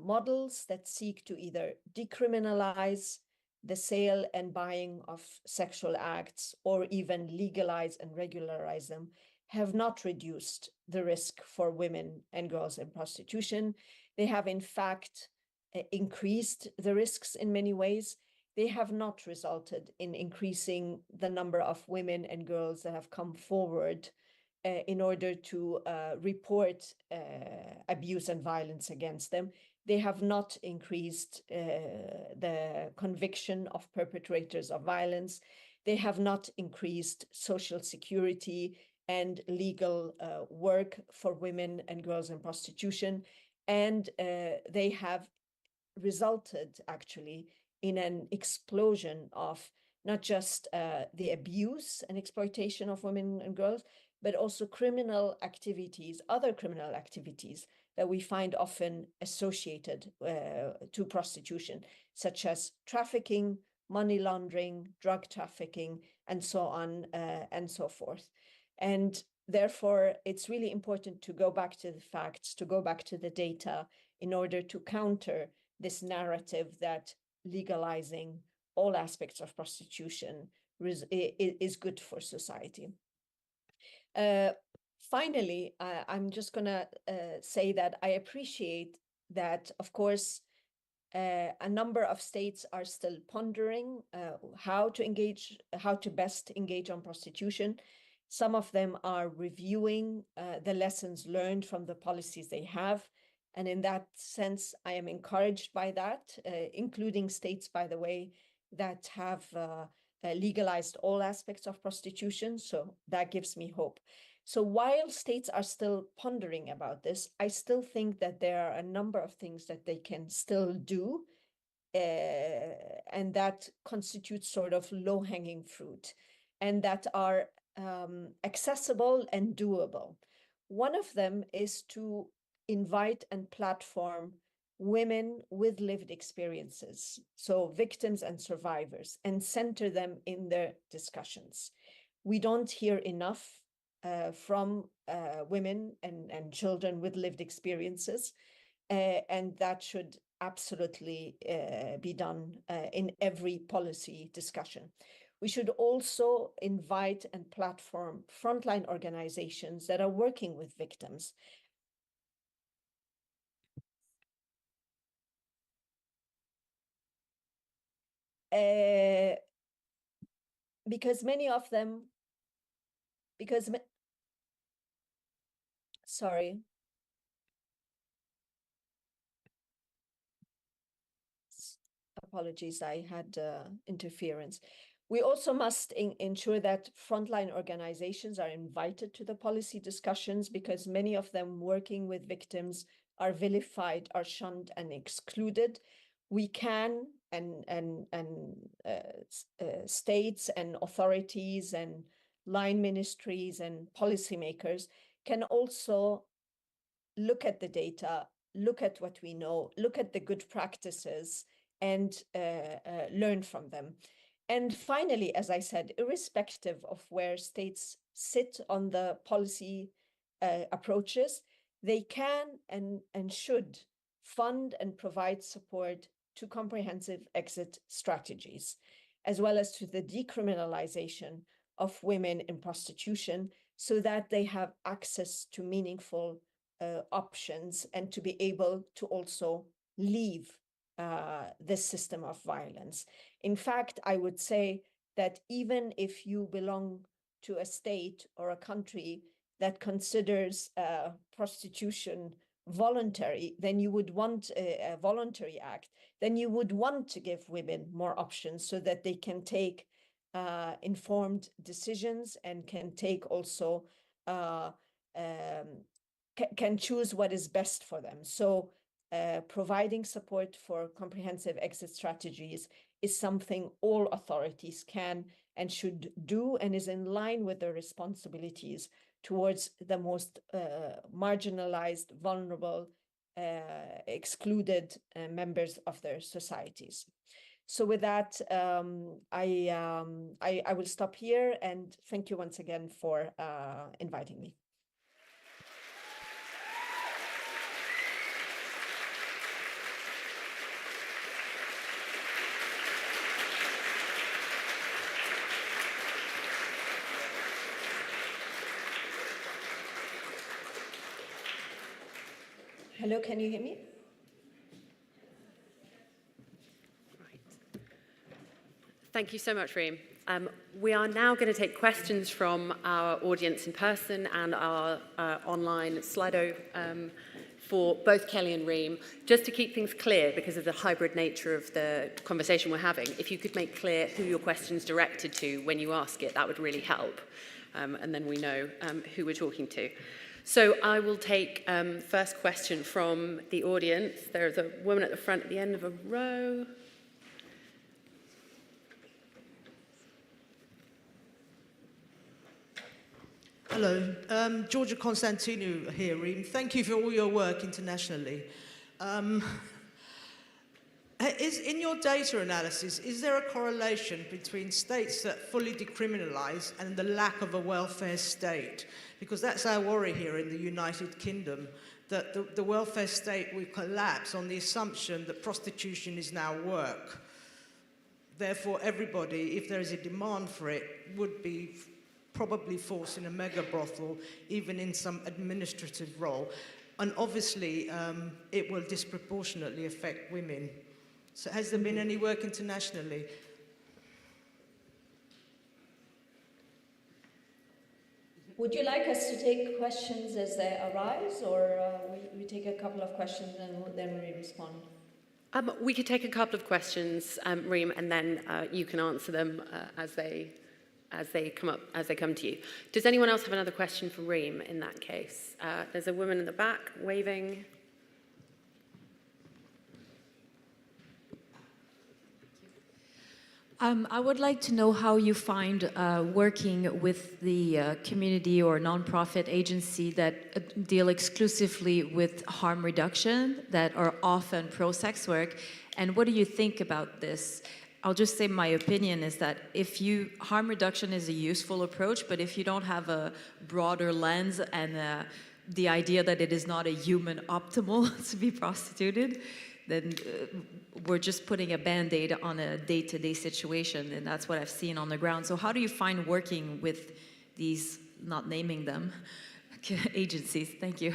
models that seek to either decriminalize the sale and buying of sexual acts or even legalize and regularize them have not reduced the risk for women and girls in prostitution. They have, in fact, increased the risks in many ways. They have not resulted in increasing the number of women and girls that have come forward in order to report abuse and violence against them. They have not increased the conviction of perpetrators of violence. They have not increased social security and legal work for women and girls in prostitution. And they have resulted actually in an explosion of not just the abuse and exploitation of women and girls, but also criminal activities, other criminal activities that we find often associated to prostitution, such as trafficking, money laundering, drug trafficking, and so on and so forth. And therefore, it's really important to go back to the facts, to go back to the data in order to counter this narrative that legalizing all aspects of prostitution is good for society. Finally, I'm just going to say that I appreciate that, of course, a number of states are still pondering how to best engage on prostitution. Some of them are reviewing the lessons learned from the policies they have. And in that sense, I am encouraged by that, including states, by the way, that have legalized all aspects of prostitution. So that gives me hope. So while states are still pondering about this, I still think that there are a number of things that they can still do, and that constitutes sort of low-hanging fruit, and that are accessible and doable. One of them is to invite and platform women with lived experiences, so victims and survivors, and center them in their discussions. We don't hear enough from women and children with lived experiences, and that should absolutely be done in every policy discussion. We should also invite and platform frontline organizations that are working with victims. Because many of them, sorry. Apologies, I had interference. We also must ensure that frontline organizations are invited to the policy discussions, because many of them working with victims are vilified, are shunned and excluded. We can, and states and authorities and line ministries and policymakers can also look at the data, look at what we know, look at the good practices, and learn from them. And finally, as I said, irrespective of where states sit on the policy approaches, they can and should fund and provide support to comprehensive exit strategies, as well as to the decriminalization of women in prostitution, so that they have access to meaningful options and to be able to also leave this system of violence. In fact, I would say that even if you belong to a state or a country that considers prostitution voluntary, then you would want a voluntary act, then you would want to give women more options so that they can take informed decisions and can take also, can choose what is best for them. So providing support for comprehensive exit strategies is something all authorities can and should do, and is in line with their responsibilities towards the most marginalized, vulnerable, excluded members of their societies. So with that, I will stop here, and thank you once again for inviting me. Hello, can you hear me?
Thank you so much, Reem. We are now going to take questions from our audience in person and our online Slido for both Kelly and Reem. Just to keep things clear, because of the hybrid nature of the conversation we're having, if you could make clear who your question's directed to when you ask it, that would really help. And then we know who we're talking to. So I will take first question from the audience. There's a woman at the front at the end of a row.
Hello, Georgia Constantinou here, Reem. Thank you for all your work internationally. In your data analysis, is there a correlation between states that fully decriminalise and the lack of a welfare state? Because that's our worry here in the United Kingdom, that the welfare state will collapse on the assumption that prostitution is now work. Therefore, everybody, if there is a demand for it, would be probably forced in a mega brothel, even in some administrative role. And obviously, it will disproportionately affect women. So has there been any work internationally?
Would you like us to take questions as they arise, or we take a couple of questions and then we respond?
We could take a couple of questions, Reem, and then you can answer them as they come to you. Does anyone else have another question for Reem in that case? There's a woman in the back waving.
I would like to know how you find working with the community or nonprofit agency that deal exclusively with harm reduction, that are often pro-sex work, and what do you think about this? I'll just say my opinion is that harm reduction is a useful approach, but if you don't have a broader lens and the idea that it is not a human optimal to be prostituted, then we're just putting a Band-Aid on a day-to-day situation, and that's what I've seen on the ground. So how do you find working with these, not naming them, agencies? Thank you.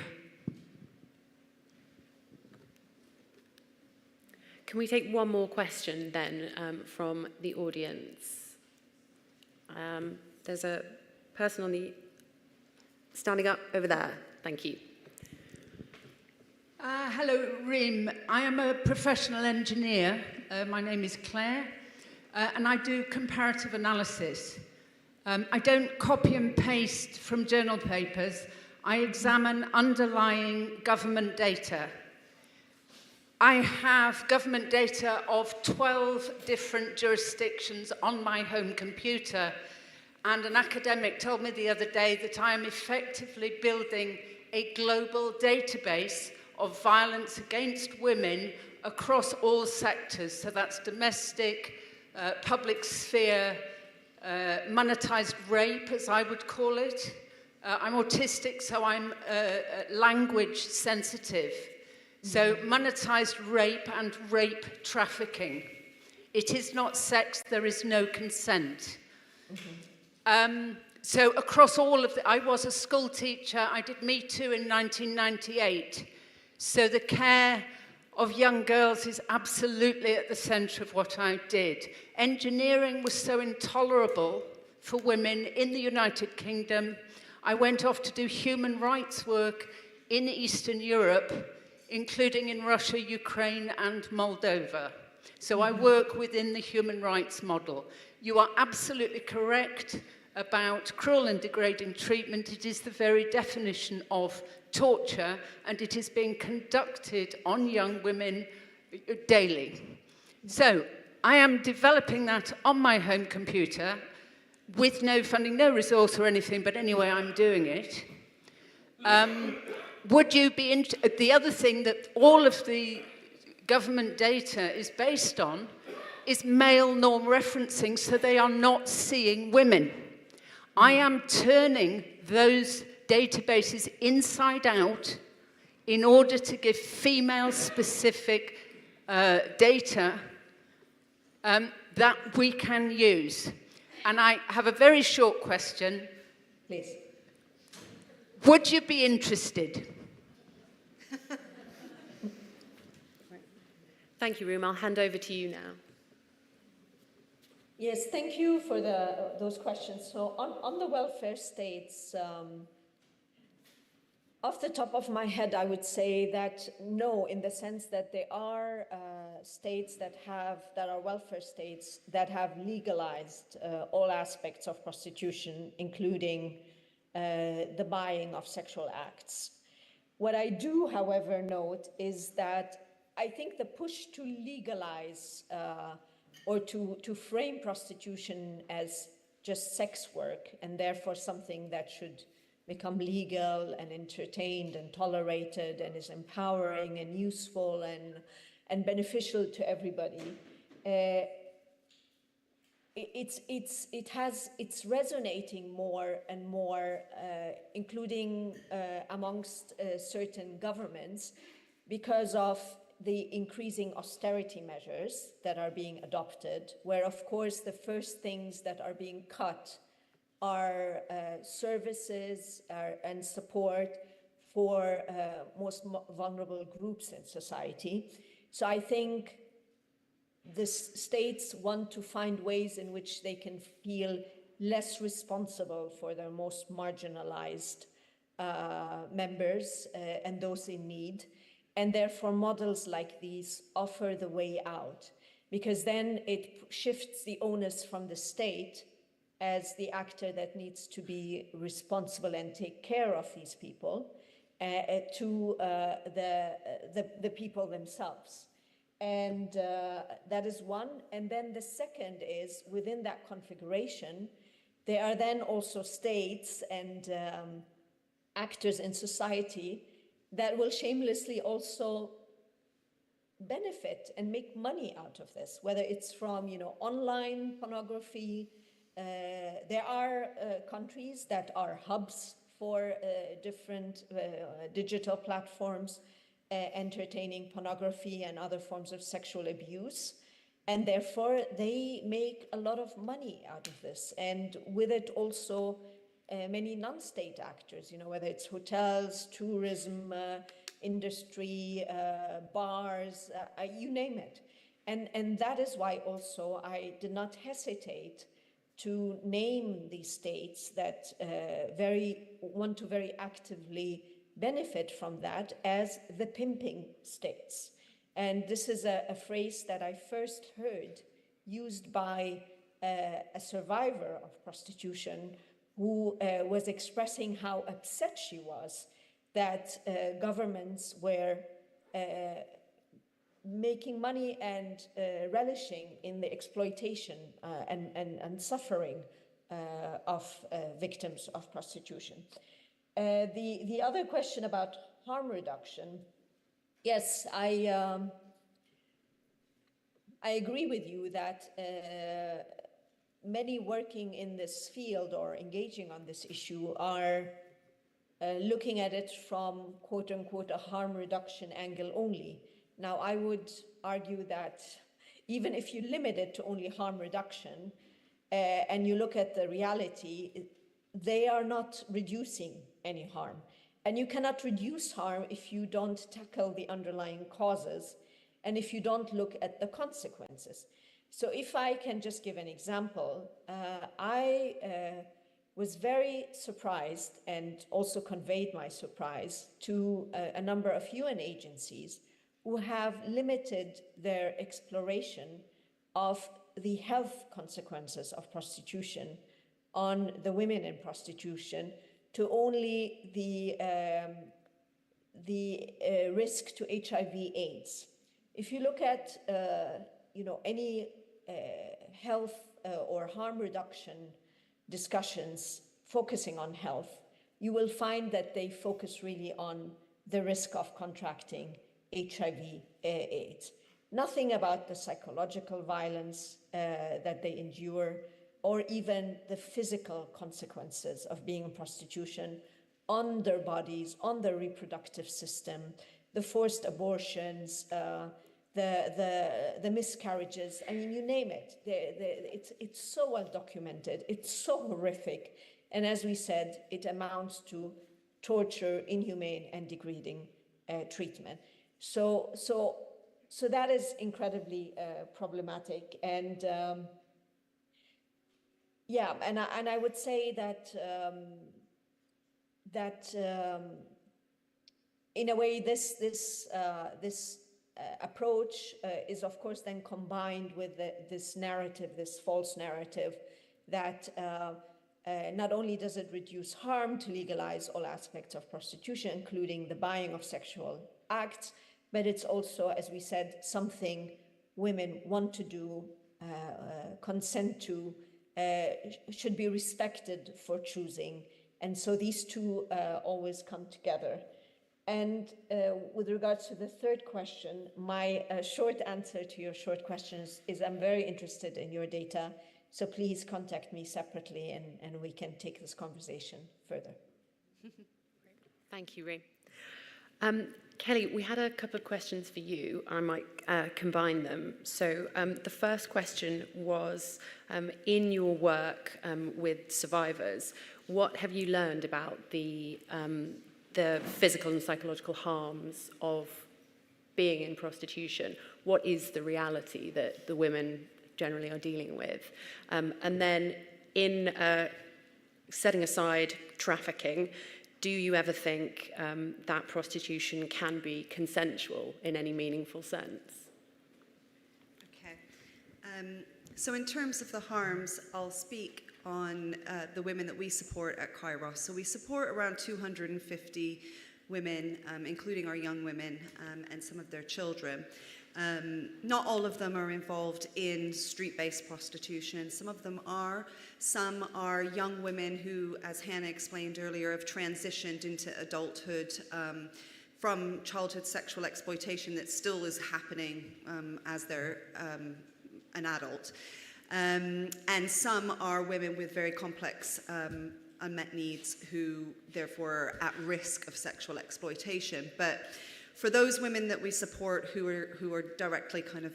Can we take one more question then from the audience? There's a person standing up over there. Thank you.
Hello, Reem. I am a professional engineer. My name is Claire, and I do comparative analysis. I don't copy and paste from journal papers. I examine underlying government data. I have government data of 12 different jurisdictions on my home computer, and an academic told me the other day that I am effectively building a global database of violence against women across all sectors. So that's domestic, public sphere, monetized rape, as I would call it. I'm autistic, so I'm language sensitive. So monetized rape and rape trafficking. It is not sex, there is no consent. So across all of I was a school teacher, I did Me Too in 1998. So the care of young girls is absolutely at the center of what I did. Engineering was so intolerable for women in the United Kingdom. I went off to do human rights work in Eastern Europe, including in Russia, Ukraine, and Moldova. So I work within the human rights model. You are absolutely correct about cruel and degrading treatment. It is the very definition of torture, and it is being conducted on young women daily. So I am developing that on my home computer with no funding, no resource or anything, but anyway, I'm doing it. Would you be the other thing that all of the government data is based on is male norm referencing, so they are not seeing women. I am turning those databases inside out in order to give female-specific data that we can use. And I have a very short question.
Please.
Would you be interested?
Thank you, Room. I'll hand over to you now.
Yes, thank you for those questions. So on the welfare states, off the top of my head, I would say that no, in the sense that there are states that are welfare states that have legalized all aspects of prostitution, including the buying of sexual acts. What I do, however, note is that I think the push to legalize or to frame prostitution as just sex work, and therefore something that should become legal and entertained and tolerated and is empowering and useful and beneficial to everybody. It's resonating more and more, including amongst certain governments, because of the increasing austerity measures that are being adopted, where of course the first things that are being cut are services and support for most vulnerable groups in society. So I think the states want to find ways in which they can feel less responsible for their most marginalized members and those in need. And therefore models like these offer the way out, because then it shifts the onus from the state as the actor that needs to be responsible and take care of these people to the people themselves. And that is one. And then the second is, within that configuration, there are then also states and actors in society that will shamelessly also benefit and make money out of this, whether it's from, online pornography. There are countries that are hubs for different digital platforms entertaining pornography and other forms of sexual abuse. And therefore, they make a lot of money out of this. And with it also many non-state actors, whether it's hotels, tourism, industry, bars, you name it. And that is why also I did not hesitate to name these states that want to very actively benefit from that as the pimping states. And this is a phrase that I first heard used by a survivor of prostitution who was expressing how upset she was that governments were making money and relishing in the exploitation and suffering of victims of prostitution. The other question about harm reduction, yes, I agree with you that many working in this field or engaging on this issue are looking at it from quote unquote a harm reduction angle only. Now, I would argue that even if you limit it to only harm reduction and you look at the reality, they are not reducing any harm. And you cannot reduce harm if you don't tackle the underlying causes and if you don't look at the consequences. So if I can just give an example, I was very surprised and also conveyed my surprise to a number of UN agencies who have limited their exploration of the health consequences of prostitution on the women in prostitution to only the risk to HIV/AIDS. If you look at any health or harm reduction discussions focusing on health, you will find that they focus really on the risk of contracting HIV/AIDS. Nothing about the psychological violence that they endure, or even the physical consequences of being in prostitution on their bodies, on their reproductive system, the forced abortions, the miscarriages. I mean, you name it. It's so well documented. It's so horrific. And as we said, it amounts to torture, inhumane, and degrading treatment. So that is incredibly problematic. And and I would say that in a way this approach is of course then combined with this narrative, this false narrative that not only does it reduce harm to legalize all aspects of prostitution, including the buying of sexual acts, but it's also, as we said, something women want to do, consent to, should be respected for choosing. And so these two always come together. And with regards to the third question, my short answer to your short question is I'm very interested in your data. So please contact me separately and we can take this conversation further.
Thank you, Ree. Kelly, we had a couple of questions for you. I might combine them. So the first question was, in your work with survivors, what have you learned about the physical and psychological harms of being in prostitution? What is the reality that the women generally are dealing with? And then in setting aside trafficking, do you ever think that prostitution can be consensual in any meaningful sense?
Okay. So in terms of the harms, I'll speak on the women that we support at Kairos. So we support around 250 women, including our young women and some of their children. Not all of them are involved in street-based prostitution. Some of them are. Some are young women who, as Hannah explained earlier, have transitioned into adulthood from childhood sexual exploitation that still is happening as they're an adult. And some are women with very complex unmet needs who therefore are at risk of sexual exploitation. But for those women that we support who are directly kind of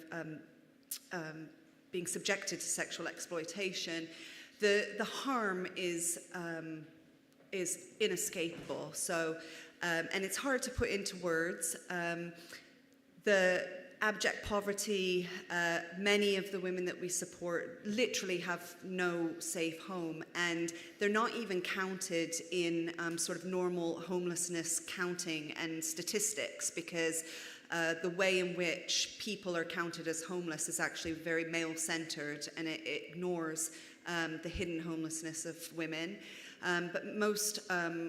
being subjected to sexual exploitation, the harm is inescapable. So, and it's hard to put into words. The abject poverty, many of the women that we support literally have no safe home, and they're not even counted in sort of normal homelessness counting and statistics, because the way in which people are counted as homeless is actually very male-centered, and it ignores the hidden homelessness of women. But most,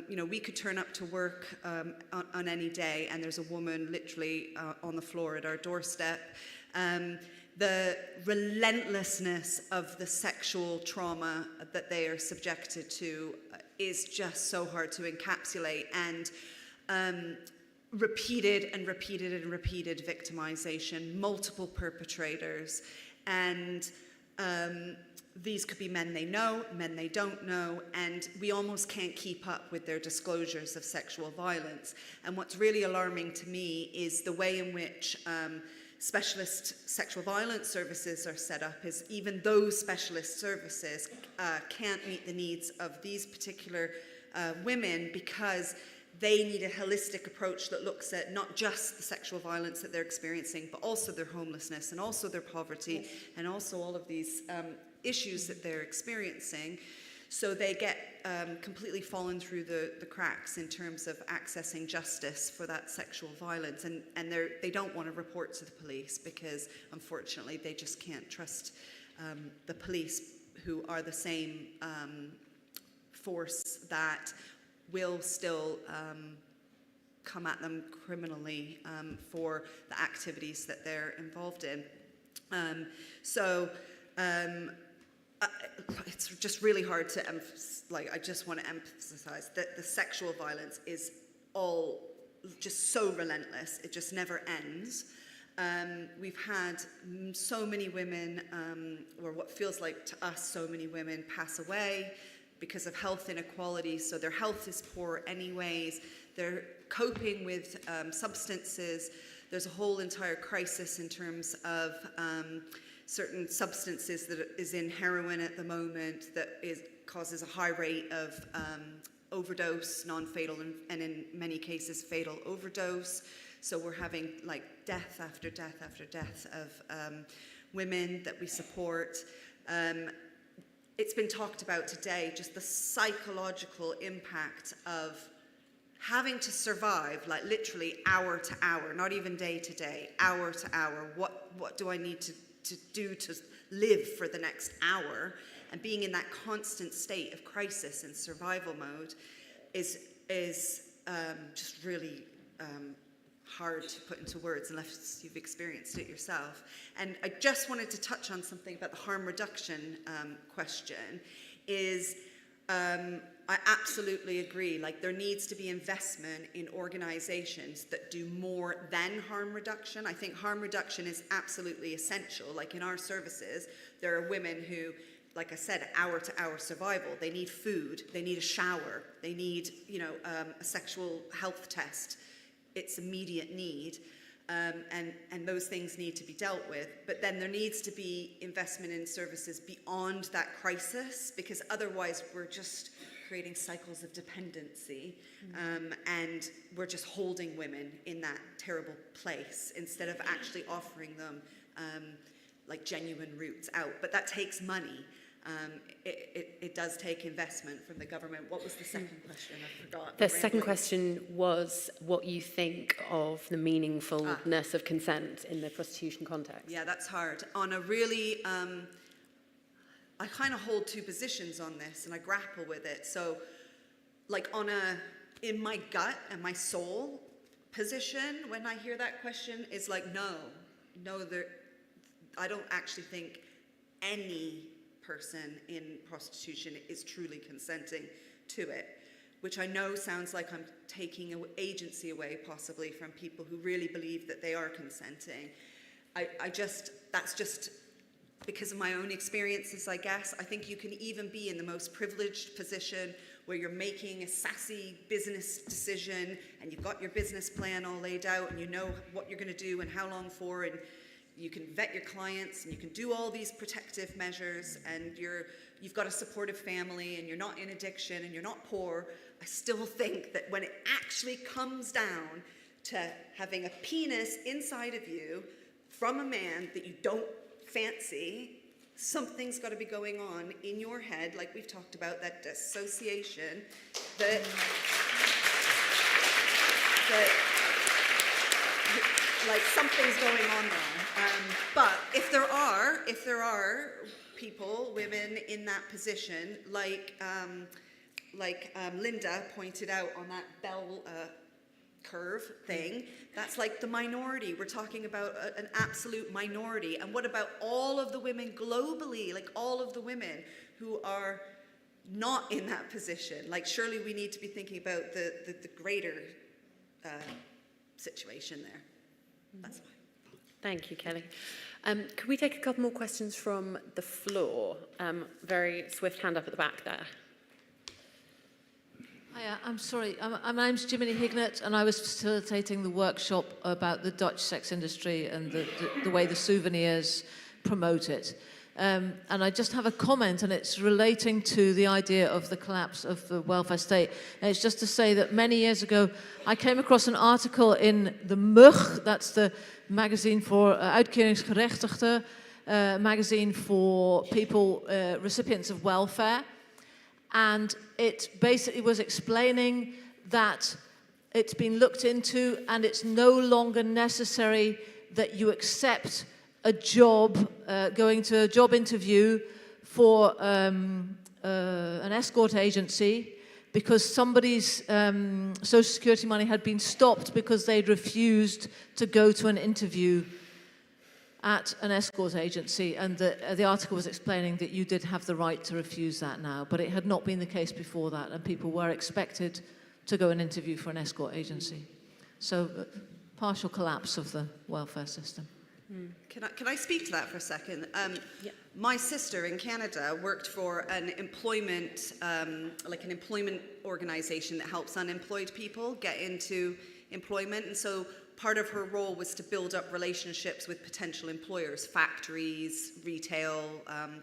we could turn up to work on any day and there's a woman literally on the floor at our doorstep. The relentlessness of the sexual trauma that they are subjected to is just so hard to encapsulate, and repeated and repeated and repeated victimization, multiple perpetrators, and these could be men they know, men they don't know, and we almost can't keep up with their disclosures of sexual violence. And what's really alarming to me is the way in which specialist sexual violence services are set up. Is even those specialist services can't meet the needs of these particular women, because they need a holistic approach that looks at not just the sexual violence that they're experiencing, but also their homelessness and also their poverty and also all of these issues that they're experiencing. So they get completely fallen through the cracks in terms of accessing justice for that sexual violence. And they don't want to report to the police because, unfortunately, they just can't trust the police, who are the same force that will still come at them criminally for the activities that they're involved in. It's just really hard to emphasize, I just want to emphasize that the sexual violence is all just so relentless. It just never ends. We've had so many women, or what feels like to us so many women, pass away because of health inequalities. So their health is poor anyways. They're coping with substances. There's a whole entire crisis in terms of certain substances that is in heroin at the moment that causes a high rate of overdose, non-fatal, and in many cases fatal overdose. So we're having death after death after death of women that we support. It's been talked about today, just the psychological impact of having to survive, literally hour to hour, not even day to day, hour to hour. What do I need to do to live for the next hour? And being in that constant state of crisis and survival mode is just really hard to put into words unless you've experienced it yourself. And I just wanted to touch on something about the harm reduction question. I absolutely agree. There needs to be investment in organizations that do more than harm reduction. I think harm reduction is absolutely essential. In our services, there are women who, like I said, hour to hour survival. They need food, they need a shower, they need, a sexual health test. It's immediate need. And those things need to be dealt with. But then there needs to be investment in services beyond that crisis, because otherwise we're just creating cycles of dependency, and we're just holding women in that terrible place instead of actually offering them genuine routes out. But that takes money. It does take investment from the government. What was the second question? I forgot.
The second question was what you think of the meaningfulness of consent in the prostitution context.
Yeah, that's hard. On a really, I kind of hold two positions on this, and I grapple with it. So, on a in my gut and my soul position when I hear that question is like, no, I don't actually think any person in prostitution is truly consenting to it, which I know sounds like I'm taking agency away possibly from people who really believe that they are consenting. That's just because of my own experiences, I guess. I think you can even be in the most privileged position where you're making a sassy business decision and you've got your business plan all laid out and you know what you're going to do and how long for, and you can vet your clients and you can do all these protective measures, and you've got a supportive family and you're not in addiction and you're not poor. I still think that when it actually comes down to having a penis inside of you from a man that you don't fancy, something's got to be going on in your head, like we've talked about, that dissociation, that like something's going on there. But if there are people, women in that position, like Linda pointed out on that bell curve thing, that's like the minority. We're talking about an absolute minority. And what about all of the women globally, like all of the women who are not in that position? Like, surely we need to be thinking about the greater situation there. That's why.
Thank you, Kelly. Could we take a couple more questions from the floor? Very swift hand up at the back there.
Hiya, I'm sorry. My name's Jiminy Hignett, and I was facilitating the workshop about the Dutch sex industry and the way the souvenirs promote it. And I just have a comment, and it's relating to the idea of the collapse of the welfare state. And it's just to say that many years ago, I came across an article in the MUG, that's the magazine for uitkeringsgerechtigden, magazine for people, recipients of welfare. And it basically was explaining that it's been looked into and it's no longer necessary that you accept a job, going to a job interview for an escort agency because somebody's Social Security money had been stopped because they'd refused to go to an interview at an escort agency, and the article was explaining that you did have the right to refuse that now, but it had not been the case before that, and people were expected to go and interview for an escort agency. So, partial collapse of the welfare system.
Can I speak to that for a second? My sister in Canada worked for an employment, like an employment organization that helps unemployed people get into employment, and so part of her role was to build up relationships with potential employers, factories, retail,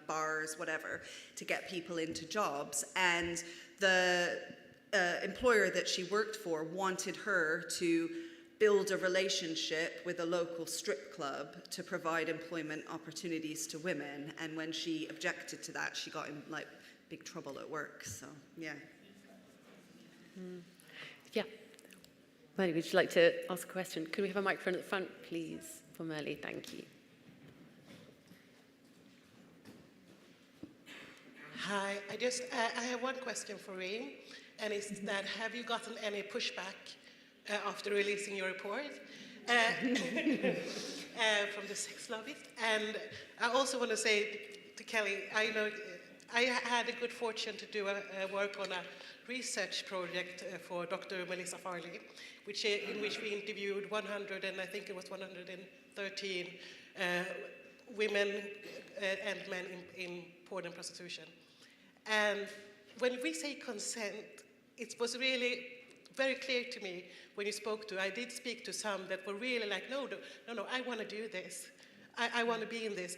bars, whatever, to get people into jobs. And the employer that she worked for wanted her to build a relationship with a local strip club to provide employment opportunities to women. And when she objected to that, she got in like big trouble at work. So, yeah.
Yeah. Merle, would you like to ask a question? Could we have a microphone at the front, please, for Merle? Thank you.
Hi, I have one question for Reem, and it's that have you gotten any pushback after releasing your report from the sex lobbies? And I also want to say to Kelly, I know I had a good fortune to do work on a research project for Dr. Melissa Farley, in which we interviewed 100, and I think it was 113 women and men in porn and prostitution. And when we say consent, it was really very clear to me when you spoke to, I did speak to some that were really like, no, I want to do this. I want to be in this.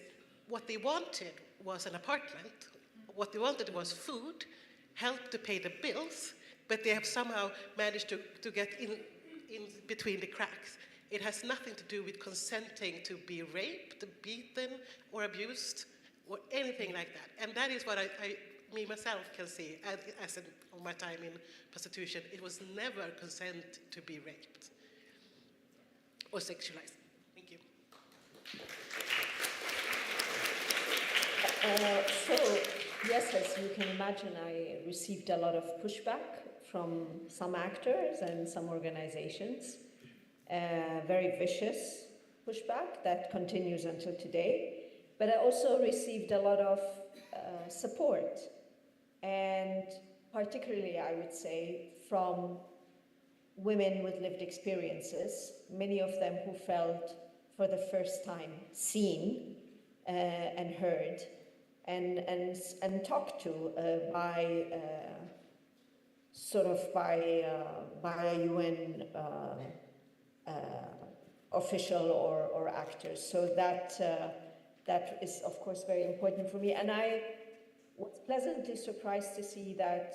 What they wanted was an apartment. What they wanted was food, help to pay the bills, but they have somehow managed to get in between the cracks. It has nothing to do with consenting to be raped, beaten, or abused, or anything like that. And that is what me myself can see as in my time in prostitution. It was never consent to be raped or sexualized. Thank you.
So, yes, as you can imagine, I received a lot of pushback from some actors and some organizations. Very vicious pushback that continues until today. But I also received a lot of support, and particularly, I would say, from women with lived experiences, many of them who felt for the first time seen and heard and talked to by a UN official or actors. So that is, of course, very important for me. And I was pleasantly surprised to see that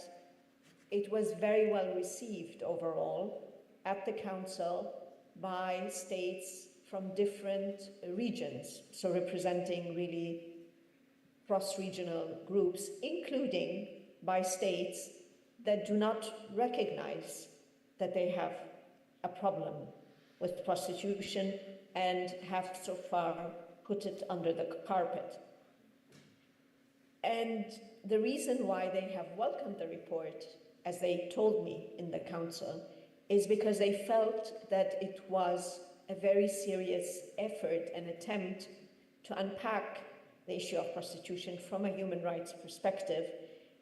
it was very well received overall at the Council by states from different regions, so representing really cross-regional groups, including by states that do not recognize that they have a problem with prostitution and have so far put it under the carpet. And the reason why they have welcomed the report, as they told me in the Council, is because they felt that it was a very serious effort and attempt to unpack the issue of prostitution from a human rights perspective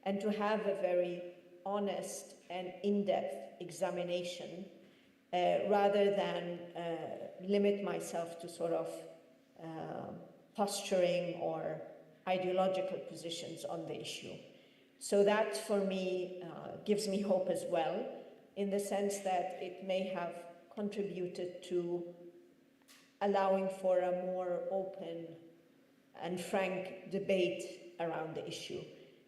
and to have a very honest and in-depth examination rather than limit myself to sort of posturing or ideological positions on the issue. So that, for me, gives me hope as well, in the sense that it may have contributed to allowing for a more open and frank debate around the issue.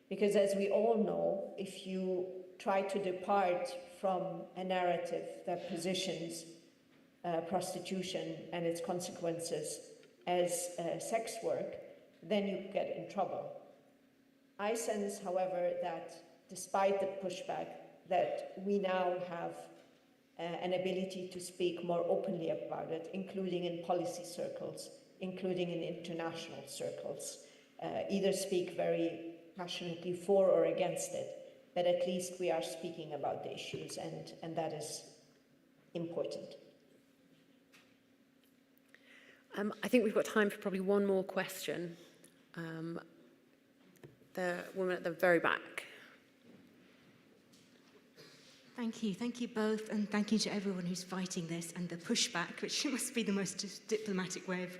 Because as we all know, if you try to depart from a narrative that positions prostitution and its consequences as sex work, then you get in trouble. I sense, however, that despite the pushback, that we now have an ability to speak more openly about it, including in policy circles, including in international circles, either speak very passionately for or against it, but at least we are speaking about the issues, and that is important.
I think we've got time for probably one more question. The woman at the very back.
Thank you both, and thank you to everyone who's fighting this and the pushback, which must be the most diplomatic way of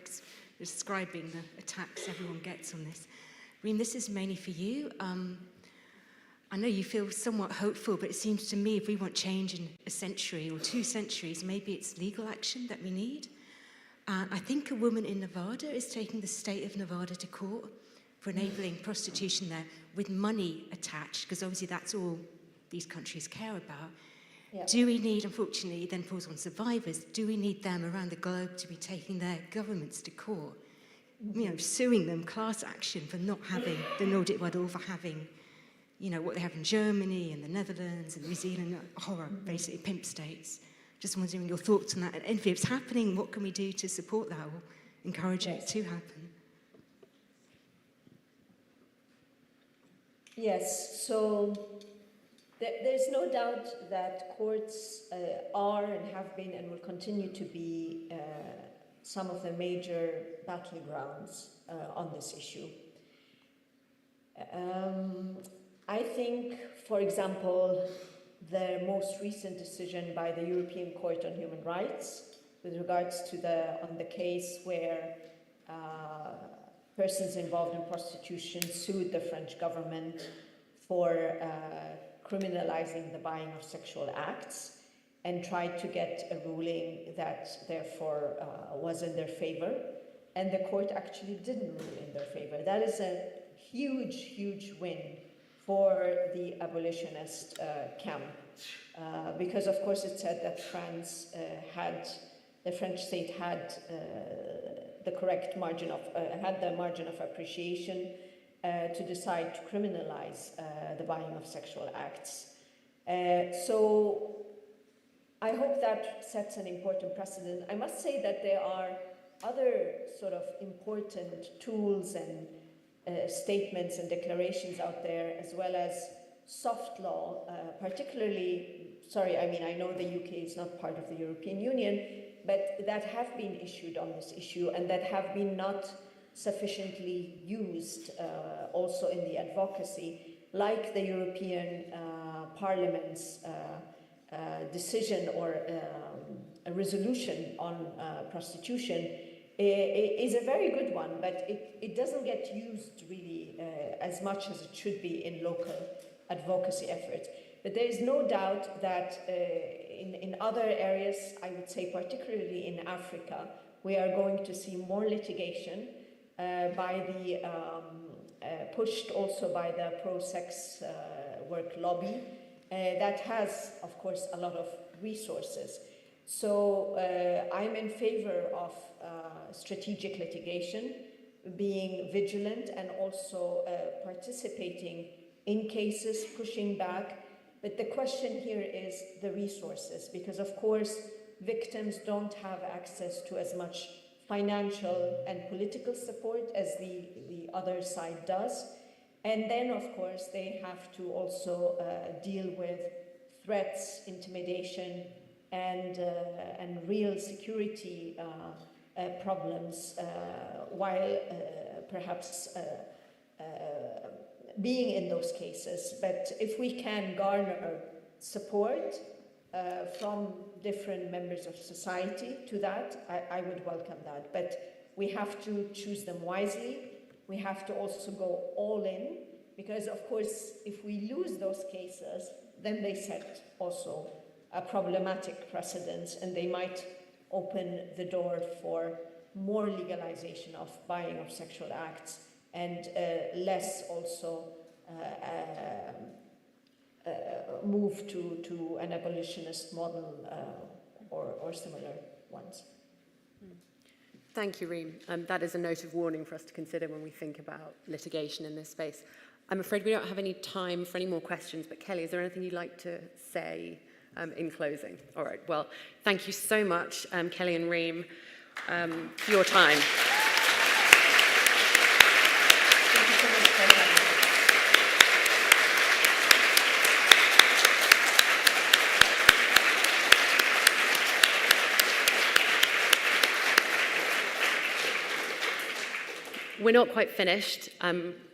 describing the attacks everyone gets on this. Reem, this is mainly for you. I know you feel somewhat hopeful, but it seems to me if we want change in a century or 2 centuries, maybe it's legal action that we need. I think a woman in Nevada is taking the state of Nevada to court for enabling prostitution there with money attached, because obviously that's all these countries care about. Yeah. Do we need, unfortunately, it then falls on survivors, do we need them around the globe to be taking their governments to court? You know, suing them, class action for not having the Nordic model, for having, you know, what they have in Germany and the Netherlands and New Zealand, horror, basically pimp states. Just wondering your thoughts on that. And if it's happening, what can we do to support that or encourage it to happen?
Yes, so there's no doubt that courts are and have been and will continue to be some of the major battlegrounds on this issue. I think, for example, the most recent decision by the European Court on Human Rights with regards to the case where persons involved in prostitution sued the French government for criminalizing the buying of sexual acts and tried to get a ruling that therefore was in their favor, and the court actually didn't rule in their favor. That is a huge, huge win for the abolitionist camp, because of course it said that the French state had the correct margin of, had the margin of appreciation to decide to criminalize the buying of sexual acts. So I hope that sets an important precedent. I must say that there are other sort of important tools and statements and declarations out there, as well as soft law, particularly, sorry, I mean, I know the UK is not part of the European Union, but that have been issued on this issue and that have been not sufficiently used also in the advocacy, like the European Parliament's decision or a resolution on prostitution is a very good one, but it doesn't get used really as much as it should be in local advocacy efforts. But there is no doubt that in other areas, I would say particularly in Africa, we are going to see more litigation by the pushed also by the pro-sex work lobby that has, of course, a lot of resources. So I'm in favor of strategic litigation, being vigilant and also participating in cases, pushing back. But the question here is the resources, because of course victims don't have access to as much financial and political support as the other side does. And then of course they have to also deal with threats, intimidation, and real security problems while perhaps being in those cases. But if we can garner support from different members of society to that, I would welcome that. But we have to choose them wisely. We have to also go all in, because of course, if we lose those cases, then they set also a problematic precedent, and they might open the door for more legalization of buying of sexual acts and less also move to an abolitionist model or similar ones.
Thank you, Reem. That is a note of warning for us to consider when we think about litigation in this space. I'm afraid we don't have any time for any more questions, but Kelly, is there anything you'd like to say in closing? All right, well, thank you so much, Kelly and Reem, for your time.
Thank you so much for having me.
We're not quite finished.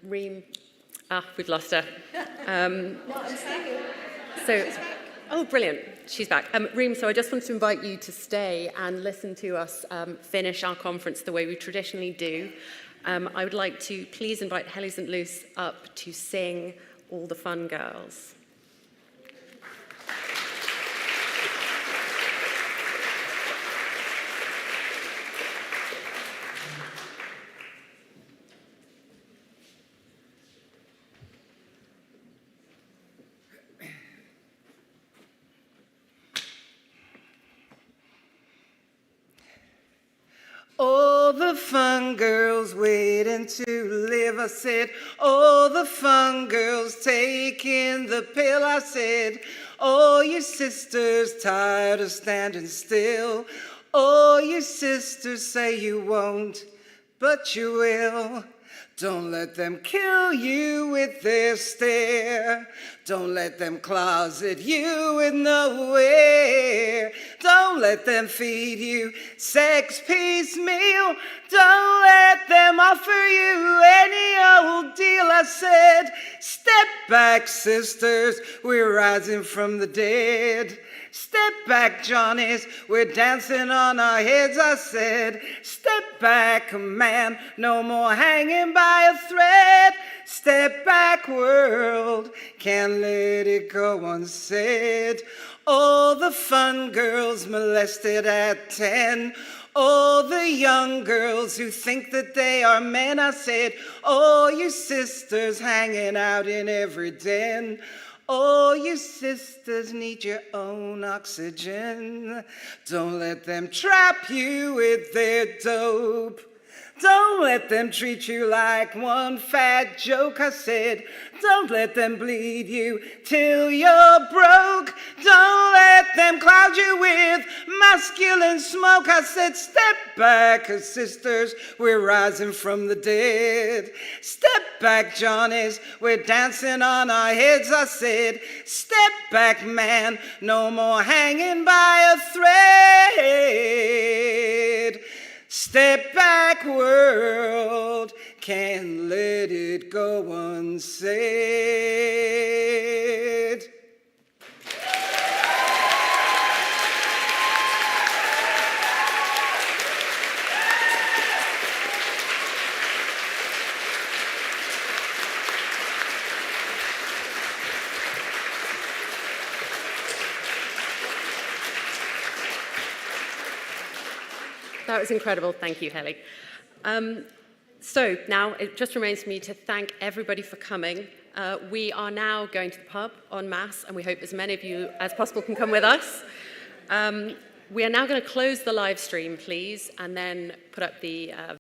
Reem, we've lost her.
No, I'm saying
Oh, brilliant. She's back. Reem, so I just wanted to invite you to stay and listen to us finish our conference the way we traditionally do. I would like to please invite Helly St. Luce up to sing All the Fun Girls.
All the fun girls waiting to live, I said. All the fun girls taking the pill, I said. All you sisters tired of standing still. All you sisters say you won't, but you will. Don't let them kill you with their stare. Don't let them closet you with nowhere. Don't let them feed you sex piecemeal. Don't let them offer you any old deal. I said, step back, sisters, we're rising from the dead. Step back, Johnnies, we're dancing on our heads. I said, step back, man, no more hanging by a thread. Step back, world, can't let it go unsaid. All the fun girls molested at 10. All the young girls who think that they are men. I said, all you sisters hanging out in every den. All you sisters need your own oxygen. Don't let them trap you with their dope. Don't let them treat you like one fat joke, I said. Don't let them bleed you till you're broke. Don't let them cloud you with masculine smoke, I said. Step back, 'cause sisters, we're rising from the dead. Step back, Johnnies, we're dancing on our heads, I said. Step back, man, no more hanging by a thread. Step back, world, can't let it go unsaid.
That was incredible. Thank you, Heli. So now it just remains for me to thank everybody for coming. We are now going to the pub en masse, and we hope as many of you as possible can come with us. We are now going to close the live stream, please, and then put up the